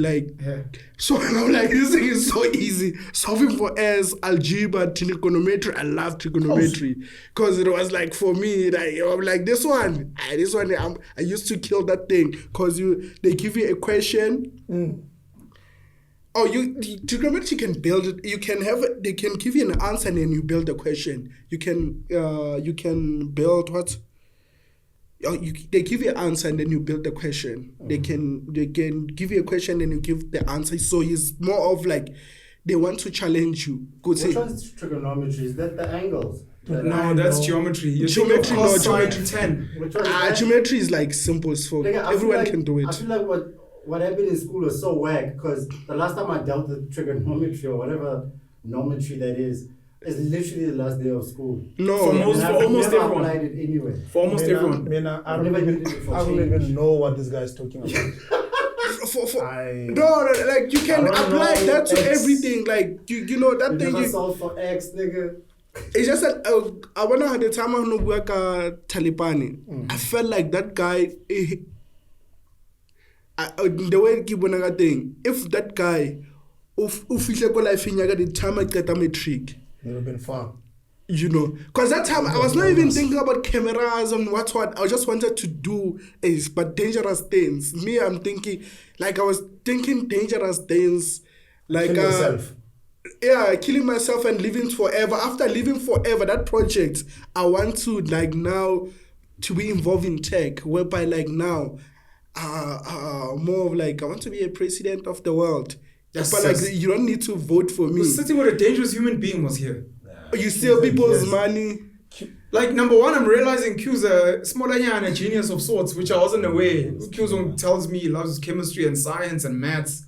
So I'm like, this thing is so easy. Solving for S, algebra, trigonometry. I love trigonometry because it was like for me, I'm like this one. I used to kill that thing because they give you a question. Trigonometry can build it. You can they can give you an answer and then you build a question. You can build what. They give you an answer and then you build the question. They can give you a question and you give the answer. So it's more of like they want to challenge you. Which one's trigonometry? Is that the angles? No, that's geometry. Geometry, no, geometry 10. Geometry is like simple as fuck. Everyone can do it. I feel like what happened in school was so whack because the last time I dealt with trigonometry or whatever nometry that is literally the last day of school. No, for almost everyone. Applied it anyway. For almost everyone. I don't even know what this guy is talking about. Like you can apply that to everything. Like you know that thing. You solve for X, nigga. It's just that I wonder at the time I know work Talipani. I felt like that guy. The way Keebine thing. If that guy, if life in the time I get a metric. It would have been fun. Because that time I was not even thinking about cameras and what. I just wanted to do but dangerous things. Me, I'm thinking, like I was thinking dangerous things. Like Kill yourself. Yeah, killing myself and living forever. After living forever, that project, I want to like now to be involved in tech, whereby like now, more of like I want to be a president of the world. But like you don't need to vote for me. The city where a dangerous human being was here. You steal people's money. Like number one, I'm realizing Q's a smaller and a genius of sorts, which I wasn't aware. Q tells me he loves chemistry and science and maths.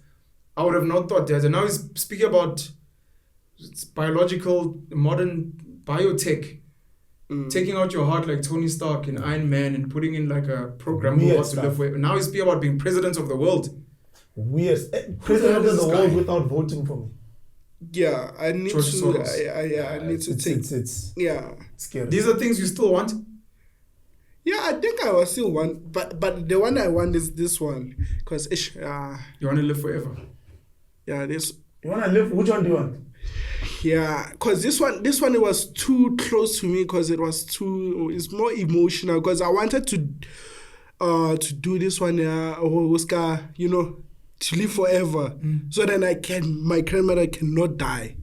I would have not thought that. And now he's speaking about biological, modern biotech. Taking out your heart like Tony Stark in Iron Man and putting in like a program who wants to live with. Now he's speaking about being president of the world. Weird. President of the world without voting for me. Yeah, I need George to. Soros. I need to take. It's scary. These are things you still want. Yeah, I think I will still want, but the one I want is this one because you want to live forever. Yeah, this. You want to live? Which one do you want? Yeah, because this one it was too close to me because it's more emotional because I wanted to do this one, Oscar, to live forever. So then my grandmother cannot die,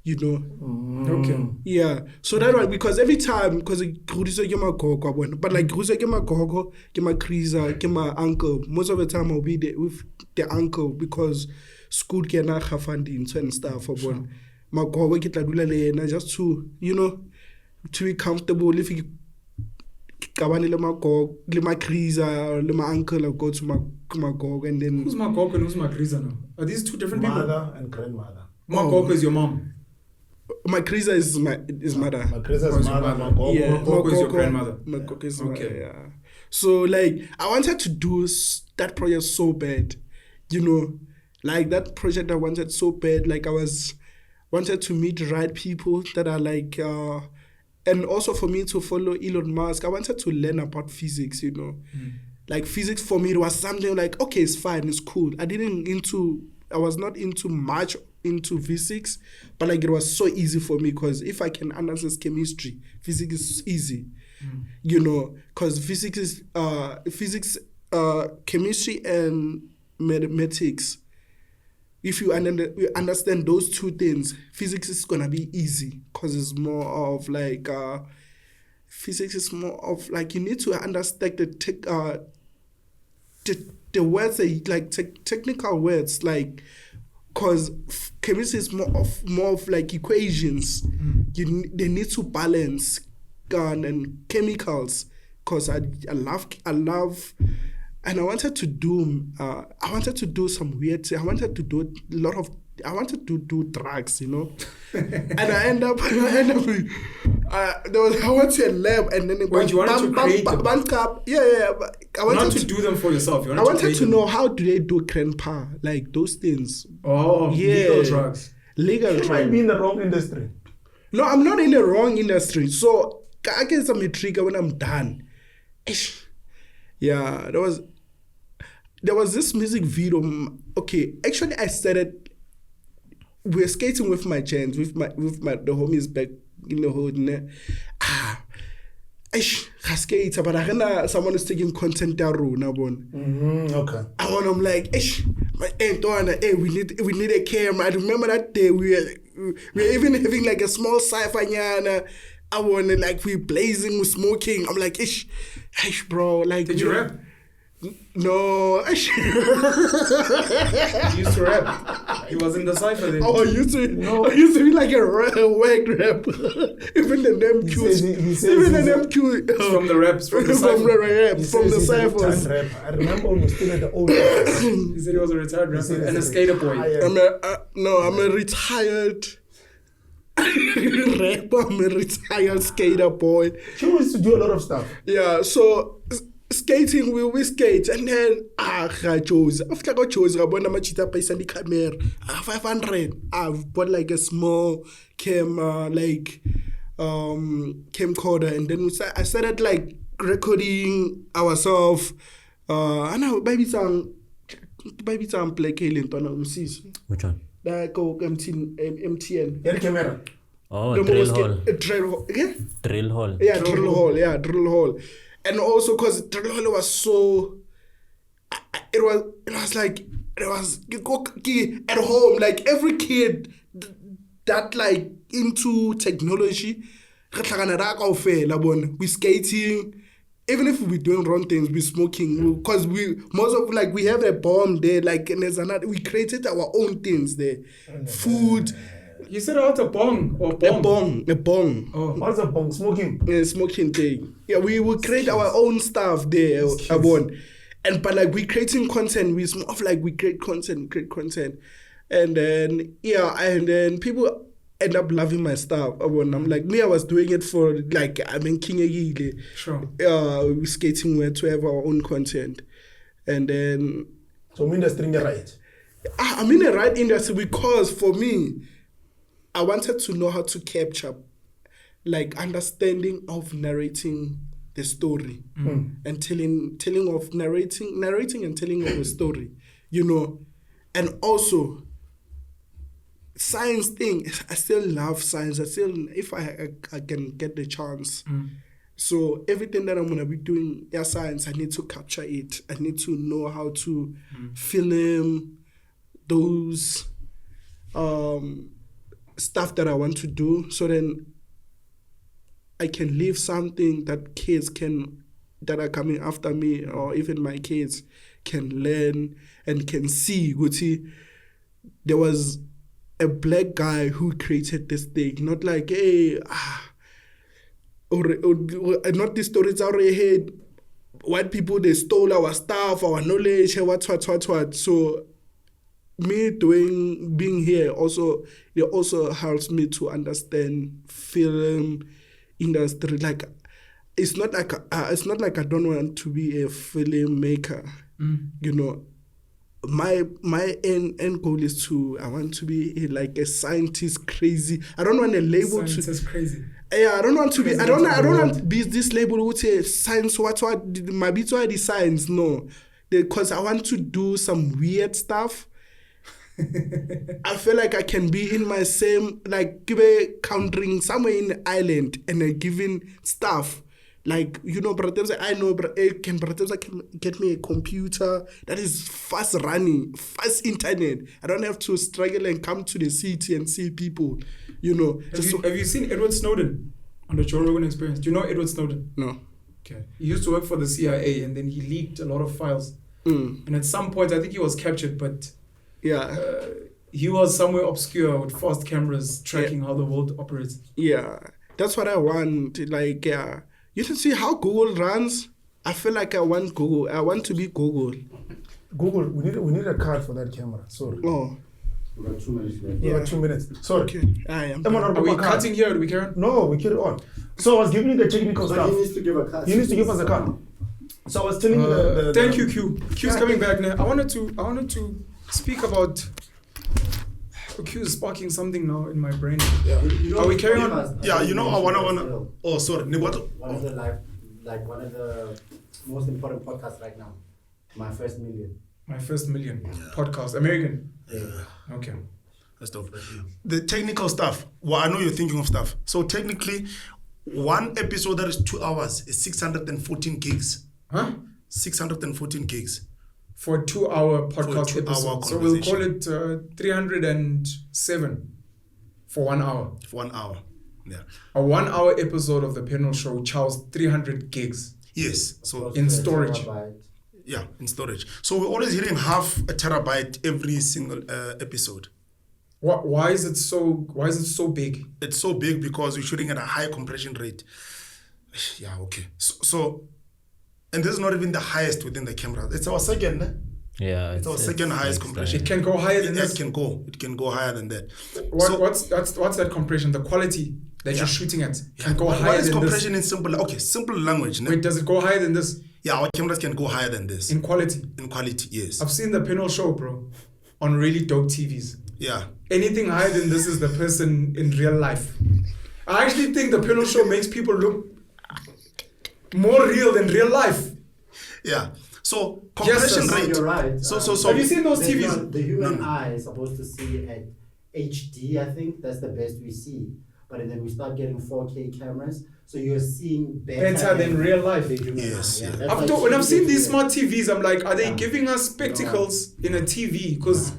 Okay. Yeah. So that one, because every time, because Grudiso get my gogo, but like Grudiso get my gogo, get my Krisa, get my uncle. Most of the time I'll be there with the uncle because school ke na ga funding and stuff for bon magogo ke tla dula le yena just to to be comfortable if kabane le magogo le ma Kriza le my uncle I go to magogo and then Who's Magogo and who's Makriza now? Are these two different people? Mother and grandmother. Magogo is your mom. my Kriza is mother. Makriza's mother, Magogo. Yeah, Magogo is your grandmother. Magogo is Okay. mother, yeah. So like I wanted to do that project so bad, like that project I wanted so bad. Like wanted to meet the right people that are like, and also for me to follow Elon Musk. I wanted to learn about physics, Like physics for me, it was something like, okay, it's fine, it's cool. I was not much into physics, but like it was so easy for me because if I can understand chemistry, physics is easy, because physics is chemistry and mathematics. If you understand those two things, physics is gonna be easy because it's more of like physics is more of like you need to understand the words like technical words like. Because chemistry is more of like equations. They need to balance and chemicals. Because I love, and I wanted to do some weird thing. I wanted to do drugs, and I end up with, I went to a lab and then Wait, you wanted to create them? Yeah. But I wanted Not to do them for yourself. I wanted to know how do they do grandpa, like those things. Oh, yeah. Legal drugs. Legal You drugs. might be in the wrong industry. No, I'm not in the wrong industry. So I get some trigger when I'm done. Ish. Yeah, there was this music video. Okay, actually I started. We're skating with my gents, with the homies back in the hood. I skate, but someone is taking content there. Okay. I'm like, we need a camera. I remember that day we're even having like a small sci-fi. I want to like we're blazing, we're smoking. I'm like, bro, like. Did you rap? No. He used to rap. He was in the cypher then. I used to be like a wag rap. Even the name Q. Even the name Q. From the raps, from the cypher. From the ciphers. I remember when we were still at the old office. He said he was a retired rapper and a skater boy. I'm a retired rapper. I'm a retired skater boy. She used to do a lot of stuff. Yeah, so skating, we skate, and then chose. After I got chose, I bought a machita paisa the camera. 500. I've bought like a small camcorder, and then I started like recording ourselves. I know baby time play Kaylin Tona umsisi. Which one? That go MTN. Get the camera. Oh, The drill most- hall. Drill hall. Yeah? Drill hall. Yeah, drill hall. Yeah, drill hall. And also because drill hall was so, it was like at home, like every kid that like into technology, we skating, even if we're doing wrong things, we smoking, because we have a bomb there, like, and there's another, we created our own things there, food. You said out a bong or bong? A bong. Oh. What's a bong? Smoking? Yeah, smoking thing. Yeah, we will create our own stuff there, Abon. And but like we creating content, we more of like we create content, and then people end up loving my stuff. Abon. I'm like I was doing it for like King Egile. Sure. We skating where to have our own content, and then So I'm in the string right. I'm in the right industry because for me, I wanted to know how to capture, like, understanding of narrating the story and telling of narrating and telling of a story, and also science thing. I still love science. If I can get the chance. So everything that I'm gonna be doing science, I need to capture it. I need to know how to film those stuff that I want to do, so then I can leave something that kids that are coming after me, or even my kids can learn and can see. there was a black guy who created this thing, not like, hey, or not the stories are hey, white people, they stole our stuff, our knowledge, what. So me being here also, it also helps me to understand film industry. Like, it's not like I don't want to be a filmmaker, you know. My end goal is I want to be like a scientist, crazy. I don't want a label Scientist crazy. Yeah, I don't want to be. I don't want to be this label who say science. What my bit why the science? No, because I want to do some weird stuff. I feel like I can be in my same countering somewhere in the island and giving stuff. Like, you know, I know, can get me a computer that is fast running, fast internet. I don't have to struggle and come to the city and see people, you know. Have you seen Edward Snowden on the Joe Rogan Experience? Do you know Edward Snowden? No. Okay. He used to work for the CIA and then he leaked a lot of files. And at some point, I think he was captured, but he was somewhere obscure with fast cameras tracking how the world operates. Yeah, that's what I want. Like, you can see how Google runs. I feel like I want Google. I want to be Google. Google, we need a card for that camera. Sorry. Oh. We got 2 minutes left. We got 2 minutes. Sorry. Okay. I am. Are we cutting here or do we carry on? No, we carry on. So I was giving you the technical stuff. He needs to give a card. He needs to give us a card. So I was telling you the thank you, Q. Q's coming back now. I wanted to speak about. Q is sparking something now in my brain. Yeah. Are we carrying on? Yeah, you know, I wanna. Oh, sorry. One of the most important podcasts right now. My First Million. My First Million podcast, American. Yeah. Okay. That's dope. The technical stuff. Well, I know you're thinking of stuff. So technically, one episode that is 2 hours is 614 gigs. Huh? 614 gigs. For a 2-hour podcast For a 2-hour episode. So we'll call it 307 for 1 hour. For 1 hour. Yeah. A 1 hour episode of the Penuel Show chows 300 gigs. Yes. So in storage. Yeah, in storage. So we're always hitting half a terabyte every single episode. Why is it so big? It's so big because we're shooting at a high compression rate. Yeah, okay. So and this is not even the highest within the camera. It's our second, eh? Yeah, it's our second highest compression. It can go higher than that. It can go higher than that. What's that compression? The quality that you're shooting at can go higher what is than compression this? in simple language? Wait, does it go higher than this? Yeah, our cameras can go higher than this. In quality? In quality, yes. I've seen the Penuel Show, bro, on really dope TVs. Yeah. Anything higher than this is the person in real life. I actually think the Penuel Show makes people look more real than real life. Yeah. So compression rate. You're right. So have you seen those TVs? The human eye is supposed to see at HD. I think that's the best we see. But then we start getting 4K cameras, so you're seeing better than real life. Yes. Yeah. When I've seen these smart TVs, I'm like, are they giving us spectacles in a TV? Because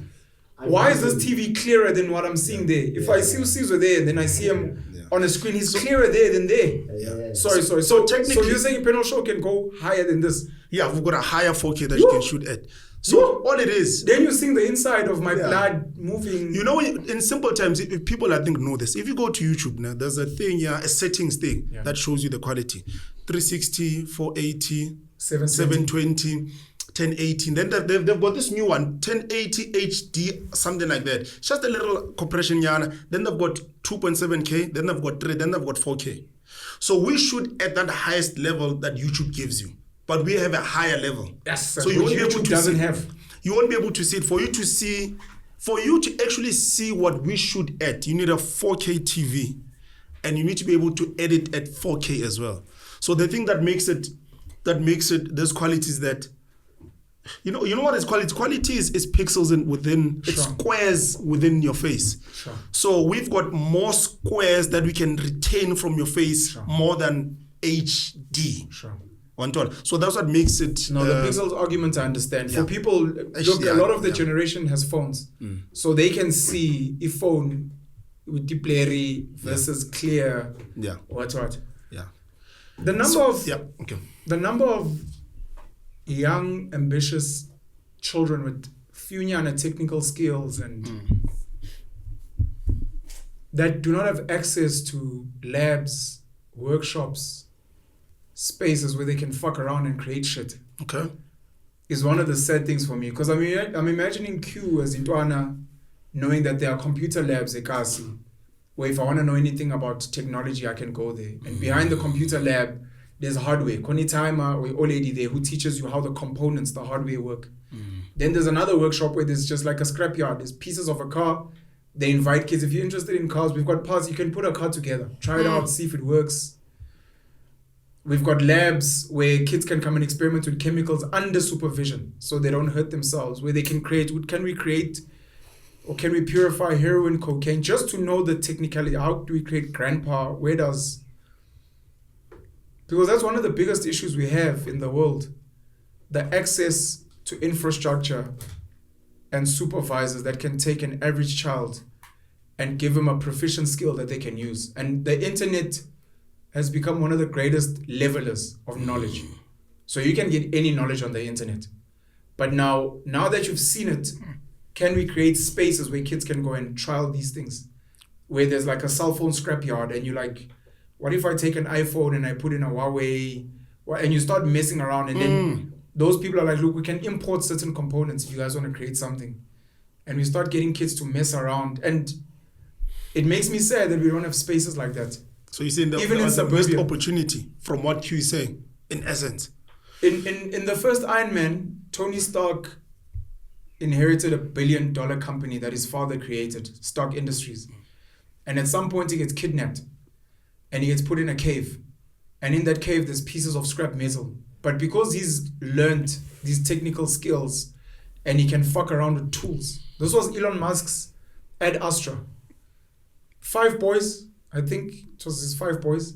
why is this TV clearer than what I'm seeing there? If I see Sizwe there, then I see him on a screen, he's clearer there than there. Yeah. Sorry. So technically, you're saying Penuel Show can go higher than this? Yeah, we've got a higher 4K that you can shoot at. So all it is. Then you're seeing the inside of my blood moving. You know, in simple terms, if people I think know this, if you go to YouTube now, there's a thing, a settings thing that shows you the quality. 360, 480, 720, 1080. Then they've got this new one, 1080 HD, something like that. Just a little compression yana. Then they've got 2.7K, then they've got 3, then they've got 4K. So we shoot at that highest level that YouTube gives you. But we have a higher level. Yes, so you won't be able to doesn't see, have. You won't be able to see it. For you to actually see what we shoot at, you need a 4K TV. And you need to be able to edit at 4K as well. So the thing that makes it, there's qualities that, you know what is quality? Quality is pixels it's squares within your face. Sure. So we've got more squares that we can retain from your face more than HD. Sure. So that's what makes it. No, the pixels argument I understand. For people, look, a lot of the generation has phones, so they can see a phone with deep blurry versus clear. Yeah. What? Yeah. The number of young, ambitious children with few technical skills and that do not have access to labs, workshops, spaces where they can fuck around and create shit. Okay. Is one of the sad things for me, because I'm imagining Q as Intwana, knowing that there are computer labs at Kasi, where if I want to know anything about technology, I can go there. And behind the computer lab, there's hardware. Koni Timer or old lady there who teaches you how the components, the hardware work. Then there's another workshop where there's just like a scrapyard. There's pieces of a car. They invite kids. If you're interested in cars, we've got parts. You can put a car together. Try it out, see if it works. We've got labs where kids can come and experiment with chemicals under supervision so they don't hurt themselves, where they can create, can we purify heroin, cocaine, just to know the technicality. How do we create grandpa? Because that's one of the biggest issues we have in the world. The access to infrastructure and supervisors that can take an average child and give them a proficient skill that they can use. And the internet has become one of the greatest levelers of knowledge. So you can get any knowledge on the internet. But now that you've seen it, can we create spaces where kids can go and trial these things? Where there's like a cell phone scrapyard and you're like, what if I take an iPhone and I put in a Huawei? And you start messing around and then those people are like, look, we can import certain components if you guys want to create something. And we start getting kids to mess around. And it makes me sad that we don't have spaces like that. So you're saying that was the best opportunity from what Q is saying, in essence? In the first Ironman, Tony Stark inherited $1 billion company that his father created, Stark Industries. And at some point he gets kidnapped and he gets put in a cave. And in that cave, there's pieces of scrap metal. But because he's learned these technical skills and he can fuck around with tools. This was Elon Musk's Ad Astra. 5 boys, I think it was his 5 boys.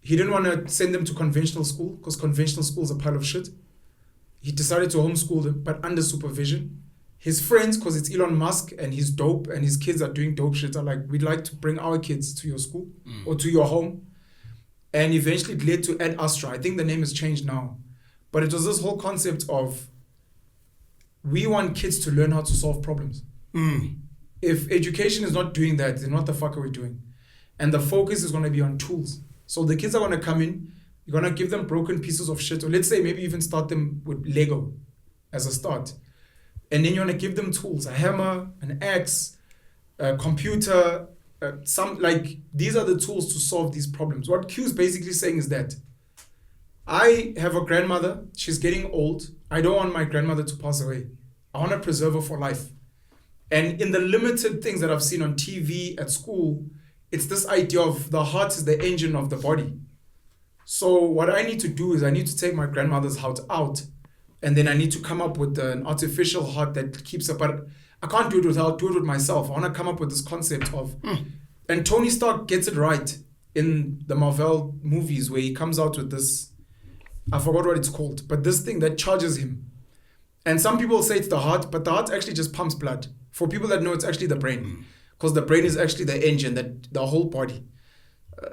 He didn't want to send them to conventional school because conventional school is a pile of shit. He decided to homeschool them, but under supervision. His friends, because it's Elon Musk and he's dope and his kids are doing dope shit, are like, we'd like to bring our kids to your school or to your home. And eventually it led to Ad Astra. I think the name has changed now. But it was this whole concept of we want kids to learn how to solve problems. If education is not doing that, then what the fuck are we doing? And the focus is going to be on tools. So the kids are going to come in, you're going to give them broken pieces of shit, or let's say maybe even start them with Lego as a start. And then you want to give them tools, a hammer, an axe, a computer, these are the tools to solve these problems. What Q is basically saying is that I have a grandmother, she's getting old. I don't want my grandmother to pass away. I want to preserve her for life. And in the limited things that I've seen on TV, at school, it's this idea of the heart is the engine of the body. So what I need to do is I need to take my grandmother's heart out, and then I need to come up with an artificial heart that keeps her. But I can't do it without do it with myself. I want to come up with this concept of, and Tony Stark gets it right in the Marvel movies where he comes out with this, I forgot what it's called, but this thing that charges him. And some people say it's the heart, but the heart actually just pumps blood. For people that know, it's actually the brain, because the brain is actually the engine, that the whole body.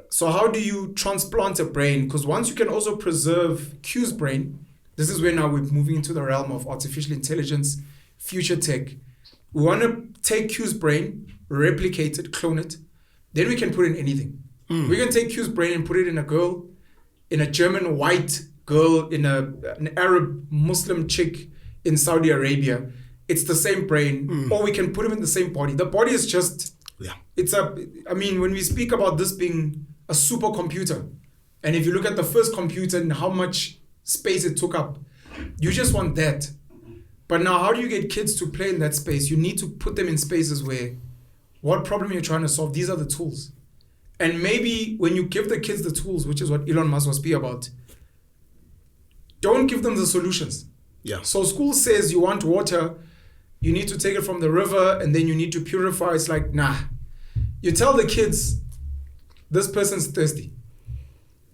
So how do you transplant a brain? Because once you can also preserve Q's brain, this is where now we're moving into the realm of artificial intelligence, future tech. We want to take Q's brain, replicate it, clone it, then we can put in anything. We can take Q's brain and put it in a girl, in a German white girl, in an Arab Muslim chick in Saudi Arabia. It's the same brain, or we can put them in the same body. The body is just, when we speak about this being a supercomputer, and if you look at the first computer and how much space it took up, you just want that. But now how do you get kids to play in that space? You need to put them in spaces where what problem you're trying to solve, these are the tools. And maybe when you give the kids the tools, which is what Elon Musk was speaking about, don't give them the solutions. Yeah. So school says you want water, you need to take it from the river and then you need to purify. It's like, nah. You tell the kids, this person's thirsty.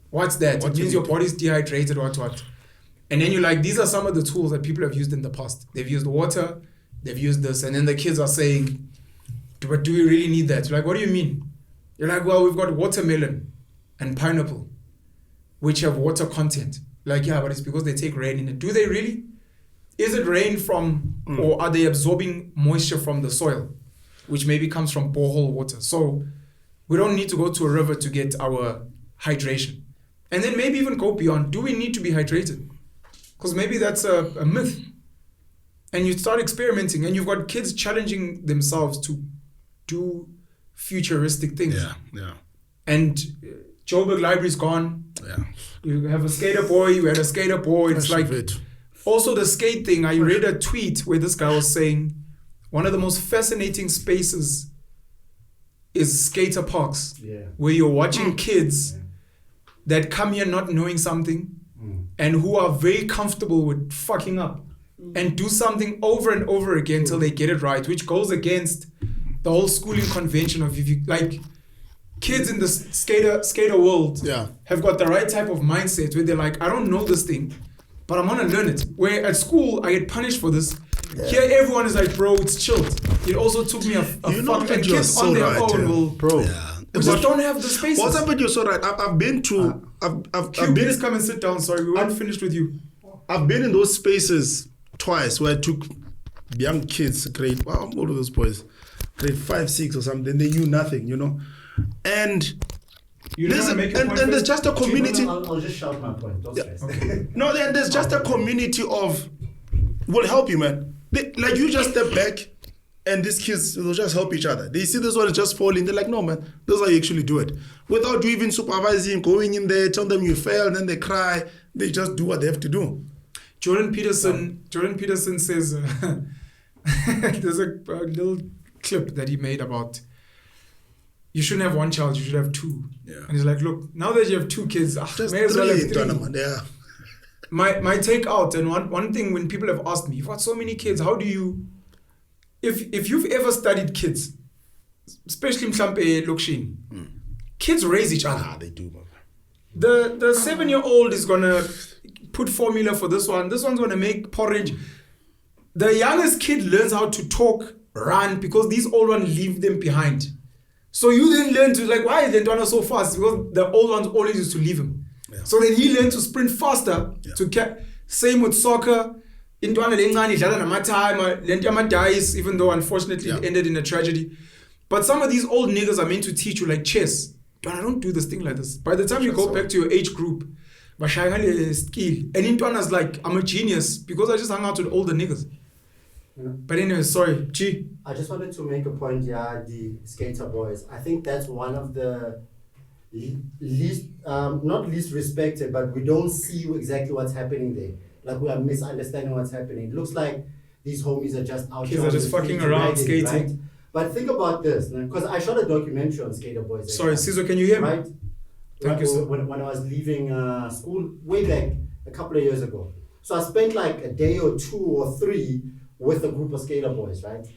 What's that? It means your body's dehydrated, what. And then you're like, these are some of the tools that people have used in the past. They've used water, they've used this, and then the kids are saying, but do we really need that? You're like, what do you mean? You're like, well, we've got watermelon and pineapple, which have water content. Like, yeah, but it's because they take rain in it. Do they really? is it rain from, or are they absorbing moisture from the soil, which maybe comes from borehole water? So we don't need to go to a river to get our hydration. And then maybe even go beyond. Do we need to be hydrated? Because maybe that's a myth. And you start experimenting, and you've got kids challenging themselves to do futuristic things. Yeah. And Joburg Library's gone. Yeah. You have a skater boy, you had a skater boy. It's like, also the skate thing. I read a tweet where this guy was saying one of the most fascinating spaces is skater parks, where you're watching kids that come here not knowing something and who are very comfortable with fucking up and do something over and over again till they get it right, which goes against the whole schooling convention of, if you like, kids in the skater world have got the right type of mindset where they're like, I don't know this thing, but I'm gonna learn it. Where at school I get punished for this. Here everyone is like, bro, it's chilled. It also took me a fuck, and kids so on their right, own will, Bro. we just don't have the spaces. What's up, but you're so right. I've been to, I've Q, been, please come and sit down. Sorry, we weren't finished with you. I've been in those spaces twice where I took young kids, grade, wow, all of those boys, grade 5, 6 or something. They knew nothing, you know, and there's just a community. I'll just shout my point. Don't stress. Okay. No, then there's just a community of will help you, man. Like you just step back, and these kids will just help each other. They see this one is just falling. They're like, no, man, this is how you actually do it. Without you even supervising, going in there, tell them you failed, and then they cry. They just do what they have to do. Jordan Peterson says there's a little clip that he made about you shouldn't have one child, you should have two. Yeah. And he's like, look, now that you have two kids, Just may as well have 3. tournament, yeah. My take out, and one thing when people have asked me, you've got so many kids, how do you, if you've ever studied kids, especially Mhlampe Lokshin, kids raise each other. They do, man. The 7-year-old is gonna put formula for this one's gonna make porridge. The youngest kid learns how to talk, run, because these old ones leave them behind. So you then learn to, like, why is Lentwana so fast? Because the old ones always used to leave him. Yeah. So then he learned to sprint faster. Yeah. Same with soccer. Intwana lencane idlala namatime, lentama dies, even though unfortunately it ended in a tragedy. But some of these old niggas are meant to teach you, like chess. I don't do this thing like this. By the time you go back to your age group, skill. And Intwana's like, I'm a genius because I just hung out with older niggas. Yeah. But anyway, sorry, G. I just wanted to make a point, the skater boys. I think that's one of the least, not least respected, but we don't see exactly what's happening there. Like we are misunderstanding what's happening. It looks like these homies are just out here. Kids are just fucking around skating. Right? But think about this, because I shot a documentary on skater boys. Sorry, Sizwe, can you hear me? Right? Thank you, sir. When I was leaving school way back a couple of years ago. So I spent like a day or 2 or 3 with a group of skater boys, right?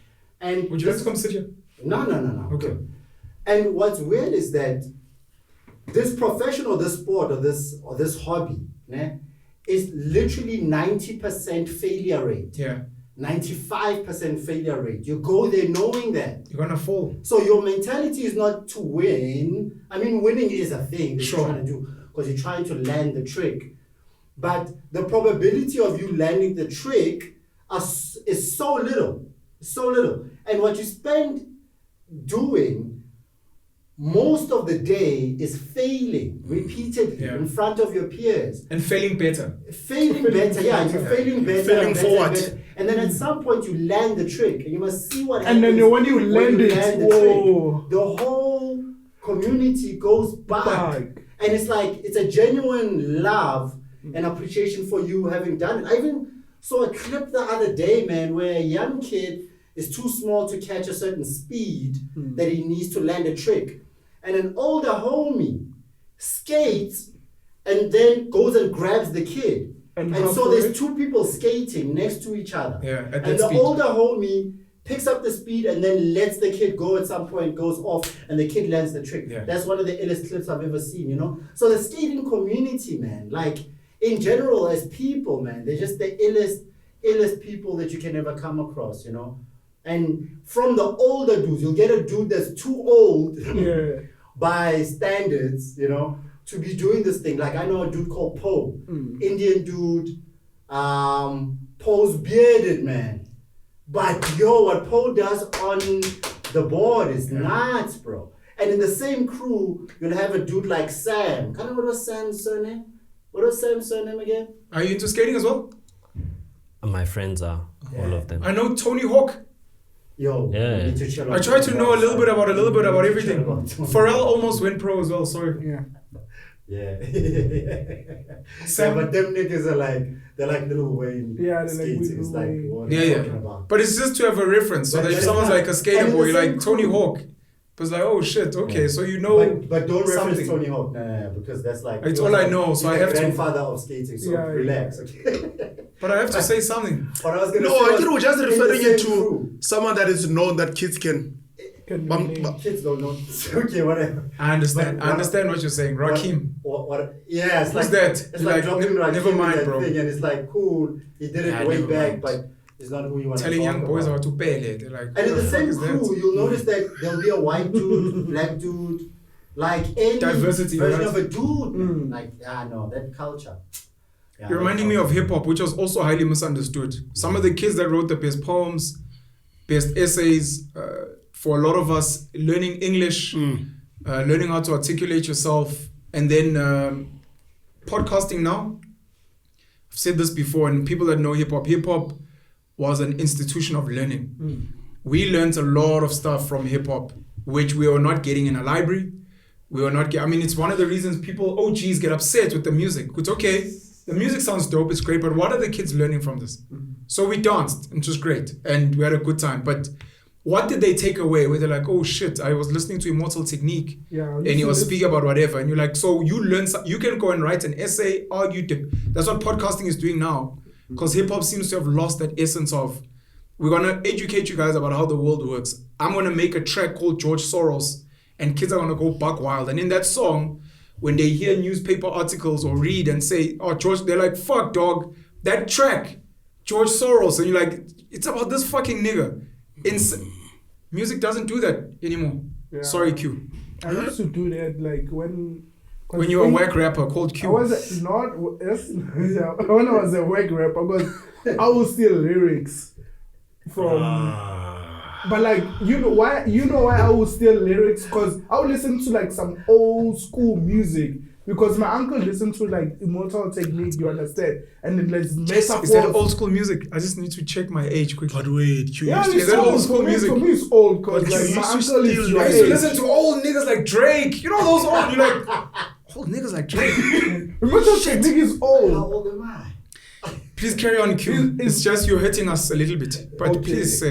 And would you like to come sit here? No. Okay. And what's weird is that this profession or this sport or this hobby, is literally 90% failure rate. Yeah. 95% failure rate. You go there knowing that you're gonna fall. So your mentality is not to win. I mean, winning is a thing that you're trying to do because you're trying to land the trick. But the probability of you landing the trick is so little. And what you spend doing most of the day is failing repeatedly in front of your peers. And failing better. You're failing better. Failing for what? And then at some point you land the trick and you must see what happens. And then when you land it, the whole community goes back. And it's like, it's a genuine love and appreciation for you having done it. I even saw a clip the other day, man, where a young kid is too small to catch a certain speed that he needs to land a trick. And an older homie skates and then goes and grabs the kid. And so there's 2 people skating next to each other. Yeah, and the older homie picks up the speed and then lets the kid go at some point, goes off, and the kid lands the trick. Yeah. That's one of the illest clips I've ever seen, you know? So the skating community, man, like in general as people, man, they're just the illest people that you can ever come across, you know? And from the older dudes, you'll get a dude that's too old by standards, you know, to be doing this thing. Like I know a dude called Poe, Indian dude, Poe's bearded, man. But yo, what Poe does on the board is nuts, bro. And in the same crew, you'll have a dude like Sam. Kind of what was Sam's surname? What was Sam's surname again? Are you into skating as well? My friends are, all of them. I know Tony Hawk. Yo, Yeah. you need to chill I out. try to know a little bit about everything. Chill out. Pharrell almost went pro as well, sorry. Yeah. Yeah. Sam- Yeah, but them niggas are like, they're like Lil Wayne. Yeah, they're like skating. It's Lil like, Wayne. what are you talking about? But it's just to have a reference, so But that if it's someone's not- like a skater and in boy, the you're like same Tony crew. Hawk. But it's like, oh shit, okay, so you know But don't reference something. Tony Hawk, no, because that's like It's he was all I like- know, so he's I the have to- grandfather of skating, so Yeah, yeah. relax, okay. But I have to say something. What I was gonna No, say I was, think we're just in the referring same it to crew, someone that is known that kids can. kids don't know. Okay, whatever. I understand. But I understand what you're saying. Rakim. What? Yeah, it's Who's like that? It's You're like like, dropping never Rakim in mind, that bro. thing, and it's like cool. He did it Yeah, way never back, mind. but it's not who you want Telling to talk young boys about. how to pele. They're like, And in who the the fuck same is crew, that? you'll notice that there'll be a white dude, black dude, like any Diversity, version right? of a dude. Like, no, that culture. Yeah, You're reminding me of hip hop, which was also highly misunderstood. Some of the kids that wrote the best poems, best essays, for a lot of us, learning English, learning how to articulate yourself, and then podcasting now. I've said this before, and people that know hip hop was an institution of learning. We learned a lot of stuff from hip hop, which we were not getting in a library. We were not. I mean, it's one of the reasons people OGs get upset with the music. It's okay. The music sounds dope, it's great, but what are the kids learning from this? So we danced, and it was great, and we had a good time. But what did they take away? Where they're like, oh shit, I was listening to Immortal Technique, and he was speaking about whatever, and you're like, so you learn, you can go and write an essay, argue. That's what podcasting is doing now, because hip hop seems to have lost that essence of, we're gonna educate you guys about how the world works. I'm gonna make a track called George Soros, and kids are gonna go buck wild, and in that song, when they hear newspaper articles or read and say, oh, George, they're like, fuck, dog, that track, George Soros. And you're like, it's about this fucking nigga. Music doesn't do that anymore. Yeah. Sorry, Q. I used to do that, like when you were a whack rapper called Q. I was not when I was a whack rapper, because I would steal lyrics from. But like you know why I would steal lyrics, because I would listen to like some old school music, because my uncle listened to like Immortal Technique, you understand, and then there's metaphors. Is that old school music? I just need to check my age quickly. But wait, Q Yeah, used to it's that old. old school For me, music? for me it's old, because But like you my used to uncle is steal your I used to age. listen to old niggas like Drake. You know those old, you're like, old niggas like Drake. Immortal Technique is How old. old am I? Please carry on, Q. It's just you're hurting us a little bit. But Okay. please say.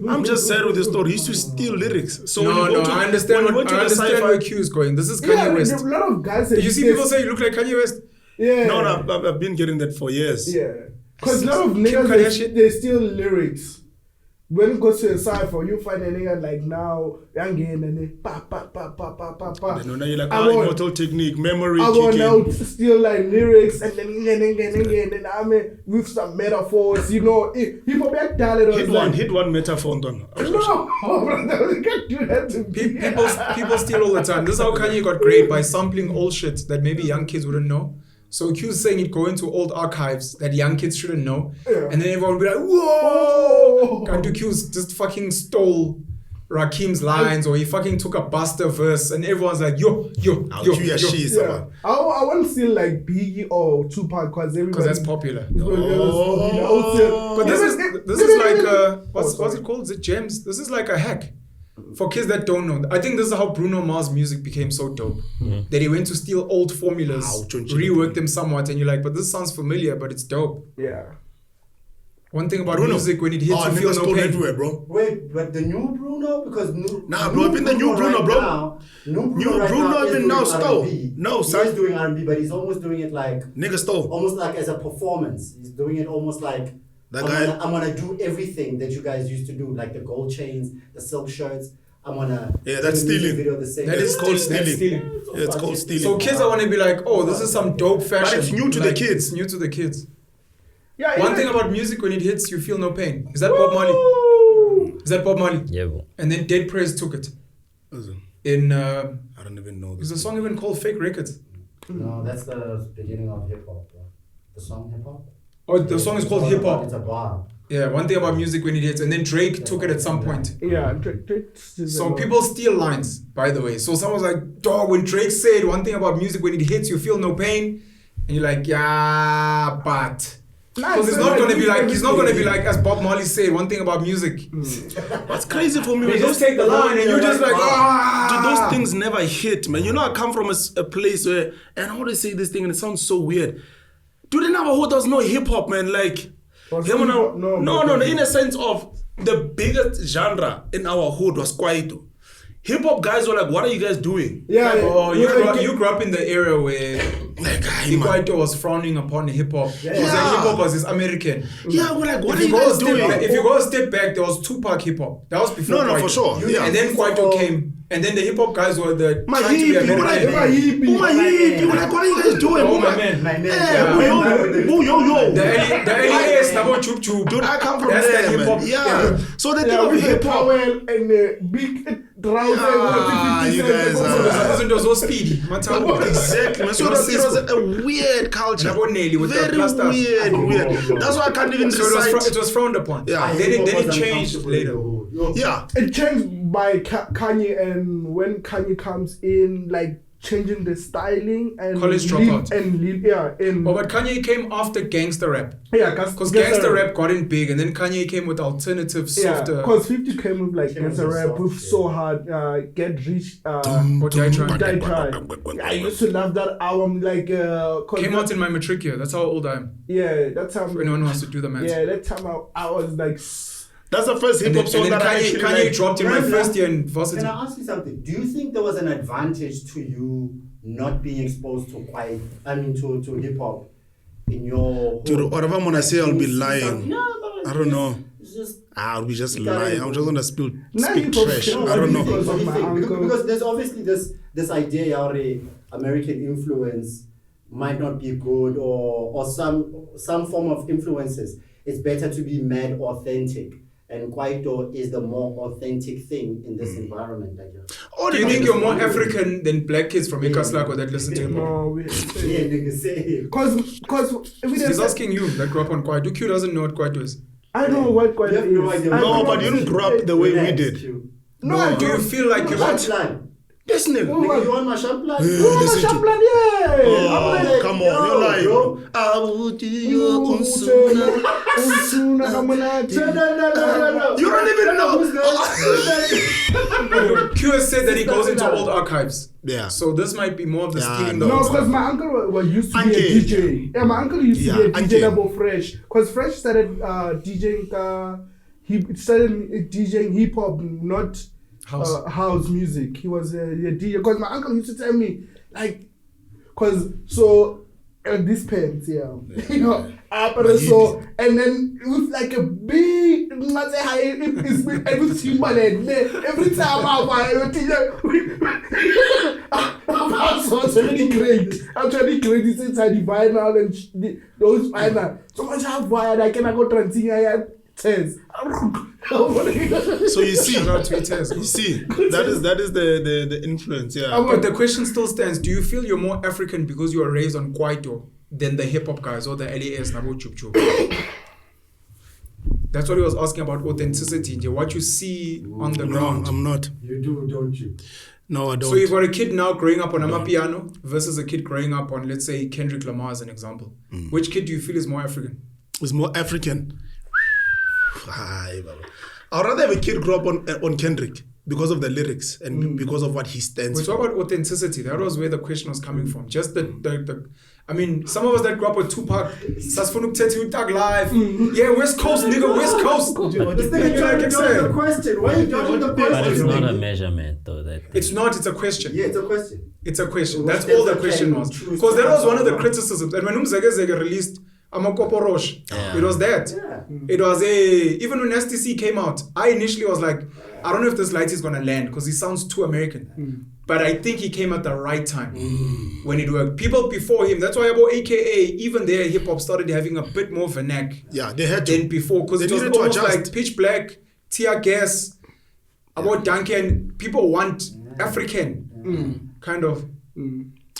I'm just sad with the story. He used to steal lyrics. So when No, you go no, to, I understand when you what go to I the understand sci-fi- where Q is going. This is Kanye Yeah, West. there are a lot of guys that Did you see people say you look like Kanye West? Yeah. No, no, I've been getting that for years. Yeah. Because a lot of Kim niggas, Kardashian? they steal lyrics. When it goes to a cypher, you find a nigga like now, young and then pa pa pa pa pa pa pa. Then now you're like, I want- Immortal Technique, memory I want kicking. now to steal like lyrics and then I mean with some metaphors, you know. People back down it was Hit one metaphor done. No, brother, you can't do that to me. People steal all the time. This is how Kanye got great, by sampling old shit that maybe young kids wouldn't know. So Q's saying it go into old archives that young kids shouldn't know. Yeah. And then everyone will be like, Oh. whoa! Kantu Q's just fucking stole Rakim's lines, or he fucking took a Buster verse, and everyone's like, yo. I'll chew your shit, Yeah. man. I want to steal like Biggie or Tupac, because everybody. Because that's popular. Oh. But this is like what's it called? Is it gems? This is like a hack for kids that don't know. I think this is how Bruno Mars music became so dope. That he went to steal old formulas, rework them somewhat, and you're like, but this sounds familiar, but it's dope. Yeah. One thing about Bruno. music, when it hits, you niggas feel no stole pain. everywhere, bro. Wait, but the new Bruno? Because Nah, bro, even the new Bruno, right bro. now, New right Bruno now is even doing now stole. R&B. No, he son. is doing R&B, but he's almost doing it like Nigga stole. almost like as a performance. He's doing it almost like That I'm guy- gonna, I'm gonna do everything that you guys used to do, like the gold chains, the silk shirts. I'm gonna Yeah, that's do the music stealing. Video the same. That is called stealing. stealing. Yeah, it's called stealing. So kids are want to be like, oh, this is some dope fashion. it's new to the Like, kids. It's new to the kids. Yeah. One even- thing about music, when it hits, you feel no pain. Is that Bob Marley? Is that Bob Marley? Yeah, bro. And then Dead Prez took it. Listen, In I don't even know is this. the song even called Fake Records? No, that's the beginning of hip hop. Bro. The song hip hop. Oh, the song is called Hip Hop. It's a bar. Yeah, one thing about music when it hits, and then Drake took it at some point. Yeah, Drake. So people steal lines, by the way. So someone's like, dog, when Drake said one thing about music, when it hits, you feel no pain. And you're like, yeah, but. Because it's not gonna be like, he's not gonna be like, as Bob Marley said, one thing about music. What's crazy for me, They man, just take the line and you're just like, dude, those things never hit, man. You know, I come from a place where, and I always say this thing and it sounds so weird. Dude, in our hood, there's no hip hop, man. Like, no, in a sense of the biggest genre in our hood was Kwaito. Hip hop guys were like, what are you guys doing? Yeah. Oh, you grew up in the era where Kwaito was frowning upon hip hop. He was like, hip hop was this American. Yeah, we're like, what are you guys doing? If you go a step back, there was Tupac hip hop. That was before Kwaito. No, for sure. Yeah. And then Kwaito came. And then the hip hop guys were the My trying to be hippie, American. my hippie. We're like, what are you guys doing? Oh, my man. Yo. The LES, Nabo Chup Chup. Dude, I come from That's there, the hip man. hop. Yeah. So they think of with the hip hop. towel and the big trouser. You guys It was so speedy. Exactly. Man. So it was a weird culture. Nabo Nelly with the Very plasters. weird. That's why I can't even So recite. it was frowned upon. Yeah. Then it changed later. Yeah. It changed by Kanye, and when Kanye comes in, like changing the styling and College Dropout. But Kanye came after gangster rap. Yeah, Because gangster rap got in big, and then Kanye came with alternative, softer. Because 50 came with like gangster rap with So Hard, Get Rich, What did I try? Die Try. Yeah, I used to love that album. Like Came out in my matric year. That's how old I am. Yeah, that time. For anyone who wants to do the math. Yeah, that time I was like. That's the first hip hop song and then that I actually Kanye like. dropped in my first year in varsity. Can I ask you something? Do you think there was an advantage to you not being exposed to to hip hop in your Dude, hood? whatever I'm gonna say, I'll be lying. No, I don't know. It's just I'll be just You gotta lying. I'm just gonna speak hip-hop trash. show. I don't know. Because of my uncle. because there's obviously this idea of American influence might not be good or some form of influences. It's better to be mad authentic. And Kwaito is the more authentic thing in this environment, I guess. Do you think you're more African than black kids from Ikaslako that listen to him? No, Yeah, nigga, say. Because He's asking you that grew up on Kwaito. Q doesn't know what Kwaito is. I know what Kwaito You have no is. idea. No, but you didn't grow up the way we Relax, did. you. No, I Do you feel like you What plan? This nigga. Nigga, you want my shampoo? Listen to- Yeah. Come on, you're lying. bro. I will do your unsuna. No. You don't even know. Q has said that he goes into old archives. Yeah. So this might be more of the Yeah, stealing no, the No, old because stuff. my uncle was used to be a Uncle. DJ. Yeah, my uncle used to be a DJ Uncle. double Fresh. Because Fresh started DJing. He started DJing hip hop, not house music. He was a DJ. Because my uncle used to tell me, like, these pants, you know, so, and then it was like a big, every time I'm turning great. It's inside the vinyl and those vinyl. So much I wired, I cannot go transition. So you see, Shout out to Itez. you see, that is the influence, yeah. But the question still stands. Do you feel you're more African because you were raised on Kwaito than the hip hop guys or the LES Nabo Chup Chup? That's what he was asking about authenticity. What you see on the No, ground. I'm not. You do, don't you? No, I don't. So you've got a kid now growing up on Amapiano versus a kid growing up on, let's say, Kendrick Lamar as an example. Which kid do you feel is more African? It's more African. I'd rather have a kid grow up on Kendrick because of the lyrics and because of what he stands We for. talk about authenticity. That was where the question was coming from. Just the I mean, some of us that grew up with Tupac, Sasfunuk Tetu, Tag Live. Yeah, West Coast, nigga, West Coast. This nigga trying to dodge the question. Why are you dodging the But it's question? not a measurement, though. It's not, it's a question. Yeah, it's a question. It's a question. Which That's all the there's a question can was. choose Because that to was one of the answer. criticisms. And when Umzegezege released Amakoporosh, it was that. Yeah. It was even when STC came out, I initially was like, I don't know if this light is gonna land because he sounds too American. But I think he came at the right time when it worked. People before him, that's why about AKA, even their hip hop started having a bit more vernac Yeah, they had than to. before because They it was needed to almost adjust. like Pitch Black, Tear Gas, about Duncan. People want African kind of.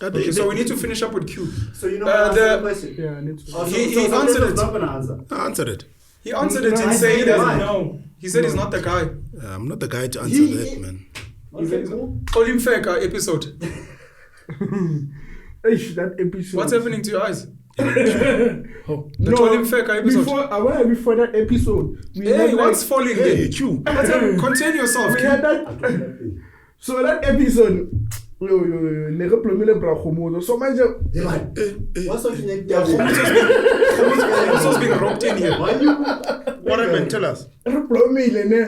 Okay, so we need to finish up with Q. So you know what the- the question? Yeah, I need to. Oh, He answered it. Not gonna answer. I answered it. He answered it No, in I saying he said doesn't why. know. He said he's not the guy. I'm not the guy to answer that, man. Okay, cool. Xoli Mfeka episode. Eish, that episode. What's happening to your eyes? The No, Xoli Mfeka episode. Before that episode, we Hey, had what's like, falling Hey, there? Q. What's happening? Contain yourself. we Q. had that. So that episode, ne re plomile bra Gomotso. So manje, What's up, Nick? Gomotso's being roped in here. Why you? What happened? Tell us. re plomile ne.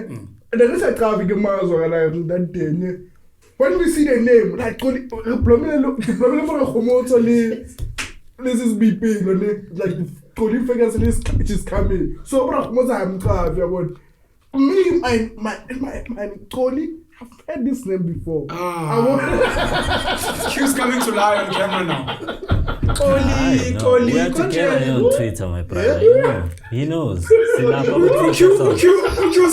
Ne re sa qavi ke mazwa like that day ne. When we see the name, like re plomile for Gomotso le this is beeping ne. Like Xoli Mfeka is coming. So bra Gomotso I'm qavi yabona. Me, my Xoli, I've heard this name before. Q's coming to lie on camera now. I know. We are together on Twitter, my brother. You know. He knows. Q's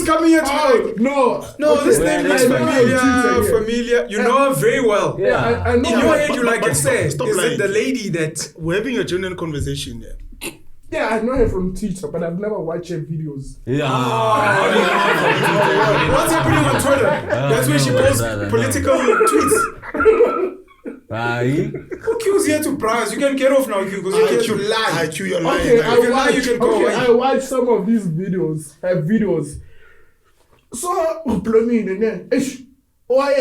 coming here tonight. No, This Okay. name looks I know. familiar. You know her very well. Yeah, I know. In your head, you like But it. Say, stop is lying. it the lady that? We're having a genuine conversation here. Yeah, I know her from Twitter, but I've never watched her videos. Yeah. What's happening on Twitter? That's where she posts political tweets. Aye. Q's here to browse. You can get off now, Q, because you're here to lie. Q, you're lying. Okay, guys. If you lie, you can go away. I watched some of these videos, her videos. So, uplomile ne. Eish. Why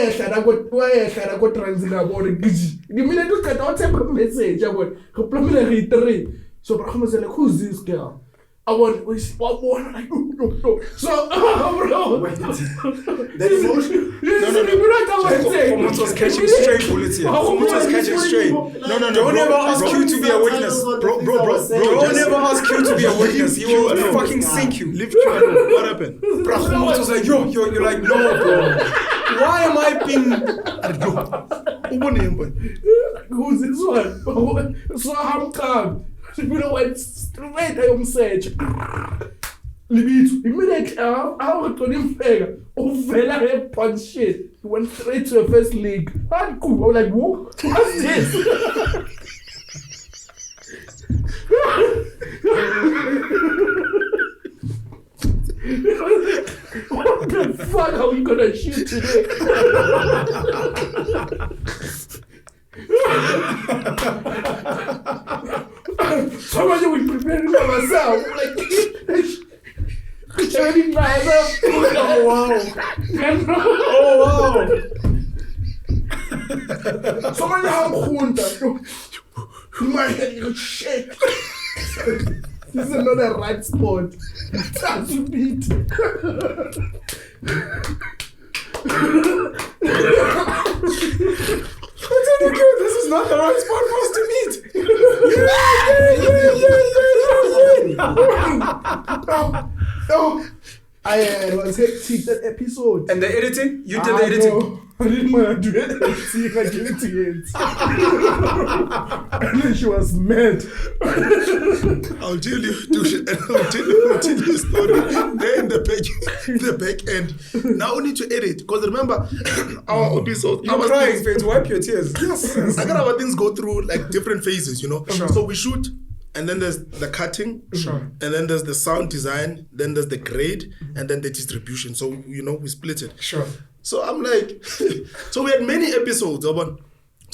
go transit about it? The minute you cut out a message about uplomile 3. So, like, who's this girl? I want one like no. So, bro. That emotion. Gomotso's catching straight bullets here. Gomotso's catching straight. No, Don't ever ask bro. Q to be a witness. Bro, Don't ever ask Q to be a witness. He will fucking sink you. Leave Q alone. What happened? Bro, Gomotso's like, you're like, no, bro. Why am I being... Who's this one? So I'm calm. You know went straight home search. Immediately, I Xoli Mfeka. Uvela he punch shit. He went straight to the first league. And cool. I was like, what's this? What the fuck are we gonna shoot today? Somebody will prepare for myself. Like, turning myself. Oh, wow. Oh, wow. Somebody have Hunter. My head is shake. This is not a right spot. Time to beat. This is not the right spot for us to meet. I was hectic that episode. And the editing? You did the editing. No, I didn't want to do it. See if I give it to Yenzi. And then she was mad. I'll tell you, dude, I'll tell you a story. There in the back end. Now we need to edit. Because remember, our episode. You're crying, Faith. Wipe your tears. Yes. I got our things go through like different phases, you know. Sure. So we shoot, and then there's the cutting, Sure. and then there's the sound design, then there's the grade, and then the distribution. So we split it. Sure. So I'm like, so we had many episodes. So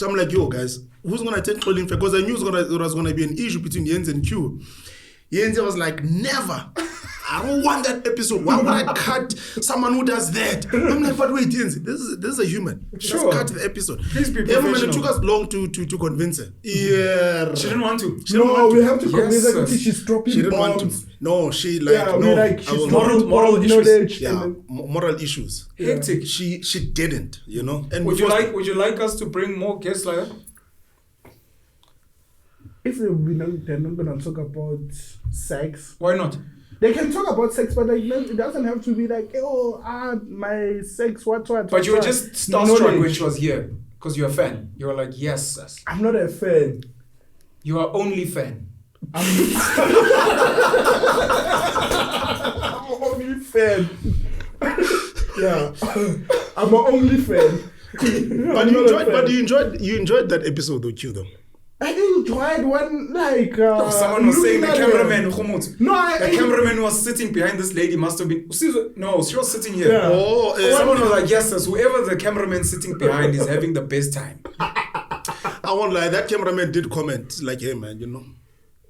I'm like, yo guys, who's gonna take Xoli Mfeka? Because I knew it was gonna be an issue between Yenzi and Q. Yenzi was like, never. I don't want that episode. Why would I cut someone who does that? I'm like, but wait, Yenzi, this is a human. Sure. Just cut the episode. Please be Yeah, man, it professional. took us long to convince her. Yeah. She didn't want to. No, we have to Yes, convince her sir. because she's dropping She didn't want bombs. to. No, she like Yeah, no. we like I she's will dropping not. moral bomb issues. knowledge. Yeah, and then- moral issues. Hectic. She didn't, you know. And Would we you forced- like us to bring more guests like that? If they're not gonna talk about sex, Why not? they can talk about sex, but like, it doesn't have to be like, my sex, what. But you were what. just starstruck when Knowledge. she was here because you're a fan. You were like, yes, sis. I'm not a fan. You are only fan. I'm only fan. Yeah, I'm an only fan. But you enjoyed that episode though, Q though. I enjoyed one like Someone was saying the looking at cameraman, her. Gomotso. No, The cameraman was sitting behind this lady, must have been. No, she was sitting here. Yeah. Someone was like, yes, sis, whoever the cameraman sitting behind is having the best time. I won't lie, that cameraman did comment like, hey man, you know.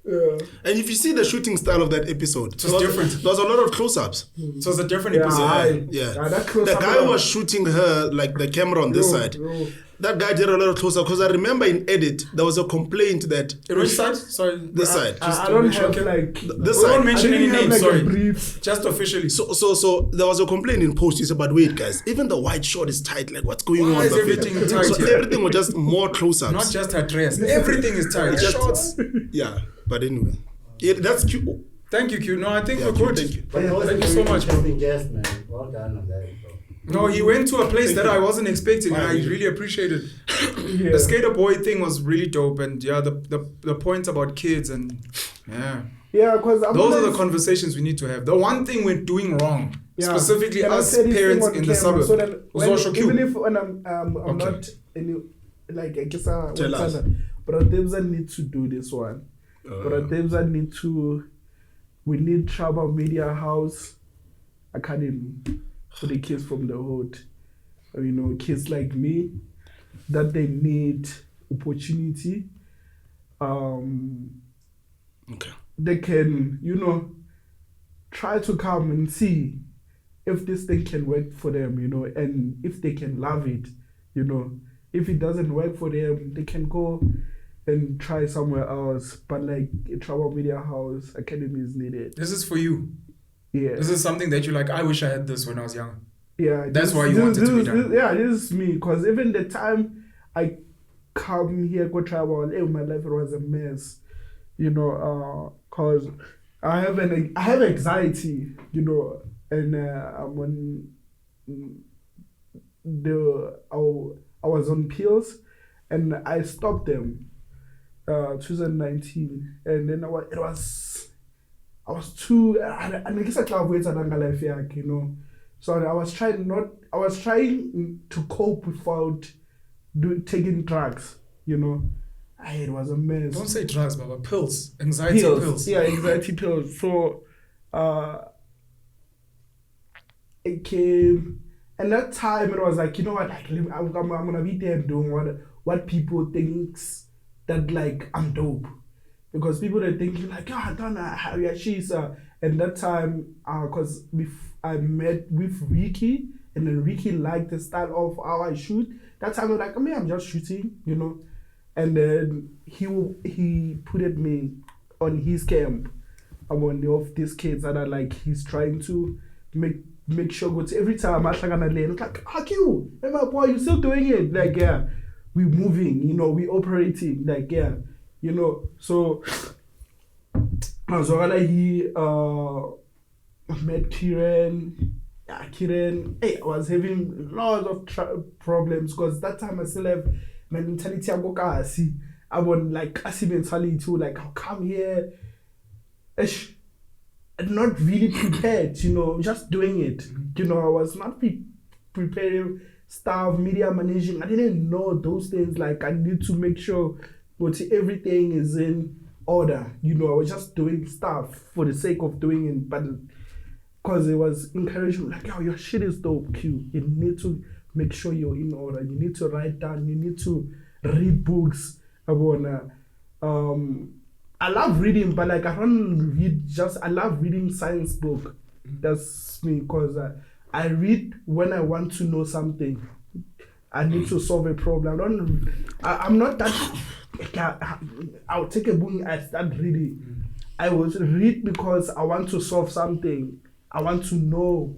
Yeah. And if you see the shooting style of that episode, It was different. There was a lot of close-ups. So it's a different Yeah, episode. that The close-up guy was- was shooting her like the camera on this side. Bro. That guy did a lot of close-up because I remember in edit there was a complaint that In which side? Sorry. This side. I don't have like this We side. won't mention I any didn't have, names, like, a sorry. brief. Just officially. So there was a complaint in post. He said, but wait guys, even the white short is tight. Like what's going Why on? is back everything there? tight So here? everything was just more close-ups. Not just her dress. Everything is tight. Shorts. Yeah, but anyway. That's cute. Thank you, Q. No, I think Yeah, we're Q, good. thank you. But it was Thank a you so very much, bro. interesting guest, man. Well done on that, bro. No, he went to a place that I wasn't expecting, and I really appreciated. Yeah. The skater boy thing was really dope, and yeah, the points about kids and yeah, Yeah, because those are the conversations we need to have. The one thing we're doing wrong, specifically Can I us say this parents thing on in the camera? suburb, So that was also cute. even if when I'm Okay. not any like I guess I Tell us. but Debs need to do this one. But Debs need to. We need Trouble Media House Academy for the kids from the hood. You know, kids like me that they need opportunity. Okay. They can, you know, try to come and see if this thing can work for them, you know, and if they can love it, you know. If it doesn't work for them, they can go and try somewhere else. But like a Trouble Media House Academy is needed. This is for you. Yeah. This is something that you're like, I wish I had this when I was young. Yeah. That's why you want it to be done. This is me. Because even the time I come here, go travel, my life was a mess. You know, because I have anxiety, you know, and I'm on I was on pills, and I stopped them, 2019, and then I was too. I guess I can't wait another life, you know. So I was trying to cope without taking drugs, you know. It was a mess. Don't say drugs, Baba. Pills. Anxiety pills. Yeah, anxiety pills. So it came, and that time it was like, you know what, I'm gonna be there doing what people thinks that like I'm dope, because people are thinking like, I don't know how she's and that time because I met with Ricky, and then Ricky liked the style of how I shoot. That time I was like, I'm just shooting, you know. And then he put me on his camp. I'm one of these kids that are like, he's trying to make sure go to every time I hlangana lane. It's like, you, hey my boy, you still doing it? Like, yeah, we moving, you know, we operating, like, yeah, you know. So he met Kieran. Yeah, Kieran. Hey, I was having lots of problems because that time I still have my mentality. I want like asi mentality too. Like, I'll come here, not really prepared. You know, just doing it. You know, I was not preparing staff, media managing. I didn't know those things. Like, I need to make sure but everything is in order. You know, I was just doing stuff for the sake of doing it, but because it was encouraging, like, yo, your shit is dope, Q. You need to make sure you're in order. You need to write down. You need to read books. I love reading, but like I don't read I love reading science book. That's me, because I read when I want to know something. I need to solve a problem. I'm not that. I'll take a book and I start reading. I will read because I want to solve something. I want to know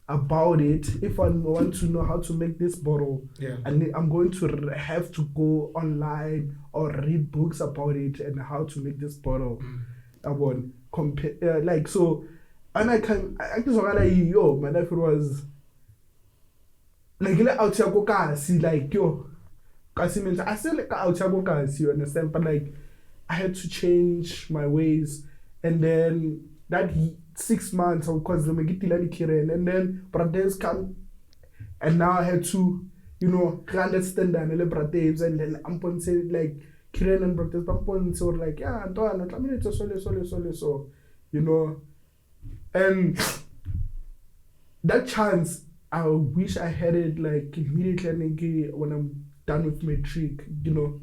about it. If I want to know how to make this bottle, I'm going to have to go online or read books about it and how to make this bottle. I want compare like so, and I just like, yo, my life was like out here go kasi, like yo, kasi means I still like out here go kasi, you understand? But like I had to change my ways, and then that 6 months, of course, they make it and then brothers come, and now I had to you know, understand and then I'm say like Kiran and brothers, I'm so like, yeah, so, you know, and that chance, I wish I had it like immediately when I'm done with matric, you know,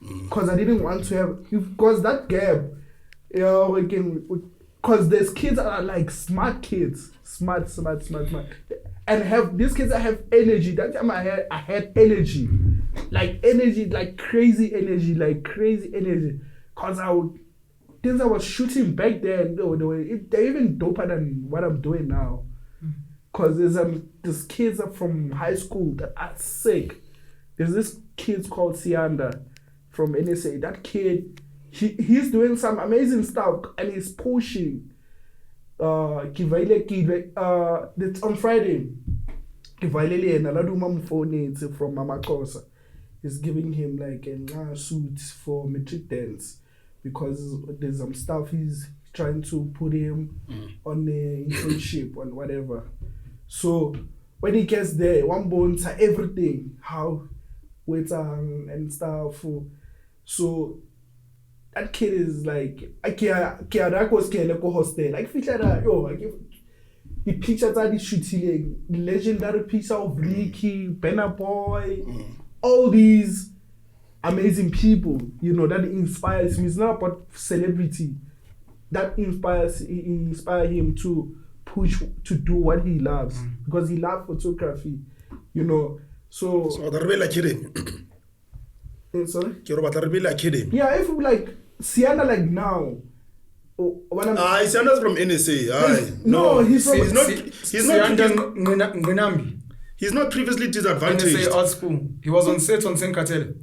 because I didn't want to have, because that gap, you know, because there's kids that are like smart kids, smart, and have these kids that have energy. That time I had energy, like crazy energy, because things I was shooting back then, they're even doper than what I'm doing now. Because there's kids from high school that are sick. There's this kid called Sianda from NSA. That kid, he's doing some amazing stuff and he's pushing. It's on Friday. Kivailele and Aladuma phone from Mama Kosa is giving him like a suit for matric dance because there's some stuff he's trying to put him on the internship and whatever. So when he gets there, one bones are everything, how waiter and stuff. So that kid is like, like the pictures that he's shooting, legendary picture of Ricky, Benna Boy, all these amazing people, you know, that inspires me. It's not about celebrity. That inspires him to push to do what he loves because he loves photography, you know. So sorry? Yeah, if like Sienna like now. Sienna's from NSA. No, he's not previously disadvantaged. NSA art school. He was on set on Senkatele.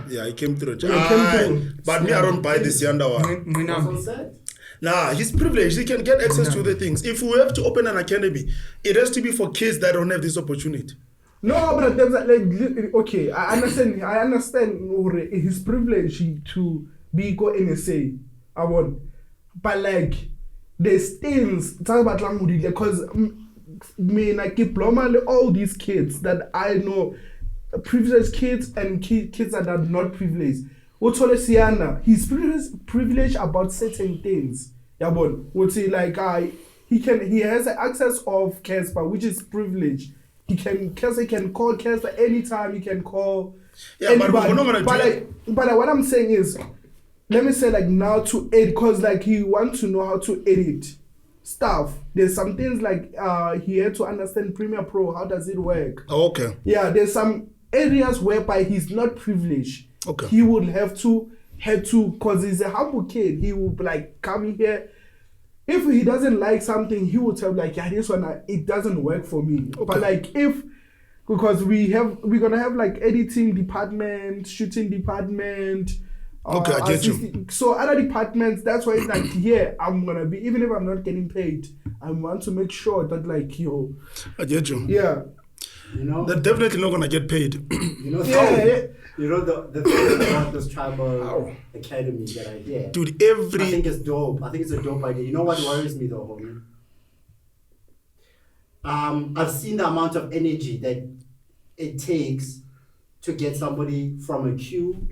Yeah, he came through. But me, I don't buy the Sianda one. Nah, he's privileged. He can get access to the things. If we have to open an academy, it has to be for kids that don't have this opportunity. No, but there's like, okay, I understand his privilege to be go NSA. But like, there's things because me like all these kids that I know, privileged kids and kids that are not privileged. He's privileged about certain things. He has access of Casper, which is privilege. He can call Casper anytime. He can call anybody. But what I'm saying is, let me say like now to edit, because like he wants to know how to edit stuff. There's some things like he had to understand Premiere Pro. How does it work? Okay. Yeah, there's some areas whereby he's not privileged. Okay. He would have to, because he's a humble kid. He would like come here. If he doesn't like something, he would tell like, yeah, this one it doesn't work for me. Okay. But like because we're gonna have like editing department, shooting department. Okay, I get you. So other departments, that's why it's like, yeah, I'm gonna be, even if I'm not getting paid, I want to make sure that like, I get you. Yeah. You know, they're definitely not gonna get paid. You know, you know the thing about this tribal academy that I hear. Dude, I think it's dope. I think it's a dope idea. You know what worries me though, homie? I've seen the amount of energy that it takes to get somebody from a queue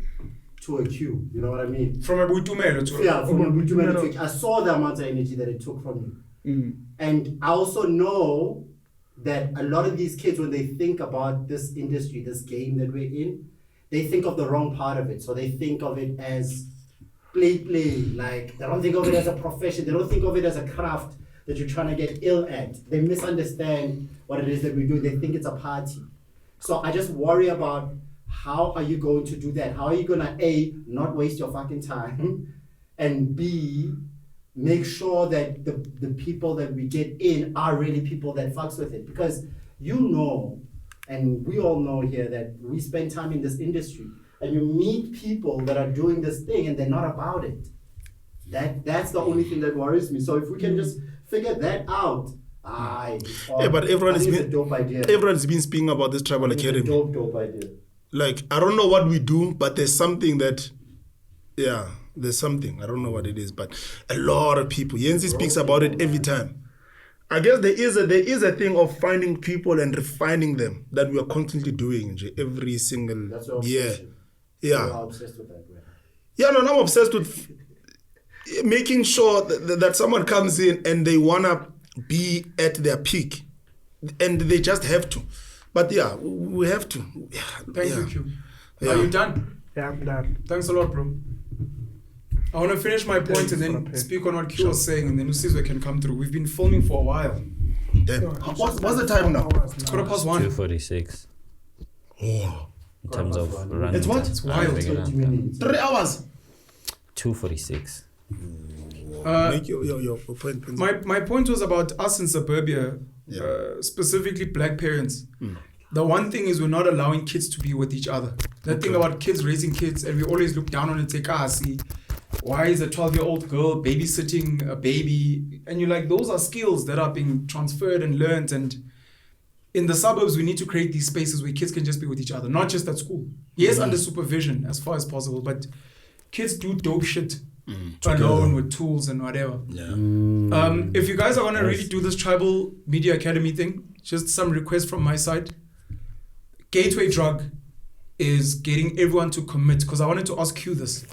to a queue. You know what I mean? From a Boitumelo to from a Boitumelo to I saw the amount of energy that it took from you. And I also know that a lot of these kids, when they think about this industry, this game that we're in, they think of the wrong part of it. So they think of it as play. Like, they don't think of it as a profession. They don't think of it as a craft that you're trying to get ill at. They misunderstand what it is that we do. They think it's a party. So I just worry about how are you going to do that? How are you going to, A, not waste your fucking time, and B, make sure that the people that we get in are really people that fucks with it. Because you know, and we all know here that we spend time in this industry and you meet people that are doing this thing and they're not about it. That's the only thing that worries me. So if we can just figure that out, but everyone's been speaking about this tribal academy. It's a dope idea. Like, I don't know what we do, but there's something that, there's something. I don't know what it is, but a lot of people. Yenzi speaks about it every time. I guess there is a thing of finding people and refining them that we are constantly doing every single That's your year. obsession. Yeah. You are obsessed with that, right? Yeah, no, I'm obsessed with making sure that someone comes in and they wanna be at their peak, and they just have to. But yeah, we have to. Yeah. Thank you, Q. Yeah. Are you done? Yeah, I'm done. Thanks a lot, bro. I want to finish my point and then speak on what Q was saying, and then Sizwe can come through. We've been filming for a while. Damn. What's the time now? It's 1:15. 2:46. Oh. In terms of running. It's what? time. It's wild. 20 minutes. 3 hours. 2:46. Make your point. Prince. My point was about us in suburbia, specifically black parents. The one thing is we're not allowing kids to be with each other. That thing about kids raising kids, and we always look down on it and say, see, why is a 12-year-old girl babysitting a baby? And you're like, those are skills that are being transferred and learned. And in the suburbs, we need to create these spaces where kids can just be with each other, not just at school. Yes, under supervision as far as possible, but kids do dope shit alone with tools and whatever. Yeah. If you guys are going to really do this Tribal Media Academy thing, just some request from my side. Gateway drug is getting everyone to commit, because I wanted to ask you this.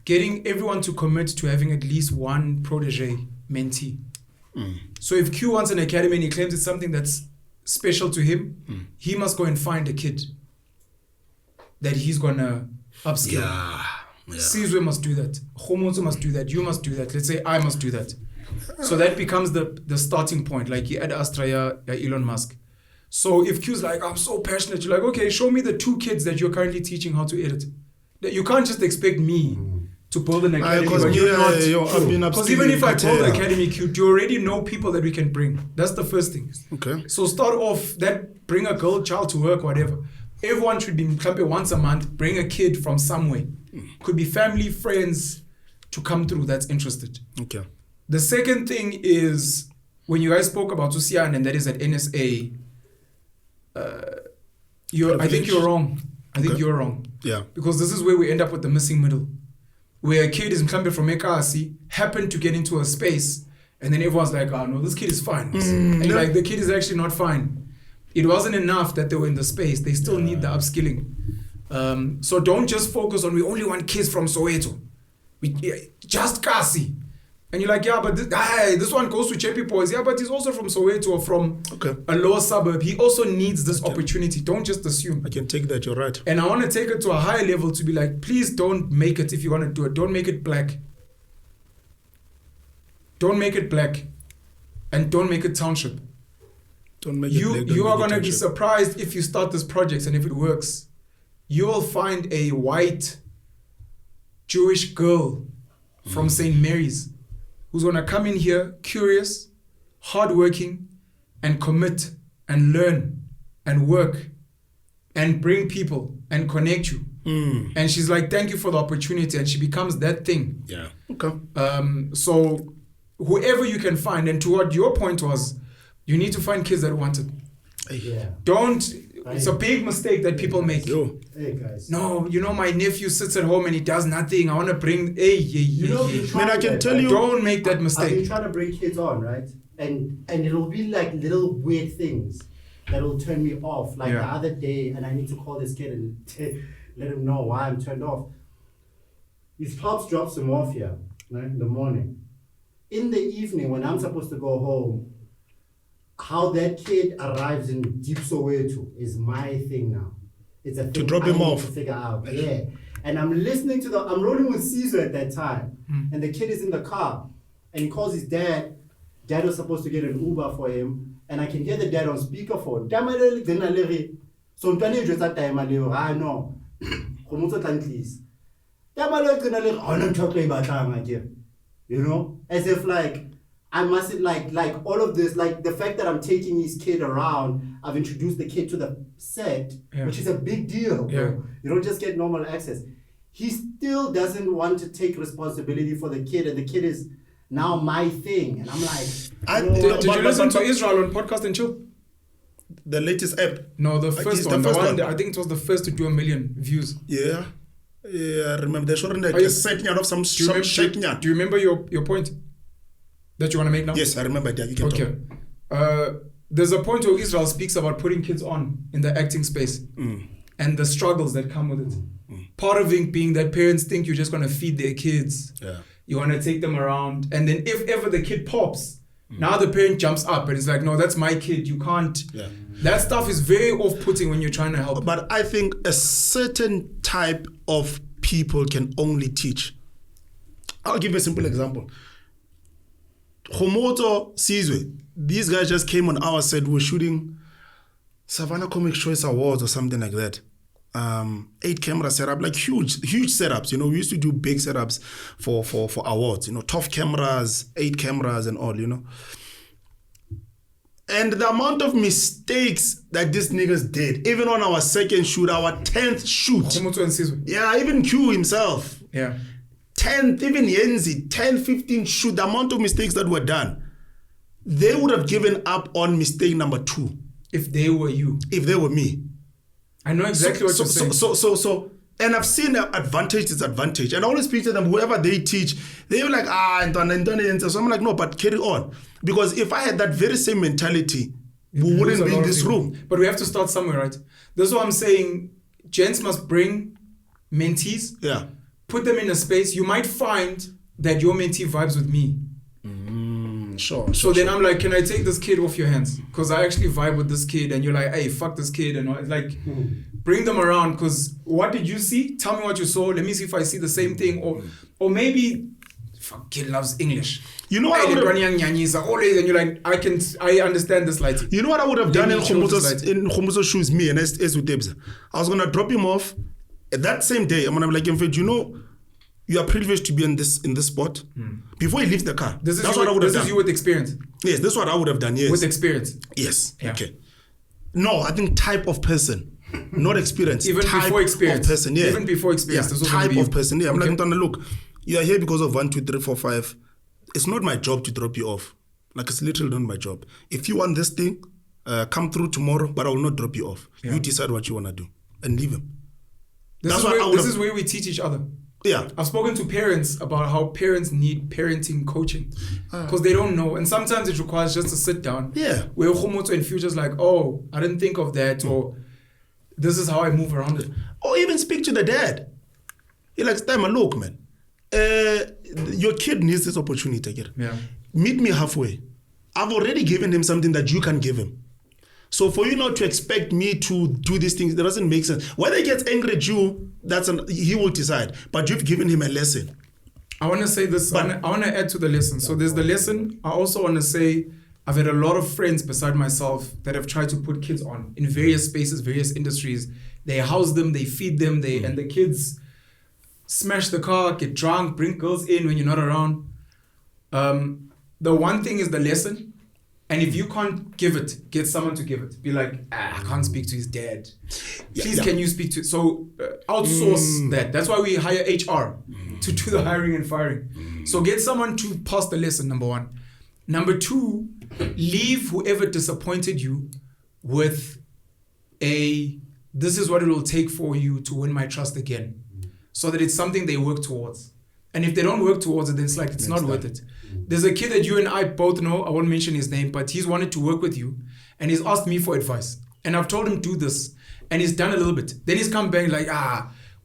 Getting everyone to commit to having at least one protege mentee. So if Q wants an academy and he claims it's something that's special to him, he must go and find a kid that he's going to upskill. Yeah. Sizwe must do that. Gomotso must do that. You must do that. Let's say I must do that. So that becomes the starting point. Like you add Astra, Elon Musk. So if Q's like, I'm so passionate, you're like, okay, show me the 2 kids that you're currently teaching how to edit. You can't just expect me to build an academy. Because even if I build the academy, Q, you already know people that we can bring. That's the first thing. Okay. So start off that, bring a girl child to work, whatever. Everyone should be once a month, bring a kid from somewhere. Could be family, friends, to come through that's interested. Okay. The second thing is, when you guys spoke about Susian, and that is at NSA, I think you're wrong. I think you're wrong. Yeah. Because this is where we end up with the missing middle. Where a kid is from Ekasi, happened to get into a space, and then everyone's like, oh no, this kid is fine. And you're like, the kid is actually not fine. It wasn't enough that they were in the space. They still need the upskilling. So don't just focus on, we only want kids from Soweto. Just Kasi. And you're like, yeah, but this one goes to Chepi Boys. Yeah, but he's also from Soweto or from a lower suburb. He also needs this opportunity. Don't just assume. I can take that, you're right. And I want to take it to a higher level to be like, please don't make it, if you want to do it, don't make it black. Don't make it black. And don't make it township. Don't make it black. You are going to be surprised if you start this project and if it works. You will find a white Jewish girl from St. Mary's who's going to come in here curious, hardworking, and commit and learn and work and bring people and connect you. And she's like, thank you for the opportunity. And she becomes that thing. Yeah. Okay. So whoever you can find, and to what your point was, you need to find kids that want it. Yeah. It's a big mistake that people make. Yo. Hey guys. No, my nephew sits at home and he does nothing. I want to bring, Man, I can tell you. Don't make that I've been mistake. trying to bring kids on, right? And it'll be like little weird things that'll turn me off. Like the other day, and I need to call this kid and let him know why I'm turned off. His pops drops him off here, right, in the morning. In the evening, when I'm supposed to go home, how that kid arrives in Deep Soweto is my thing now. It's a thing To drop I him need off. to figure out. Yeah. And I'm listening to I'm rolling with Sizwe at that time. And the kid is in the car. And he calls his dad. Dad was supposed to get an Uber for him. And I can hear the dad on speakerphone. So I know. You know? As if like I mustn't like all of this, like the fact that I'm taking his kid around, I've introduced the kid to the set, which is a big deal. Bro. You don't just get normal access. He still doesn't want to take responsibility for the kid, and the kid is now my thing. And I'm like, Did you listen to Israel on Podcast and Chill? The latest app. No, the first one. I think it was the first to do 1 million views. Yeah. Yeah, I remember. They're showing like a setting out of some shop. Do you remember your point? that you want to make now? Yes, I remember that. You can Okay. There's a point where Israel speaks about putting kids on in the acting space and the struggles that come with it. Part of it being that parents think you're just going to feed their kids. Yeah. You want to take them around. And then if ever the kid pops, now the parent jumps up and it's like, no, that's my kid. You can't. Yeah. That stuff is very off-putting when you're trying to help. But I think a certain type of people can only teach. I'll give you a simple example. Gomotso, Sizwe, these guys just came on our set. We were shooting Savannah Comic Choice Awards or something like that. 8 camera setup, like huge setups. You know, we used to do big setups for awards. You know, tough cameras, 8 cameras, and all. You know, and the amount of mistakes that these niggas did, even on our second shoot, our 10th shoot. Gomotso and Sizwe. Yeah, even Q himself. Yeah. 10th, even Yenzi, 10, 15 shoot, the amount of mistakes that were done, they would have given up on mistake number 2. If they were you. If they were me. I know exactly what you're saying. So, and I've seen the advantage, disadvantage. And I always speak to them, whoever they teach, they're like, so I'm like, no, but carry on. Because if I had that very same mentality, we wouldn't be in this room. But we have to start somewhere, right? That's what I'm saying. Gents must bring mentees. Yeah. Put them in a space. You might find that your mentee vibes with me. Sure. Then I'm like, can I take this kid off your hands? Because I actually vibe with this kid, and you're like, hey, fuck this kid, and it's like, bring them around. Because what did you see? Tell me what you saw. Let me see if I see the same thing, or maybe, fuck, kid loves English. You know what I would have, always, and you're like, I understand this lighting. You know what I would have done in Gomotso's shoes, me and Sizwe Dube? I was gonna drop him off that same day. I'm gonna be like, in fact, you know, you are privileged to be in this spot before he leaves the car. That's what I would have done. This is you with experience. Yes, that's what I would have done. Yes, with experience. Yes. Yeah. Okay. No, I think type of person, not experience. Even type before experience. Of person. Yeah. Even before experience. Yeah. Type of person. Yeah. I'm okay. like, look, you are here because of 1, 2, 3, 4, 5. It's not my job to drop you off. Like, it's literally not my job. If you want this thing, come through tomorrow, but I will not drop you off. Yeah. You decide what you want to do and leave him. This is where we teach each other. Yeah. I've spoken to parents about how parents need parenting coaching because they don't know. And sometimes it requires just to sit down. Yeah. Where Gomotso in future's like, oh, I didn't think of that, or this is how I move around it. Or even speak to the dad. You're like, look, man, your kid needs this opportunity. Yeah. Meet me halfway. I've already given him something that you can give him. So for you not to expect me to do these things, that doesn't make sense. Whether he gets angry at you, he will decide. But you've given him a lesson. I want to say this. I want to add to the lesson. So there's the lesson. I also want to say I've had a lot of friends beside myself that have tried to put kids on in various spaces, various industries. They house them, they feed them, and the kids smash the car, get drunk, bring girls in when you're not around. The one thing is the lesson. And if you can't give it, get someone to give it. Be like, I can't speak to his dad. Please, can you speak to... So outsource that. That's why we hire HR to do the hiring and firing. So get someone to pass the lesson, number 1. Number 2, leave whoever disappointed you with this is what it will take for you to win my trust again. So that it's something they work towards. And if they don't work towards it, then it's like, it's not worth it. There's a kid that you and I both know, I won't mention his name, but he's wanted to work with you and he's asked me for advice. And I've told him do this and he's done a little bit. Then he's come back like,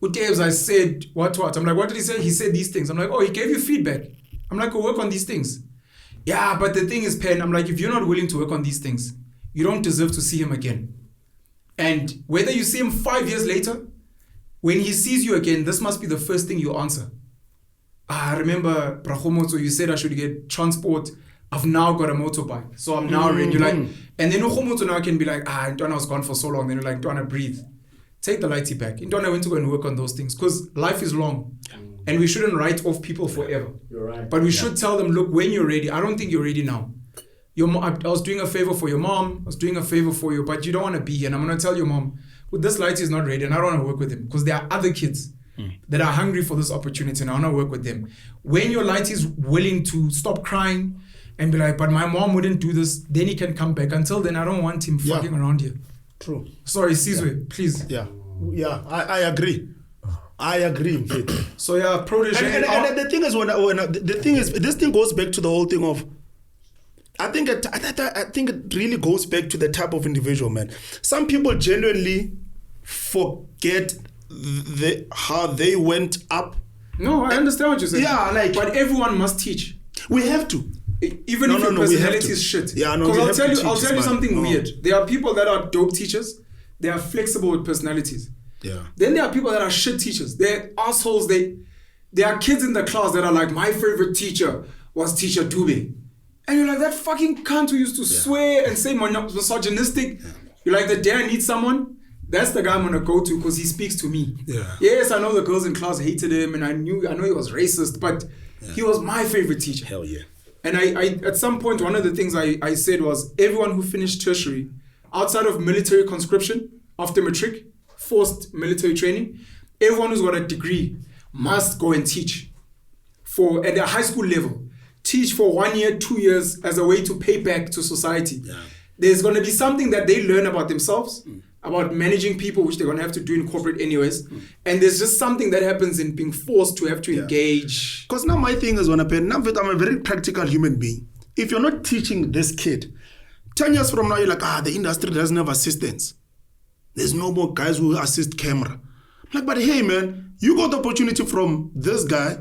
with Daves, I said what? I'm like, what did he say? He said these things. I'm like, oh, he gave you feedback. I'm like, go work on these things. Yeah, but the thing is, Pen, I'm like, if you're not willing to work on these things, you don't deserve to see him again. And whether you see him 5 years later, when he sees you again, this must be the first thing you answer. I remember, Gomotso, you said I should get transport. I've now got a motorbike. So I'm now ready. You're like, and then Gomotso now can be like, Ntwana was gone for so long. Then you're like, Ntwana, breathe. Take the lighty back. Ntwana went to go and work on those things because life is long. And we shouldn't write off people forever. You're right. But we should tell them, look, when you're ready, I don't think you're ready now. Your mom, I was doing a favor for your mom. I was doing a favor for you, but you don't want to be here. And I'm going to tell your mom, well, this lighty is not ready and I don't want to work with him because there are other kids that are hungry for this opportunity and I want to work with them. When your light is willing to stop crying and be like, but my mom wouldn't do this, then he can come back. Until then, I don't want him fucking around here. True. Sorry, Sizwe, please. Yeah, I agree. I agree. So protege. And the thing is, the thing is, this thing goes back to the whole thing of I think it really goes back to the type of individual, man. Some people genuinely forget how they went up. No, I understand what you're saying. Yeah, like, but everyone must teach. We have to. Even if your personality is shit. Yeah, no, because I'll tell you something weird. There are people that are dope teachers. They are flexible with personalities. Yeah. Then there are people that are shit teachers. They're assholes. There are kids in the class that are like, my favorite teacher was Teacher Dube. And you're like, that fucking cunt who used to swear and say misogynistic. Yeah. You're like, the day I need someone, that's the guy I'm gonna go to because he speaks to me. Yeah. Yes, I know the girls in class hated him and I know he was racist, but he was my favorite teacher. Hell yeah. And I at some point, one of the things I said was, everyone who finished tertiary, outside of military conscription, after matric, forced military training, everyone who's got a degree must go and teach at a high school level. Teach for 1 year, 2 years as a way to pay back to society. Yeah. There's going to be something that they learn about themselves, about managing people, which they're going to have to do in corporate anyways. And there's just something that happens in being forced to have to engage. Because now my thing is, I'm a very practical human being. If you're not teaching this kid, 10 years from now, you're like, the industry doesn't have assistants. There's no more guys who assist camera. I'm like, but hey, man, you got the opportunity from this guy.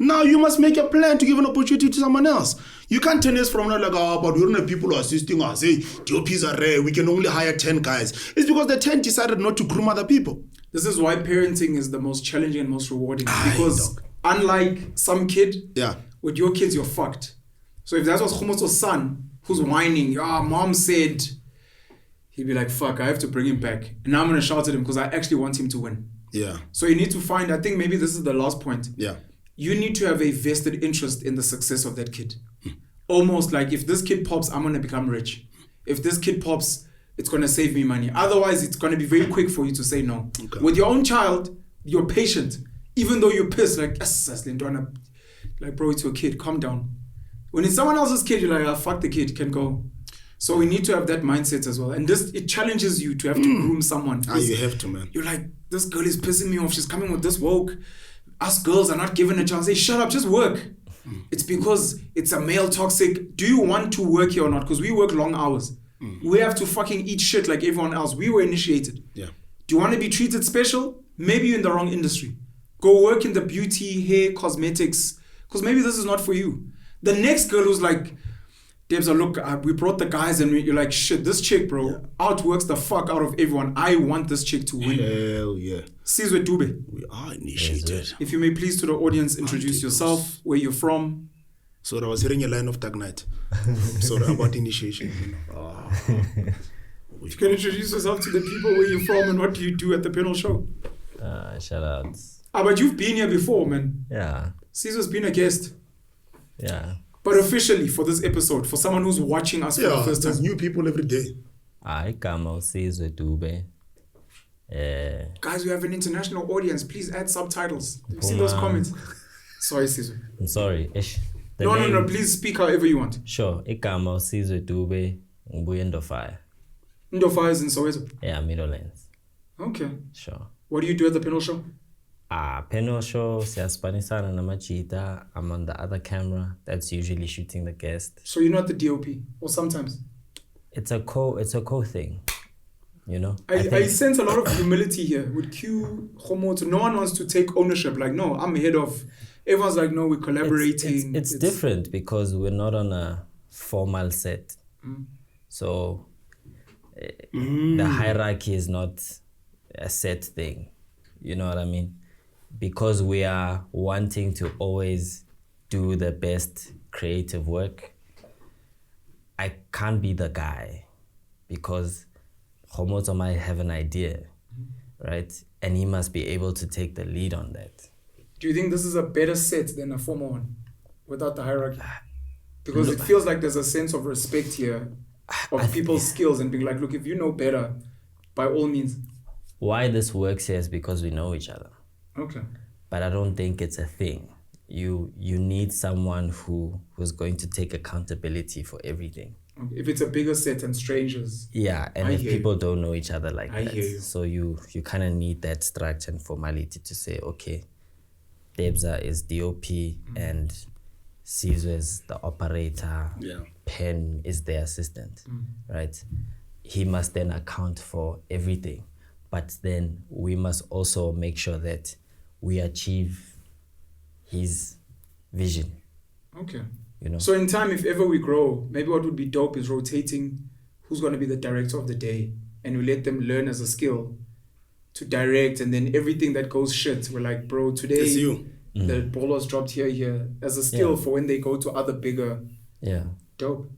Now you must make a plan to give an opportunity to someone else. You can't 10 years from now like, but we don't have people who are assisting us. Hey, D.O.Ps are rare. We can only hire 10 guys. It's because the 10 decided not to groom other people. This is why parenting is the most challenging and most rewarding. Because unlike some kid, with your kids, you're fucked. So if that was Gomotso's son who's whining, mom said, he'd be like, fuck, I have to bring him back. And now I'm going to shout at him because I actually want him to win. Yeah. So you need to find, I think maybe this is the last point. Yeah. You need to have a vested interest in the success of that kid. Almost like, if this kid pops, I'm going to become rich. If this kid pops, it's going to save me money. Otherwise, it's going to be very quick for you to say no. Okay. With your own child, you're patient. Even though you're pissed, like, like, bro, it's your kid, calm down. When it's someone else's kid, you're like, fuck the kid, can go. So we need to have that mindset as well. And it challenges you to have to groom someone. You have to, man. You're like, this girl is pissing me off. She's coming with this woke. Us girls are not given a chance. Hey, shut up, just work. It's because it's a male toxic. Do you want to work here or not? Because we work long hours. We have to fucking eat shit like everyone else. We were initiated. Yeah. Do you want to be treated special? Maybe you're in the wrong industry. Go work in the beauty, hair, cosmetics. Because maybe this is not for you. The next girl who's like, Debs, look, we brought the guys and you're like, shit, this chick, bro, outworks the fuck out of everyone. I want this chick to win. Hell yeah. Sizwe Dube. We are initiated. If you may please to the audience introduce yourself, where you're from. So I was hearing a line of Dark Knight. Sorry about initiation. You can introduce yourself to the people, where you're from and what do you do at the Penuel show. Shout outs. But you've been here before, man. Yeah. Sizwe's been a guest. Yeah. But officially for this episode, for someone who's watching us for the first time. There's new people every day. Sizwe Dube. Guys, we have an international audience. Please add subtitles. You've seen those comments. Sorry, Sizwe. I'm sorry. No. Please speak however you want. Sure. Sizwe Dube. Ndofire. Ndofire is in Soweto? Yeah, Middlelands. Okay. Sure. What do you do at the Penuel show? Penuel show, siyaspanisana namajita. I'm on the other camera. That's usually shooting the guest. So you're not the D.O.P. or sometimes? It's a co thing. You know? I sense a lot of humility here with Q, Gomotso. No one wants to take ownership. Like, no, I'm head of. Everyone's like, no, we're collaborating. It's different because we're not on a formal set. So the hierarchy is not a set thing. You know what I mean? Because we are wanting to always do the best creative work, I can't be the guy because Gomotso might have an idea, right? And he must be able to take the lead on that. Do you think this is a better set than a formal one without the hierarchy? Because it feels like there's a sense of respect here of people's skills and being like, look, if you know better, by all means. Why this works here is because we know each other. Okay. But I don't think it's a thing. You need someone who's going to take accountability for everything. Okay. If it's a bigger set and strangers. Yeah, and if people don't know each other like that. I hear you. So you kind of need that structure and formality to say, okay, Debza is D.O.P. and Sizwe is the operator. Yeah. Pen is the assistant, right? He must then account for everything. But then we must also make sure that we achieve his vision. Okay. You know? So in time, if ever we grow, maybe what would be dope is rotating who's going to be the director of the day, and we let them learn as a skill to direct, and then everything that goes shit, we're like, bro, today It's you. the ball was dropped here, as a skill for when they go to other bigger. Yeah. Dope.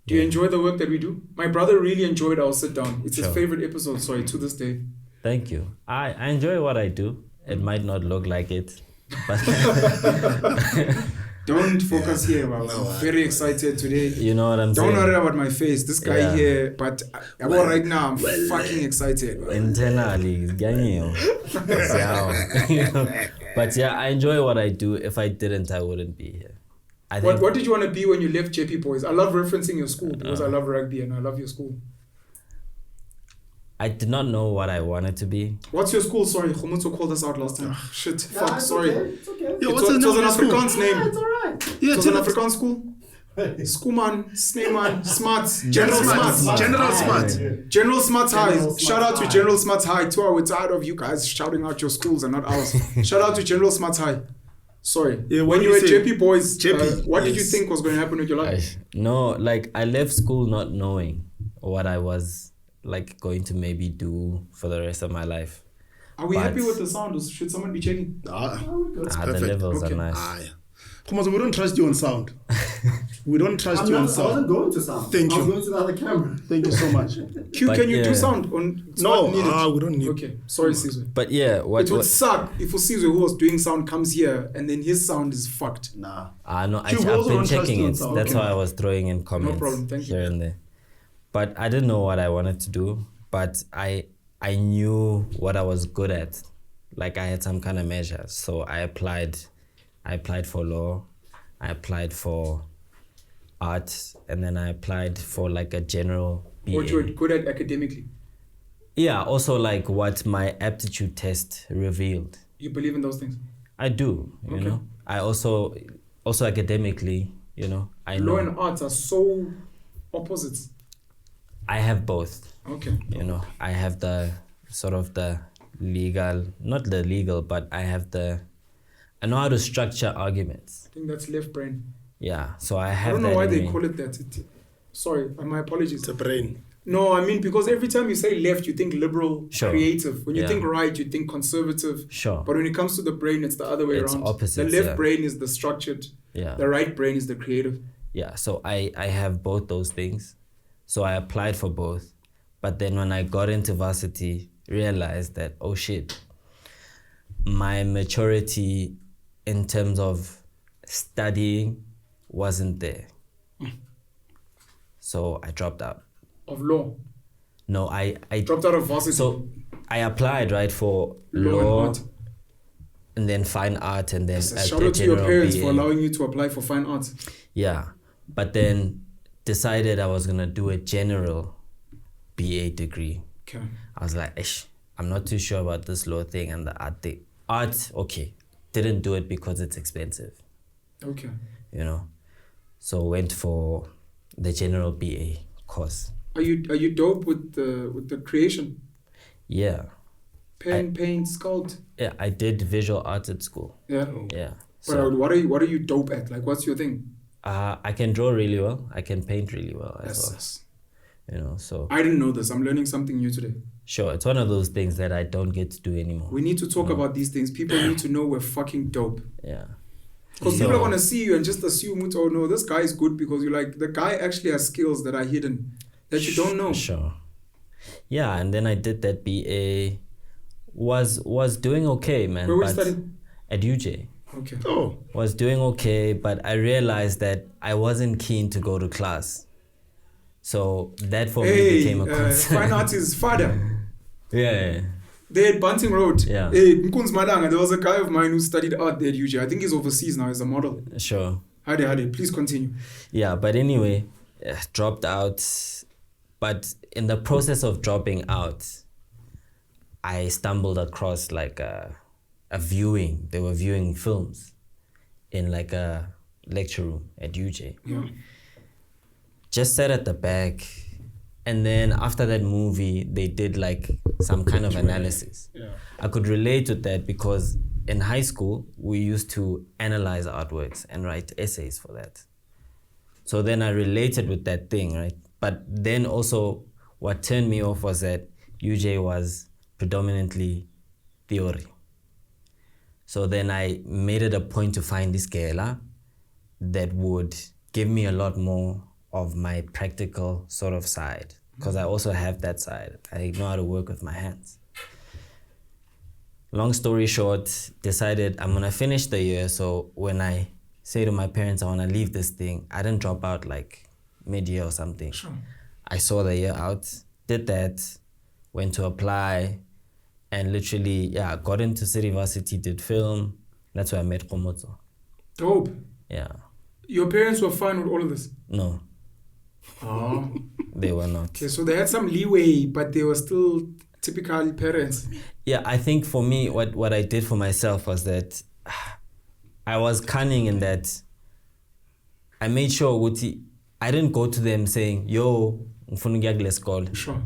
Do you enjoy the work that we do? My brother really enjoyed our sit down. It's his Sure. favorite episode, sorry, to this day. Thank you. I enjoy what I do. It might not look like it, but Don't focus here, bro. I'm very excited today. you know what I'm Don't saying? worry about my face. This guy Yeah. here, but right now, I'm fucking excited. Bro. Internally, it's ganyo. You know? But yeah, I enjoy what I do. If I didn't, I wouldn't be here. I think What did you want to be when you left JP Boys? I love referencing your school because I love rugby and I love your school. I did not know what I wanted to be. What's your school? Sorry, Gomotso called us out last time. Shit, fuck, sorry. It's okay. Yeah, It what's was, the it was name an of the school? Afrikaans name. It's alright. Yeah, It was an tell us. Afrikaans school. Schoolman, Sneeman, Smart, General Smart. General Smart. General Smart High. General Shout out to Smart General Smart High. Too, we're tired of you guys shouting out your schools and not ours. Shout out to General Smart High. Sorry. Yeah, when what you do were you say? JP Boys, JP, what did you yes. think was going to happen with your life? No, like I left school not knowing what I was like going to maybe do for the rest of my life. Are we But- happy with the sound? Or should someone be checking? The The levels are nice. Come on, we don't trust you on sound. We don't trust I you on wasn't sound. going to sound. Thank I was you. going to the other camera. Thank you so much. Q, But can you yeah. do sound? On, it's No, not needed. we don't need. Okay, sorry, Sizwe. But yeah, It would what suck if Sizwe, who was doing sound, comes here and then his sound is fucked. Nah. no, Q, I've we also been don't trust checking you on it. sound. That's Okay. why I was throwing in comments problem, thank you. here and there. But I didn't know what I wanted to do, but I knew what I was good at. Like I had some kind of measures. So I applied for law, I applied for art, and then I applied for like a general BA. What you were good at academically. Yeah, also like what my aptitude test revealed. You believe in those things. I do, you Okay. know. I also academically, you know, I Law know and arts are so opposites. I have both. Okay. You know, I have the sort of the legal, not the legal, but I know how to structure arguments. I think that's left brain. Yeah, so I I have don't that know why in they me. call it that. Sorry, my apologies. It's a brain. No, I mean, because every time you say left, you think liberal, Sure. creative. When you Yeah. think right, you think conservative. Sure. But when it comes to the brain, it's the other way It's around. opposites, The left yeah. brain is the structured. Yeah. The right brain is the creative. Yeah, so I have both those things. So I applied for both. But then when I got into varsity, realized that, oh shit, my maturity in terms of studying wasn't there. So I dropped out. Of law. No, I Dropped out of varsity. so I applied right for Law and law art. and then fine art and then Shout the out to your general parents BA. for allowing you to apply for fine arts. Yeah, but then decided I was gonna do a general BA degree. Okay. I was like, I'm not too sure about this law thing and the art thing. Art, okay, didn't do it because it's expensive, Okay. you know. So went for the general BA course. Are you dope with the creation? Yeah, Pen, paint, sculpt. yeah, I did visual art at school. Yeah. Yeah, But so what are you dope at? Like, what's your thing? I can draw really well. I can paint really well as well. Yes. You know, so I didn't know this. I'm learning something new today. sure, it's one of those things that I don't get to do anymore. We need to talk about these things. People need to know we're fucking dope. Yeah. Because So- people are going to see you and just assume, oh no, this guy is good because you're like, the guy actually has skills that are hidden that you don't know. Sure. Yeah, and then I did that BA. Was doing okay, man. Where were you but studying? At UJ. Okay. Oh, Was doing okay, but I realized that I wasn't keen to go to class. So that for me became a concern. fine arts is father. Yeah. They at Bunting Road. Yeah. Nkunz Madanga, there was a guy of mine who studied art there at UJ. I think he's overseas now as a model. Sure. Hade, please continue. Yeah, but anyway, dropped out. But in the process of dropping out, I stumbled across like a viewing. They were viewing films in like a lecture room at UJ. Just sat at the back, and then after that movie, they did like some kind of analysis. I could relate to that because in high school, we used to analyze artworks and write essays for that. So then I related with that thing, right? But then also what turned me off was that UJ was predominantly theory. So then I made it a point to find this girl that would give me a lot more of my practical sort of side, because I also have that side. I know how to work with my hands. Long story short, decided I'm gonna finish the year, so when I say to my parents I wanna leave this thing, I didn't drop out like mid-year or something. Sure. I saw the year out, did that, went to apply, and literally, got into City Varsity, did film. That's where I met Gomotso. Dope. Yeah. Your parents were fine with all of this? No, Oh. they were not. Okay, so they had some leeway, but they were still typical parents. Yeah, I think for me, what I did for myself was that I was cunning in that I made sure I didn't go to them saying, yo, ngifuna ukuya kule school. Sure.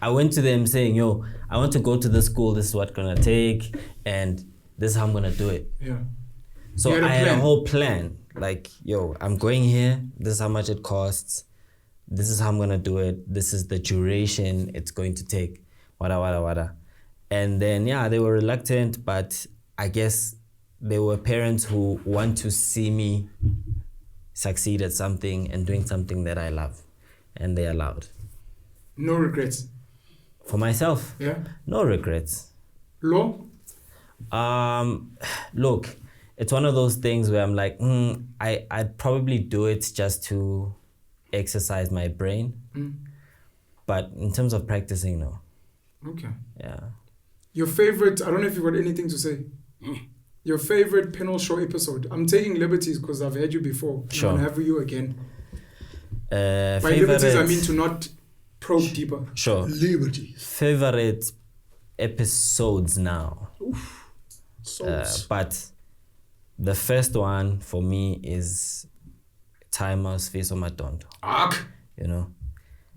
I went to them saying, yo, I want to go to this school, this is what gonna take, and this is how I'm gonna do it. Yeah. So You had a I had a plan. whole plan. Like, yo, I'm going here, this is how much it costs, this is how I'm gonna do it, this is the duration it's going to take, wada. And then, they were reluctant, but I guess they were parents who want to see me succeed at something and doing something that I love, and they allowed. No regrets. For myself, Yeah. no regrets. Law? Look, it's one of those things where I'm like, I'd probably do it just to exercise my brain. But in terms of practicing, no. Okay. Yeah. Your favorite, I don't know if you've got anything to say. Your favorite Penuel show episode? I'm taking liberties because I've had you before. Sure. I'm going to have you again. By Favorite, liberties, I mean to not probe deeper. Sure. Liberty. Favorite episodes now. But the first one for me is Timer's Face on Madondo. You know,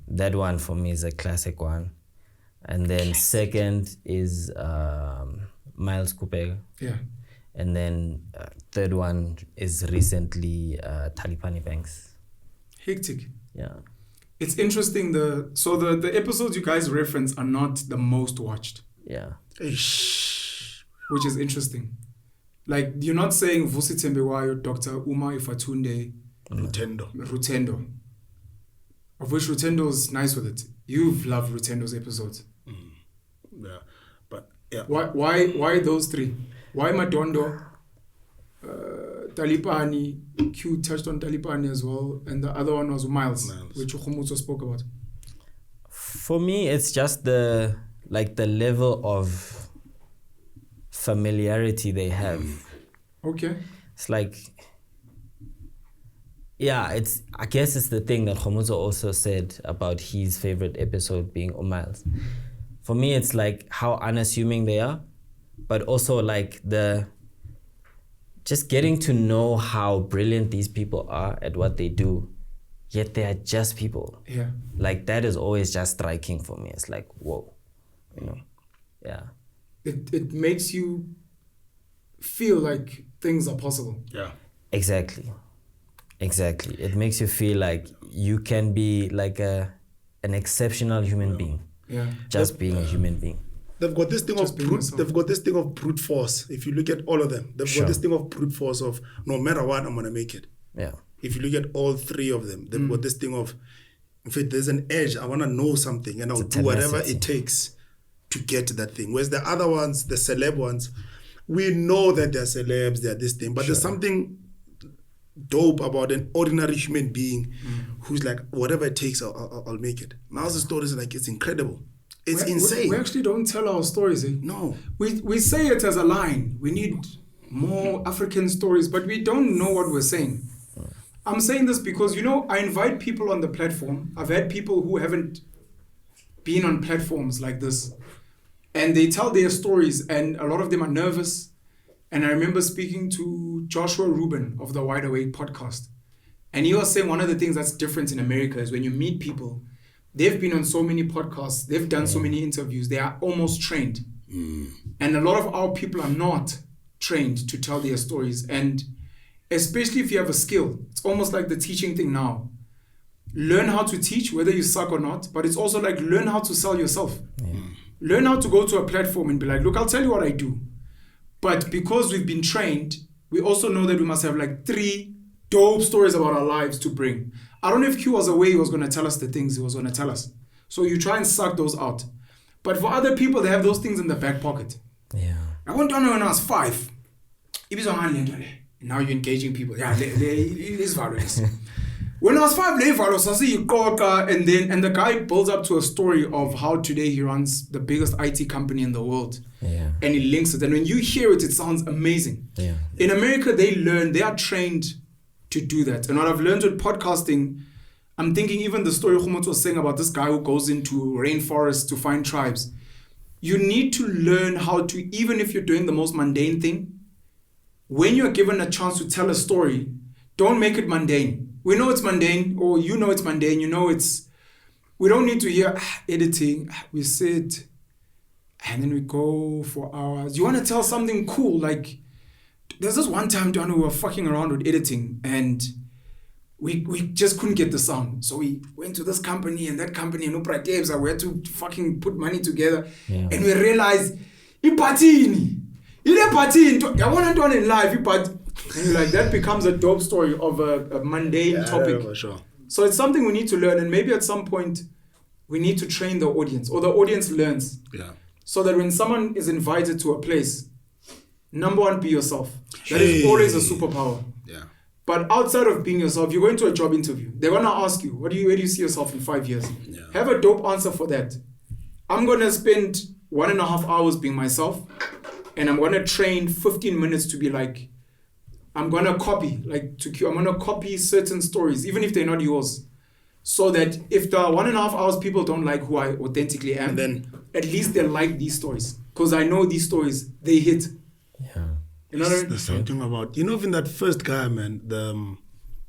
that one for me is a classic one. And then second is Miles Kupega. Yeah. And then third one is recently Talipani Banks. Hectic. Yeah. It's interesting. The episodes you guys reference are not the most watched, Yeah. which is interesting. Like, you're not saying Vusi Tembewayo, Dr. Uma Ifatunde, Rutendo. Of which Rutendo's nice with it. You've loved Rutendo's episodes. Yeah, but yeah. Why those three? Why Madondo? Talipani, Q touched on Talipani as well, and the other one was Miles. Which Gomotso spoke about. For me, it's just the level of familiarity they have. Okay. It's like, I guess it's the thing that Gomotso also said about his favorite episode being Miles. For me, it's like how unassuming they are, but also like just getting to know how brilliant these people are at what they do, yet they are just people. Yeah. Like, that is always just striking for me. It's like, whoa, you know? Yeah. It makes you feel like things are possible. Yeah. Exactly. It makes you feel like you can be like an exceptional human being. Yeah. Just being a human being. They've got this thing Just of being brute. yourself. They've got this thing of brute force. If you look at all of them, they've Sure. got this thing of brute force of no matter what, I'm gonna make it. Yeah. If you look at all three of them, they've got this thing of, if there's an edge, I wanna know something, and I'll It's a do whatever tenacity. it takes to get to that thing. Whereas the other ones, the celeb ones, we know that they're celebs, they're this thing, but there's something dope about an ordinary human being who's like, whatever it takes, I'll make it. Miles' story is like, it's incredible. It's insane. We actually don't tell our stories. No. We say it as a line. We need more African stories, but we don't know what we're saying. I'm saying this because, I invite people on the platform. I've had people who haven't been on platforms like this, and they tell their stories, and a lot of them are nervous. And I remember speaking to to Joshua Rubin of the Wide Awake podcast. And he was saying one of the things that's different in America is when you meet people, they've been on so many podcasts, they've done so many interviews, they are almost trained. And a lot of our people are not trained to tell their stories. And especially if you have a skill, it's almost like the teaching thing now. Learn how to teach, whether you suck or not, but it's also like learn how to sell yourself. Learn how to go to a platform and be like, look, I'll tell you what I do. But because we've been trained, we also know that we must have like 3 dope stories about our lives to bring. I don't know if Q was away, he was going to tell us the things he was going to tell us. So you try and suck those out. But for other people, they have those things in the back pocket. Yeah. I went down when I was 5. Now you're engaging people. Yeah, it's various. When I was 5, and the guy builds up to a story of how today he runs the biggest IT company in the world. Yeah. And he links it. And when you hear it, it sounds amazing. Yeah. In America, they are trained to do that. And what I've learned with podcasting, I'm thinking even the story Gomotso was saying about this guy who goes into rainforests to find tribes. You need to learn how to, even if you're doing the most mundane thing, when you're given a chance to tell a story, don't make it mundane. We know it's mundane, or you know it's mundane, we don't need to hear editing. We sit and then we go for hours. You want to tell something cool, like there's this one time, John, we were fucking around with editing and we just couldn't get the sound. So we went to this company and that company, and we had to fucking put money together. Yeah. And we realized, I want to do it live, but and you're like, that becomes a dope story of a mundane topic. For sure. So it's something we need to learn, and maybe at some point we need to train the audience, or the audience learns. Yeah. So that when someone is invited to a place, number one, be yourself. That is always a superpower. Yeah. But outside of being yourself, you're going to a job interview. They're going to ask you, where do you see yourself in 5 years? Yeah. Have a dope answer for that. I'm going to spend 1.5 hours being myself, and I'm going to train 15 minutes to be like, I'm going to copy, I'm going to copy certain stories, even if they're not yours. So that if the 1.5 hours people don't like who I authentically am, then at least they like these stories. Because I know these stories, they hit. Yeah. You know what I mean? there's something about, even that first guy, man,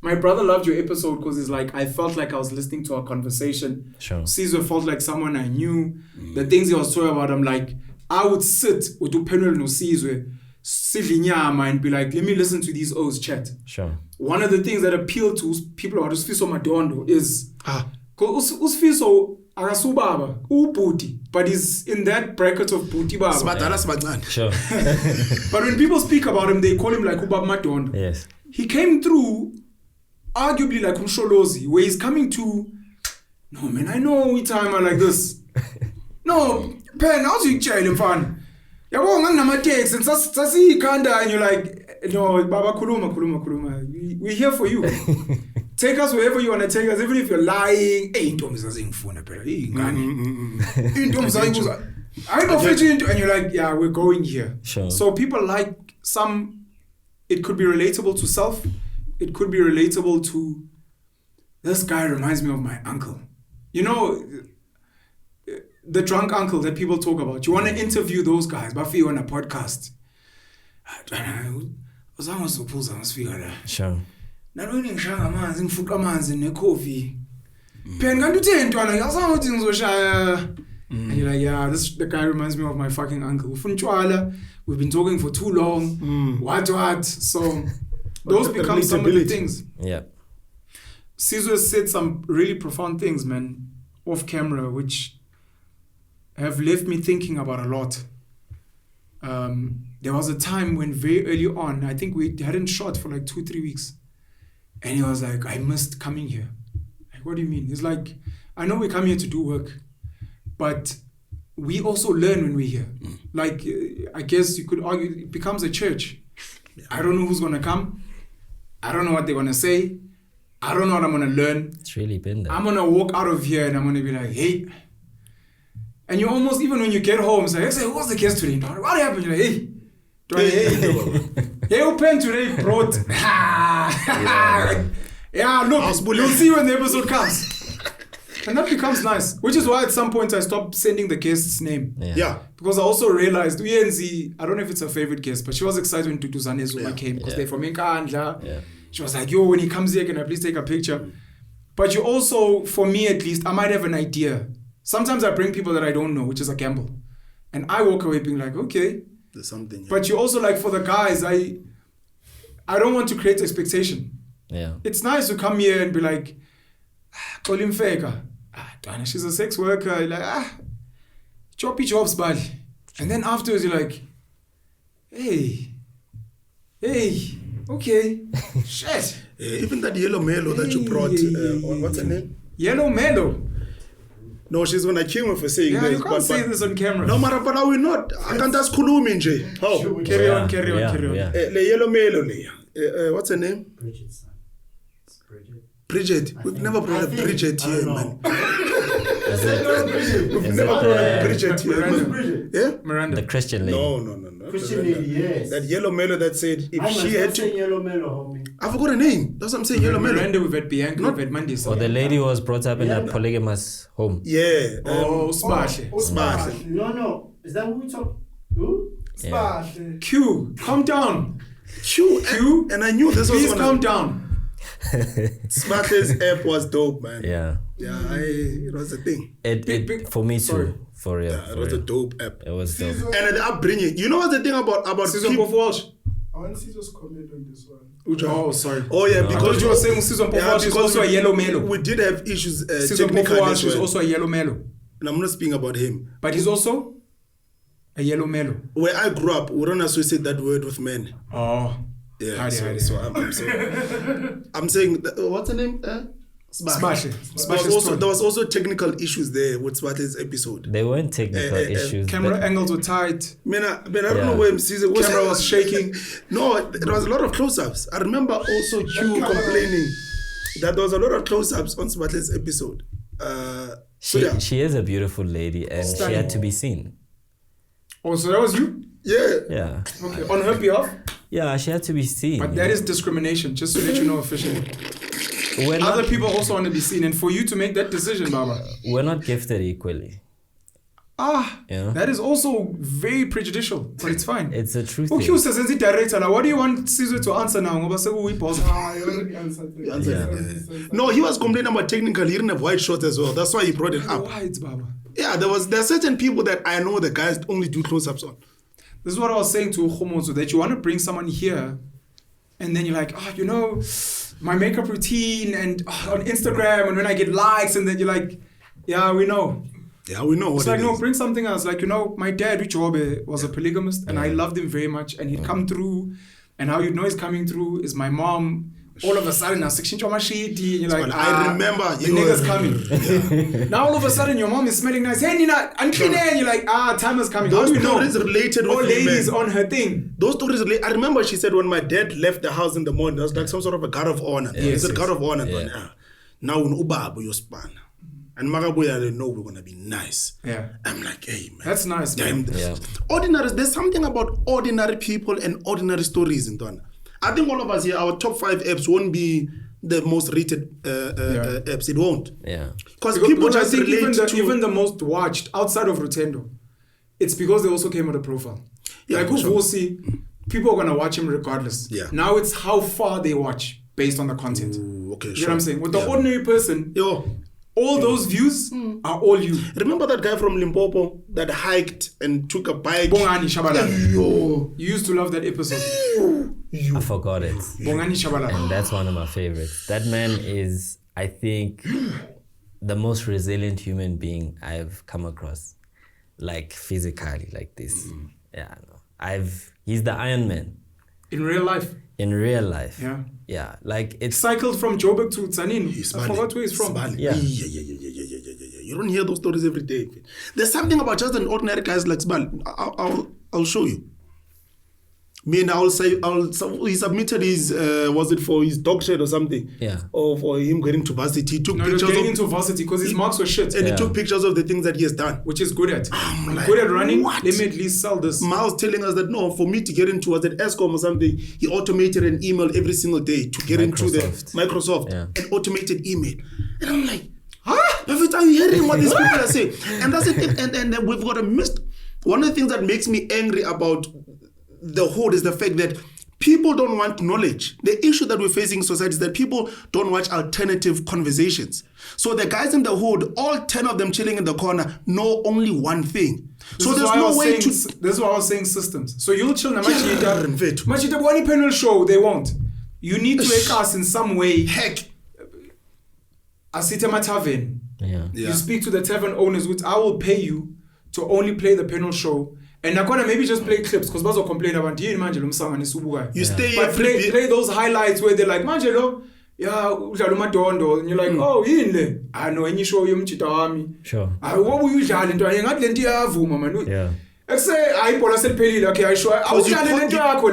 My brother loved your episode because he's like, I felt like I was listening to our conversation. Sure. Sizwe felt like someone I knew. The things he was talking about, I'm like, I would sit with Penuel no Sizwe, and be like, let me listen to these O's chat. Sure. One of the things that appeal to people about Usfiso Madondo is, because Usfiso akasubaba, ubuti, but he's in that bracket of buti baba. Sure. But when people speak about him, they call him like Ubab Madondo. Yes. He came through arguably like Umsholozi, where he's coming to, no man, I know we time are like this. No, pen, how's you child fun? And you're like, no, Baba Kuluma. We're here for you. Take us wherever you want to take us, even if you're lying. Hey, and you're like, yeah, we're going here. Sure. So people like it could be relatable to self. It could be relatable to, this guy reminds me of my uncle. The drunk uncle that people talk about. You want to interview those guys, but you on a podcast. Sure. And you're like, yeah, the guy reminds me of my fucking uncle. We've been talking for too long. What? So those become some of the things. Yeah. Sizwe said some really profound things, man, off camera, which have left me thinking about a lot. There was a time when very early on, I think we hadn't shot for like 2-3 weeks. And he was like, I missed coming here. Like, what do you mean? He's like, I know we come here to do work, but we also learn when we're here. Like, I guess you could argue it becomes a church. Yeah. I don't know who's going to come. I don't know what they're going to say. I don't know what I'm going to learn. It's really been there. I'm going to walk out of here and I'm going to be like, hey. And you almost, even when you get home, say, what's the case today? What happened? You're like, hey. Hey, open today, bro. Yeah, look, you'll see when the episode comes. And that becomes nice. Which is why at some point I stopped sending the guest's name. Yeah. Because I also realized Yenzi, I don't know if it's her favorite guest, but she was excited when Tutuzane Zuma came because they're from Nkandla. Yeah. She was like, yo, when he comes here, can I please take a picture? But you also, for me at least, I might have an idea. Sometimes I bring people that I don't know, which is a gamble. And I walk away being like, okay. There's something. Yeah. But you also like, for the guys, I don't want to create expectation. Yeah. It's nice to come here and be like, Xoli Mfeka. Dana, she's a sex worker. You're like, choppy chops, buddy. And then afterwards, you're like, hey, okay, shit. Even that yellow Melo that you brought, what's her name? Yellow Melo. No, she's gonna kill me for saying Yeah, this. you can't say this on camera. No, but I will not. I can't ask Kulumi nje. How? Carry on. Yeah. Le yellow Melo le. What's her name? Bridget. Bridget. We've never brought a Bridget here, man. Is it We've never brought a Bridget here. Miranda. Yeah? Miranda. the Christian lady? No. Christian lady, yes. That yellow Melo that said if I she had to. yellow Melo, homie. I forgot her name. That's what I'm saying. Yellow Melo. Miranda, we've had Bianca, we've had Mandy. Or the lady who was brought up in a polygamous home. Yeah. Smash. Smash. No. Is that who we talk? Who? Yeah. Q, calm down. Q. And I knew this was Please gonna. calm down. Smartest app was dope, man. Yeah. Yeah, it was a thing. It for me too. Sorry. For real. Yeah, it was a dope app. It was dope. And the upbringing. You know what's the thing about Season people? Pof Walsh. I want to see just comment on this one. Oh, sorry. Oh yeah, I because thought you were saying Season Pof Walsh is because also a yellow Melo. We did have issues Season Pof technically Walsh as is well. also a yellow Melo. And I'm not speaking about him. But he's also a yellow Melo. Where I grew up, we don't associate that word with men. Oh. Yeah, Hadi. so I'm saying, what's her name? Smash it. There was also technical issues there with Swati's episode. They weren't technical issues. Camera angles were tight. Man, I don't know where Sizwe was. Camera was shaking. No, there was a lot of close-ups. I remember also Q complaining that there was a lot of close-ups on Swati's episode. She is a beautiful lady and she had to be seen. Oh, so that was you? Yeah. Yeah. Okay. On her behalf? Yeah, she had to be seen. But that is discrimination, just to let you know officially. We're Other not, people also want to be seen, and for you to make that decision, Baba. we're not gifted equally. Yeah. That is also very prejudicial, but it's fine. It's a truth. Okay, says the director. Like, what do you want Sizwe to answer now? Ngoba sekuyi-pause. I already answered that. No, he was complaining about technical. He didn't have white shorts as well. That's why he brought it up. Why it's Baba? Yeah, there are certain people that I know the guys only do close-ups on. This is what I was saying to Gomotso, that you want to bring someone here, and then you're like, my makeup routine, and on Instagram, and when I get likes, and then you're like, yeah, we know. Yeah, we know It's what like, it no, is. bring something else. Like, my dad, D.O.P, was a polygamist, and I loved him very much, and he'd come through, and how you know he's coming through is my mom. All of a sudden, now 16 and you're like, I remember the you nigga's were- coming. Now all of a sudden, your mom is smelling nice. Hey, Nina, and you're like, time is coming. Those How do you know? stories related All with me, ladies man. on her thing. Those stories, I remember she said when my dad left the house in the morning, there was like some sort of a guard of honor. It's a guard of honor. Yeah. Now in Ubabu, you span. And Magaboya, they know we're going to be nice. Yeah. I'm like, hey, man. That's nice, man. Yeah. Ordinary, there's something about ordinary people and ordinary stories in Dona. I think all of us here, our top 5 apps won't be the most rated apps. It won't. Yeah. Because people But I just think relate to... even the most watched outside of Rotendo, it's because they also came with a profile. Yeah, like for sure. Uvosi, people are gonna watch him regardless. Yeah. Now it's how far they watch based on the content. Ooh, okay, You sure. know what I'm saying? With the ordinary person, Yo, all those views are all you. remember that guy from Limpopo that hiked and took a bike? Bongani Shabalala. Yo. You used to love that episode. I forgot it. Bongani Shabalala. And that's one of my favorites. That man is, I think, the most resilient human being I've come across. Like physically, like this. Yeah, no. He's the Ironman In real life. in real life. Yeah. Yeah, like it's Cycled from Joburg to Tsanin. He's I forgot where he's from. Yeah. Yeah. You don't hear those stories every day. There's something about just an ordinary guy like Smal. I'll show you. He submitted his, was it for his dog shed or something? Yeah. Or for him getting to varsity. He took No, he was pictures getting of, into varsity because his marks were shit. and he Yeah. took pictures of the things that he has done. Which is good at. I'm like, good at running. what? Let me at least sell this. Miles telling us that no, for me to get into, was it ESCOM or something, he automated an email every single day to get into the Microsoft. Microsoft, Yeah. an automated email. And I'm like, But are you hearing what these people are saying? And that's the thing. And we've got a missed. One of the things that makes me angry about the hood is the fact that people don't want knowledge. The issue that we're facing in society is that people don't watch alternative conversations. So the guys in the hood, all 10 of them chilling in the corner, know only one thing. So there's no way to... This is why I was saying systems. So you'll chill na Machita one panel show, they won't. You need to make us in some way. Heck. Asita Mataven. Yeah. You speak to the tavern owners, which I will pay you to only play the panel show. And I'm gonna maybe just play clips because bazo complain about you stay but play those highlights where they're like Manjelo, and you're like, oh, yinle. I know any show you Sure. What were you jolly to Yeah. Let's say I okay, I show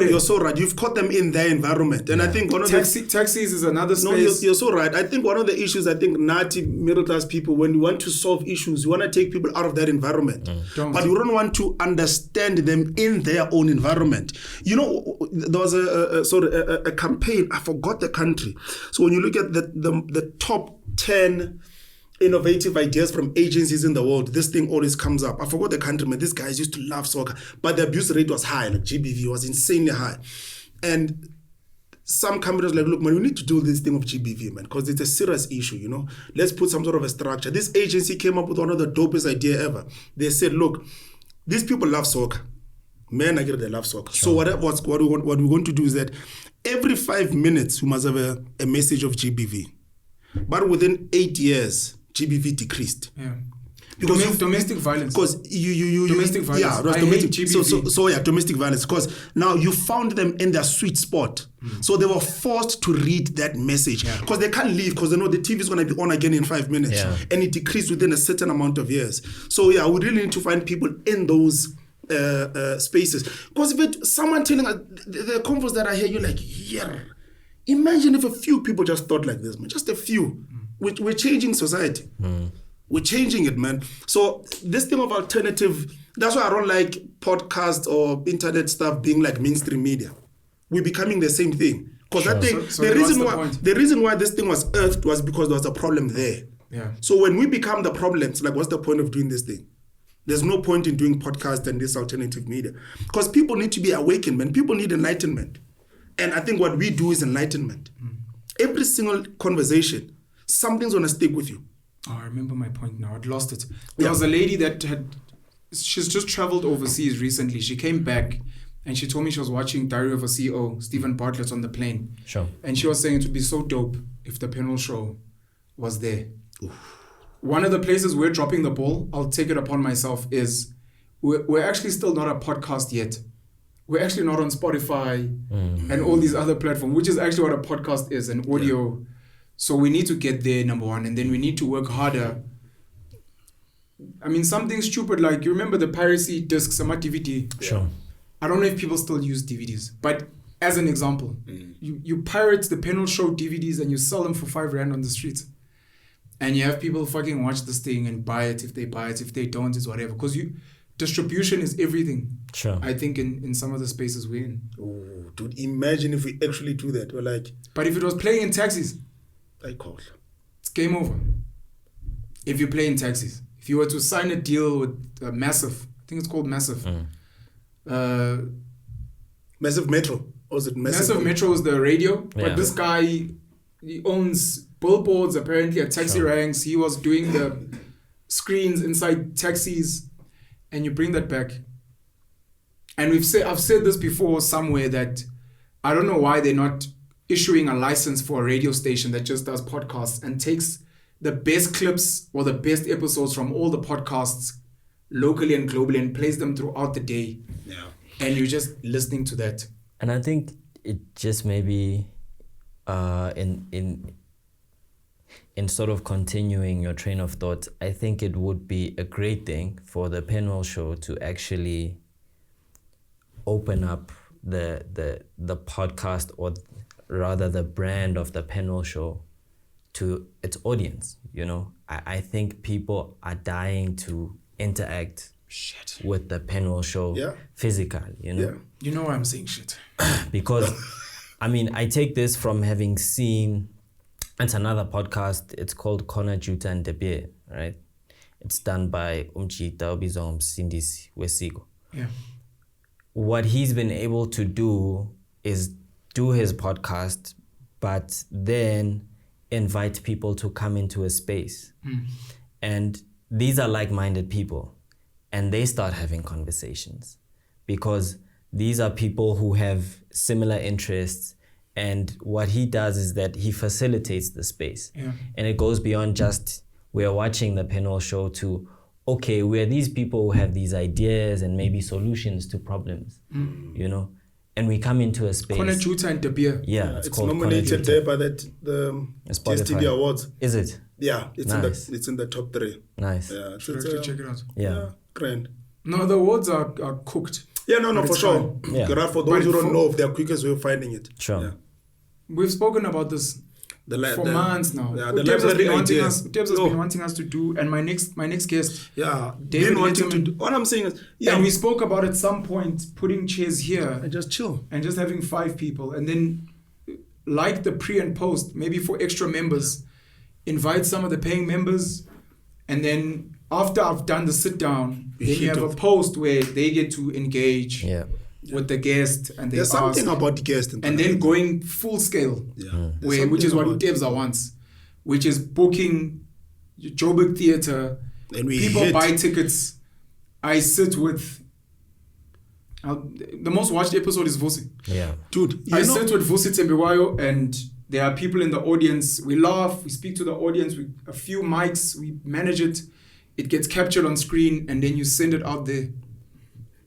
you're so right. You've caught them in their environment. And I think one of taxis is another space. No, you're so right. I think one of the issues, Nati middle class people, when you want to solve issues, you want to take people out of that environment. But you don't want to understand them in their own environment. You know, there was a campaign, I forgot the country. So when you look at the top 10 innovative ideas from agencies in the world, this thing always comes up. I forgot the country, man. These guys used to love soccer, but the abuse rate was high. Like GBV was insanely high. And some companies were like, look, man, we need to do this thing of GBV, man, because it's a serious issue, you know. Let's put some sort of a structure. This agency came up with one of the dopest idea ever. They said, look, these people love soccer. Men, I get it, they love soccer. Sure. So what we're going to do is that every 5 minutes, we must have a message of GBV. But within 8 years, GBV decreased. Yeah. Because domestic violence. Because domestic violence. Yeah, domestic. So domestic violence. Because now you found them in their sweet spot. So they were forced to read that message. Because they can't leave because they know the TV is going to be on again in 5 minutes. Yeah. And it decreased within a certain amount of years. So yeah, we really need to find people in those spaces. Because if someone telling us the convos that I hear, you're like, yeah. Imagine if a few people just thought like this, man. Just a few. We're changing society. We're changing it, man. So this thing of alternative, that's why I don't like podcasts or internet stuff being like mainstream media. We're becoming the same thing. Because I think the reason why this thing was earthed was because there was a problem there. Yeah. So when we become the problems, like what's the point of doing this thing? There's no point in doing podcasts and this alternative media. Because people need to be awakened, man. People need enlightenment. And I think what we do is enlightenment. Every single conversation, something's going to stick with you. Oh, I remember my point now. I'd lost it. There was a lady that she's just traveled overseas recently. She came back and she told me she was watching Diary of a CEO, Stephen Bartlett, on the plane. Sure. And she was saying it would be so dope if the Penuel show was there. Oof. One of the places we're dropping the ball, I'll take it upon myself, is we're actually still not a podcast yet. We're actually not on Spotify and all these other platforms, which is actually what a podcast is, an audio. Yeah. So we need to get there, number one, and then we need to work harder. I mean, something stupid like, you remember the piracy discs, some DVD? Sure. I don't know if people still use DVDs, but as an example, you pirate the Penuel show DVDs and you sell them for R5 on the streets. And you have people fucking watch this thing and buy it. If they buy it, if they don't, it's whatever. Because distribution is everything. Sure. I think in some of the spaces we're in. Oh, dude, imagine if we actually do that. We're like... But if it was playing in taxis, it's game over. If you play in taxis. If you were to sign a deal with Massive, I think it's called Massive. Massive Metro. Or is it Massive Metro is the radio. But this guy, he owns billboards apparently at taxi ranks. He was doing the screens inside taxis. And you bring that back. And I've said this before somewhere that I don't know why they're not issuing a license for a radio station that just does podcasts and takes the best clips or the best episodes from all the podcasts locally and globally and plays them throughout the day. Yeah. And you're just listening to that. And I think it just maybe in sort of continuing your train of thought, I think it would be a great thing for the Penuel show to actually open up the podcast, or rather the brand of the Penuel show, to its audience. You know, I think people are dying to interact with the Penuel show physical, you know. Yeah. You know why I'm saying shit. Because, I mean, I take this from having seen... It's another podcast. It's called Kona Juta and Debe. right? It's done by Umchita Obizom Sindisi Wesigo. Yeah. What he's been able to do is do his podcast, but then invite people to come into a space. And these are like-minded people, and they start having conversations because these are people who have similar interests. And what he does is that he facilitates the space. Yeah. And it goes beyond just we're watching the Penuel show to, okay, we're these people who have these ideas and maybe solutions to problems, you know? And we come into a space. Kona Juta and De Beer. Yeah, it's called nominated Kona there Juta. by the Spotify. DSTV Awards. Is it? Yeah, it's Nice. it's in the top 3. Nice. Yeah, Should actually check it out. Yeah. grand. No, the awards are cooked. Yeah, no, But for it's sure. fine. Yeah. Gerard, for But those who don't for- know, if they're quickest way of finding it. Sure. Yeah. We've spoken about this for months now. Yeah, the Debs has library been wanting idea. us. Debs has been wanting us to do, and my next guest. Yeah, David been wanting to Letterman. do. What I'm saying is, yeah, And we spoke about at some point putting chairs here and just chill. and just having 5 people, and then like the pre and post, maybe for extra members, invite some of the paying members, and then after I've done the sit down, then you have a post where they get to engage Yeah. with the guest and they There's ask, something about the guest, and then going full scale, yeah, which is what Debs wants, which is booking Joburg Theatre. and we People hit. buy tickets. I sit with. The most watched episode is Vusi. Yeah. Dude, I sit with Vusi Tembiwayo, and there are people in the audience. We laugh, we speak to the audience with a few mics, we manage it. It gets captured on screen, and then you send it out there.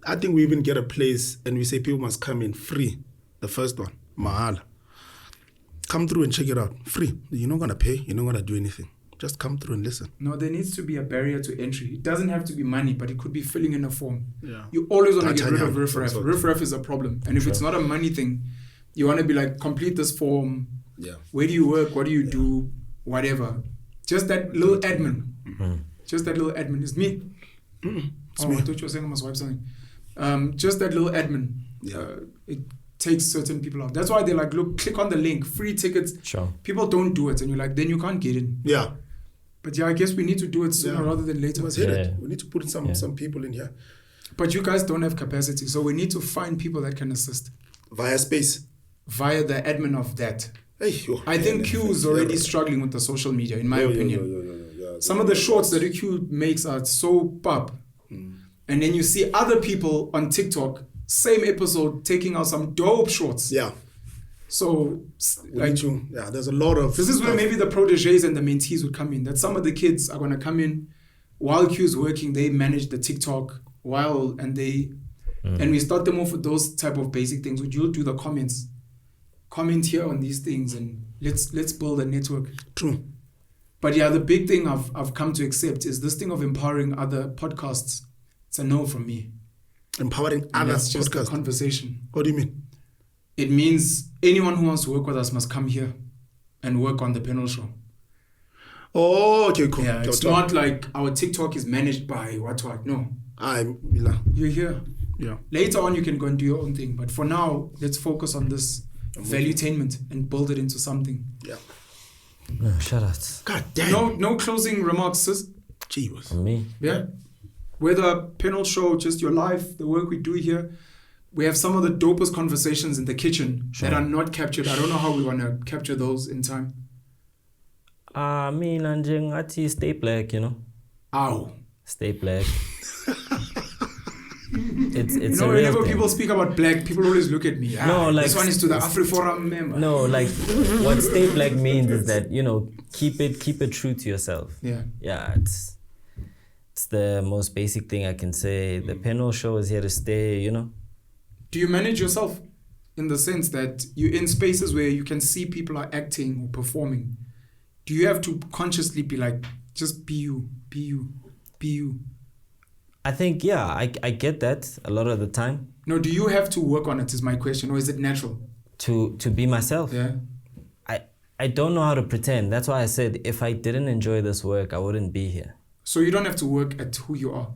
I think we even get a place and we say people must come in free. The first one, Mahala. Come through and check it out. Free. You're not going to pay. You're not going to do anything. Just come through and listen. No, there needs to be a barrier to entry. It doesn't have to be money, but it could be filling in a form. Yeah. You always want to get rid of D'Artagnan, riffraff. so- Riffraff is a problem. And if it's not a money thing, you want to be like, complete this form. Yeah. Where do you work? What do you do? Whatever. Just that little admin. Just that little admin. It's me. It's Oh, me. I thought you were saying I must wipe something. Just that little admin. Yeah. It takes certain people out. That's why they're like, look, click on the link, free tickets. Sure. People don't do it. And you're like, then you can't get in. Yeah. But yeah, I guess we need to do it sooner Yeah. rather than later. We must hit it. Yeah. We need to put some people in here. But you guys don't have capacity. So we need to find people that can assist Via space. via the admin of that. Hey, yo. I think Q is already struggling with the social media, in my opinion. Some of the shorts that Q makes are so pop. And then you see other people on TikTok, same episode, taking out some dope shorts. Yeah. So, We like, need to, yeah, there's a lot of this is where stuff. maybe the proteges and the mentees would come in. That some of the kids are going to come in while Q's working, they manage the TikTok and we start them off with those type of basic things. Would you do the comments? Comment here on these things and let's build a network. True. But yeah, the big thing I've come to accept is this thing of empowering other podcasts. It's a no from me. Empowering And other that's just a podcasts. conversation. What do you mean? It means anyone who wants to work with us must come here and work on the Penuel show. Oh, okay, cool. Yeah, it's not like our TikTok is managed by what. No, you're here. Yeah. Later on, you can go and do your own thing. But for now, let's focus on this valuetainment and build it into something. Yeah. No, shout out. God damn. No closing remarks, sis. Gee whiz. From me. Yeah. Whether Penuel show, just your life, the work we do here. We have some of the dopest conversations in the kitchen that are not captured. I don't know how we want to capture those in time. Me Nanjing Ati stay black, you know. Ow. Stay black. it's You a know, real whenever thing. people speak about black, people always look at me. No, like- this one is to the AfriForum member. No, like what stay black means is that, you know, keep it true to yourself. Yeah. Yeah, it's the most basic thing I can say. The Penuel show is here to stay, you know. Do you manage yourself in the sense that you're in spaces where you can see people are acting or performing? Do you have to consciously be like, just be you, be you, be you? I think, yeah, I get that a lot of the time. No, do you have to work on it is my question, or is it natural? To be myself. Yeah. I don't know how to pretend. That's why I said if I didn't enjoy this work, I wouldn't be here. So you don't have to work at who you are.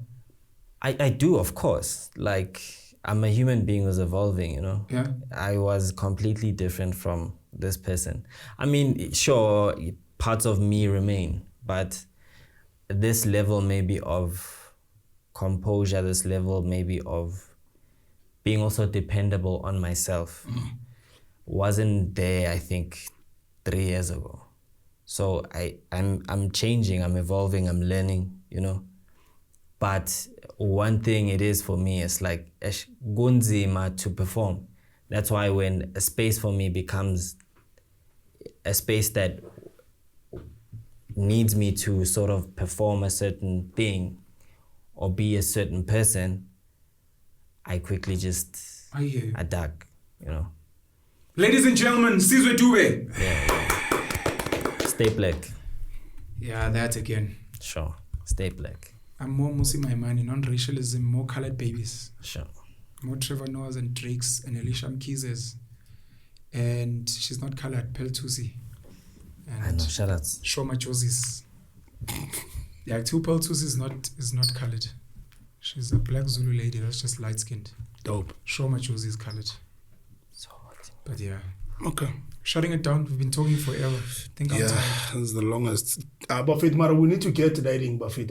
I do, of course. Like, I'm a human being who's evolving, you know? Yeah. I was completely different from this person. I mean, sure, parts of me remain, but this level maybe of composure, this level maybe of being also dependable on myself wasn't there, I think, 3 years ago. So I'm changing, I'm evolving, I'm learning, you know. But one thing it is for me, it's like gunzima to perform. That's why when a space for me becomes a space that needs me to sort of perform a certain thing or be a certain person, I quickly just adapt, you know. Ladies and gentlemen, Sizwe Dube. Stay black. Yeah, that again. Sure. Stay black. I'm more Musi Maimani, non-racialism, more colored babies. Sure. More Trevor Noahs and Drakes and Elisha Mkizes. And she's not colored, Peltusi. I know, shout out. Shoma Josi's. Yeah, 2 Peltusi is not colored. She's a black Zulu lady that's just light skinned. Dope. Shoma Josi is colored. So hot. But yeah. Okay. Shutting it down. We've been talking forever. I think I'm tired. This is the longest. Buffet tomorrow, we need to get to dating Buffet.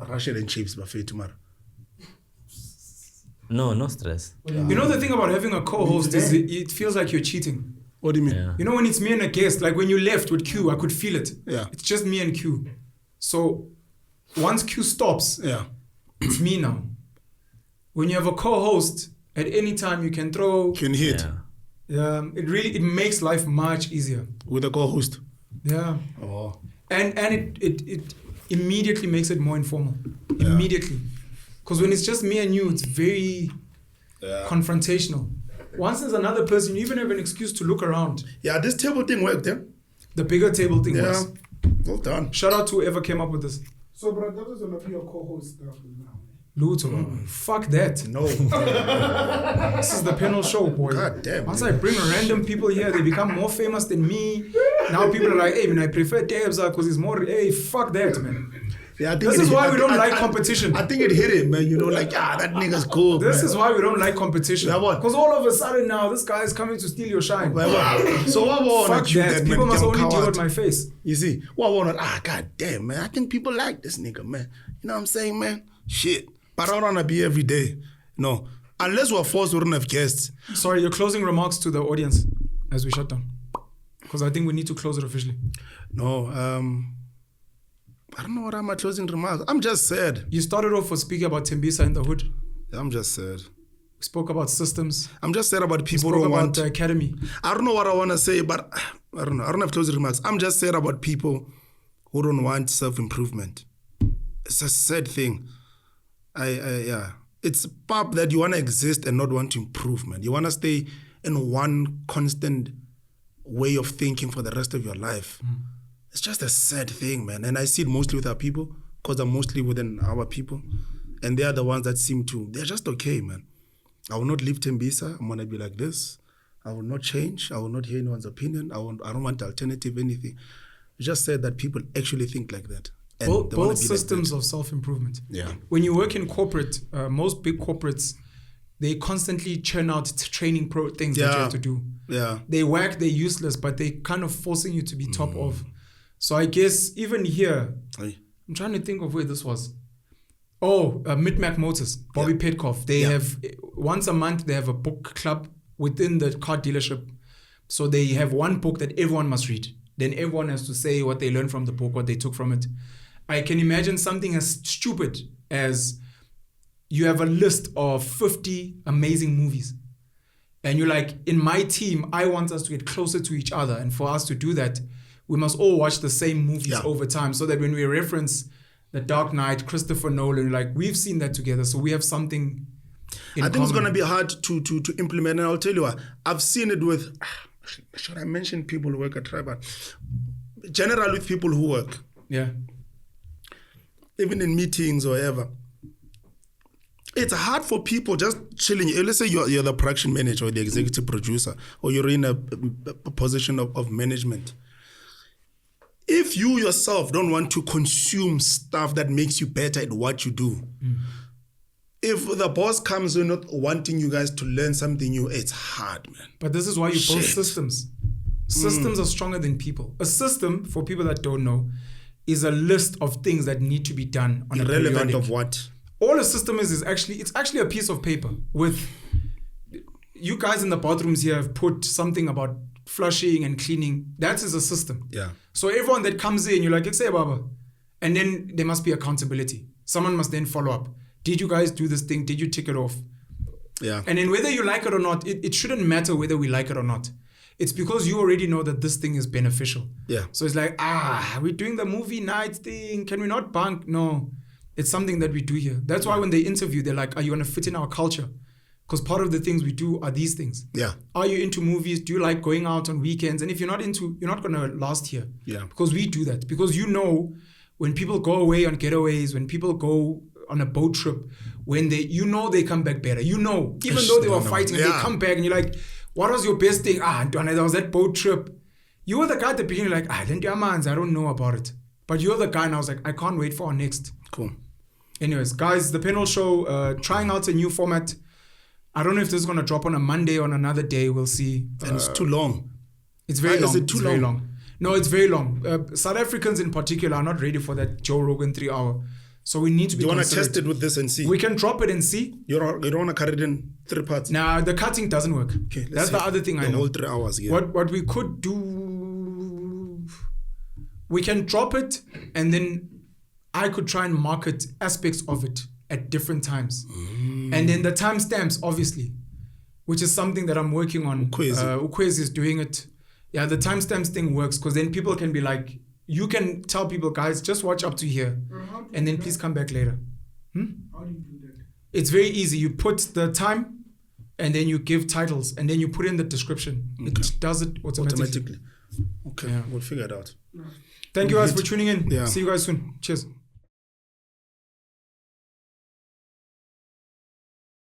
Russian and chips Buffet tomorrow. No stress. You know the thing about having a co-host is it feels like you're cheating. What do you mean? Yeah. You know when it's me and a guest, like when you left with Q, I could feel it. Yeah. It's just me and Q. So once Q stops, Yeah. it's me now. When you have a co-host, at any time you can throw. Can hit Yeah. It makes life much easier. with a co-host. Yeah. Oh. And it immediately makes it more informal. Immediately. Because when it's just me and you, it's very confrontational. Once there's another person, you even have an excuse to look around. Yeah, this table thing worked, yeah? The bigger table thing Yeah. was. Well done. Shout out to whoever came up with this. So, bro, that was going to be your co-host now. Luto. Fuck that. No. This is the Penuel show, boy. God damn, Once dude. I bring random people here, they become more famous than me. Now people are like, hey, man, I prefer Debza because he's more. Hey, fuck that, man. Yeah, I think This it is hit- why we don't I- like I- competition. I think it hit him, man. You know, like, that nigga's cool. This man. is why we don't like competition. Yeah, what? Because all of a sudden now, this guy is coming to steal your shine. So what want Fuck you that. then, People man, must damn only deal coward. with my face. You see, what want god damn, man. I think people like this nigga, man. You know what I'm saying, man? Shit. But I don't wanna be every day. No. Unless we're forced, we don't have guests. Sorry, your closing remarks to the audience as we shut down. Because I think we need to close it officially. No, I don't know what are my closing remarks. I'm just sad. You started off with speaking about Tembisa in the hood. I'm just sad. We spoke about systems. I'm just sad about We people spoke who about want. the academy. I don't know what I want to say, but I don't know. I don't have closing remarks. I'm just sad about people who don't want self-improvement. It's a sad thing. Yeah. It's pop that you want to exist and not want to improve, man. You want to stay in one constant way of thinking for the rest of your life. It's just a sad thing, man. And I see it mostly with our people because I'm mostly within our people. And they are the ones that seem to, they're just okay, man. I will not leave Tembisa. I'm going to be like this. I will not change. I will not hear anyone's opinion. I don't want alternative anything. It's just said that people actually think like that. And Both they wanna be systems like of self-improvement. Yeah. When you work in corporate, most big corporates, they constantly churn out training things that you have to do. Yeah. They whack, they're useless, but they kind of forcing you to be top of. So I guess even here, Aye. I'm trying to think of where this was. Oh, Mid-Mac Motors, Bobby Petkoff. They have, once a month, they have a book club within the car dealership. So they have one book that everyone must read. Then everyone has to say what they learned from the book, what they took from it. I can imagine something as stupid as you have a list of 50 amazing movies. And you're like, in my team, I want us to get closer to each other. And for us to do that, we must all watch the same movies over time so that when we reference The Dark Knight, Christopher Nolan, like we've seen that together. So we have something in I think it's common. going to be hard to implement. And I'll tell you what, I've seen it with, should I mention people who work at Tribal? Generally with people who work. Yeah. Even in meetings or whatever. It's hard for people just chilling. Let's say you're the production manager or the executive producer, or you're in a position of management. If you yourself don't want to consume stuff that makes you better at what you do, if the boss comes in not wanting you guys to learn something new, it's hard, man. But this is why you build Shit. systems. Systems are stronger than people. A system, for people that don't know, is a list of things that need to be done on a Irrelevant periodic. of what? All a system is actually, it's actually a piece of paper with, you guys in the bathrooms here have put something about flushing and cleaning. That is a system. Yeah. So everyone that comes in, you're like, say Baba. And then there must be accountability. Someone must then follow up. Did you guys do this thing? Did you tick it off? Yeah. And then whether you like it or not, it shouldn't matter whether we like it or not. It's because you already know that this thing is beneficial. Yeah. So it's like, we're doing the movie night thing. Can we not bunk? No. It's something that we do here. That's why when they interview, they're like, are you going to fit in our culture? Because part of the things we do are these things. Yeah. Are you into movies? Do you like going out on weekends? And if you're not into, you're not going to last here. Yeah. Because we do that. Because you know, when people go away on getaways, when people go on a boat trip, when they, you know, they come back better. You know, even though they were fighting, and they come back and you're like, what was your best thing? Antoine, there was that boat trip. You were the guy at the beginning, like, I don't know about it. But you're the guy, and I was like, I can't wait for our next. Cool. Anyways, guys, the Penuel show, trying out a new format. I don't know if this is going to drop on a Monday or on another day. We'll see. And it's too long. It's very long. Is it too It's long? very long. No, it's very long. South Africans in particular are not ready for that Joe Rogan 3 hour. So we need to be Do you want to considerate. test it with this and see? We can drop it and see. You don't want to cut it in 3 parts? Now, the cutting doesn't work. Okay, let's That's see. the other thing I The know. whole 3 hours, yeah. What we could do, we can drop it and then I could try and market aspects of it at different times. And then the timestamps, obviously, which is something that I'm working on. Ukwezi is doing it. Yeah, the timestamps thing works because then people can be like, you can tell people, guys, just watch up to here and then please come back later. How do you do that? It's very easy. You put the time and then you give titles and then you put in the description. Okay. It does it automatically. Okay, Yeah. we'll figure it out. Thank you guys for tuning in. Yeah. See you guys soon. Cheers.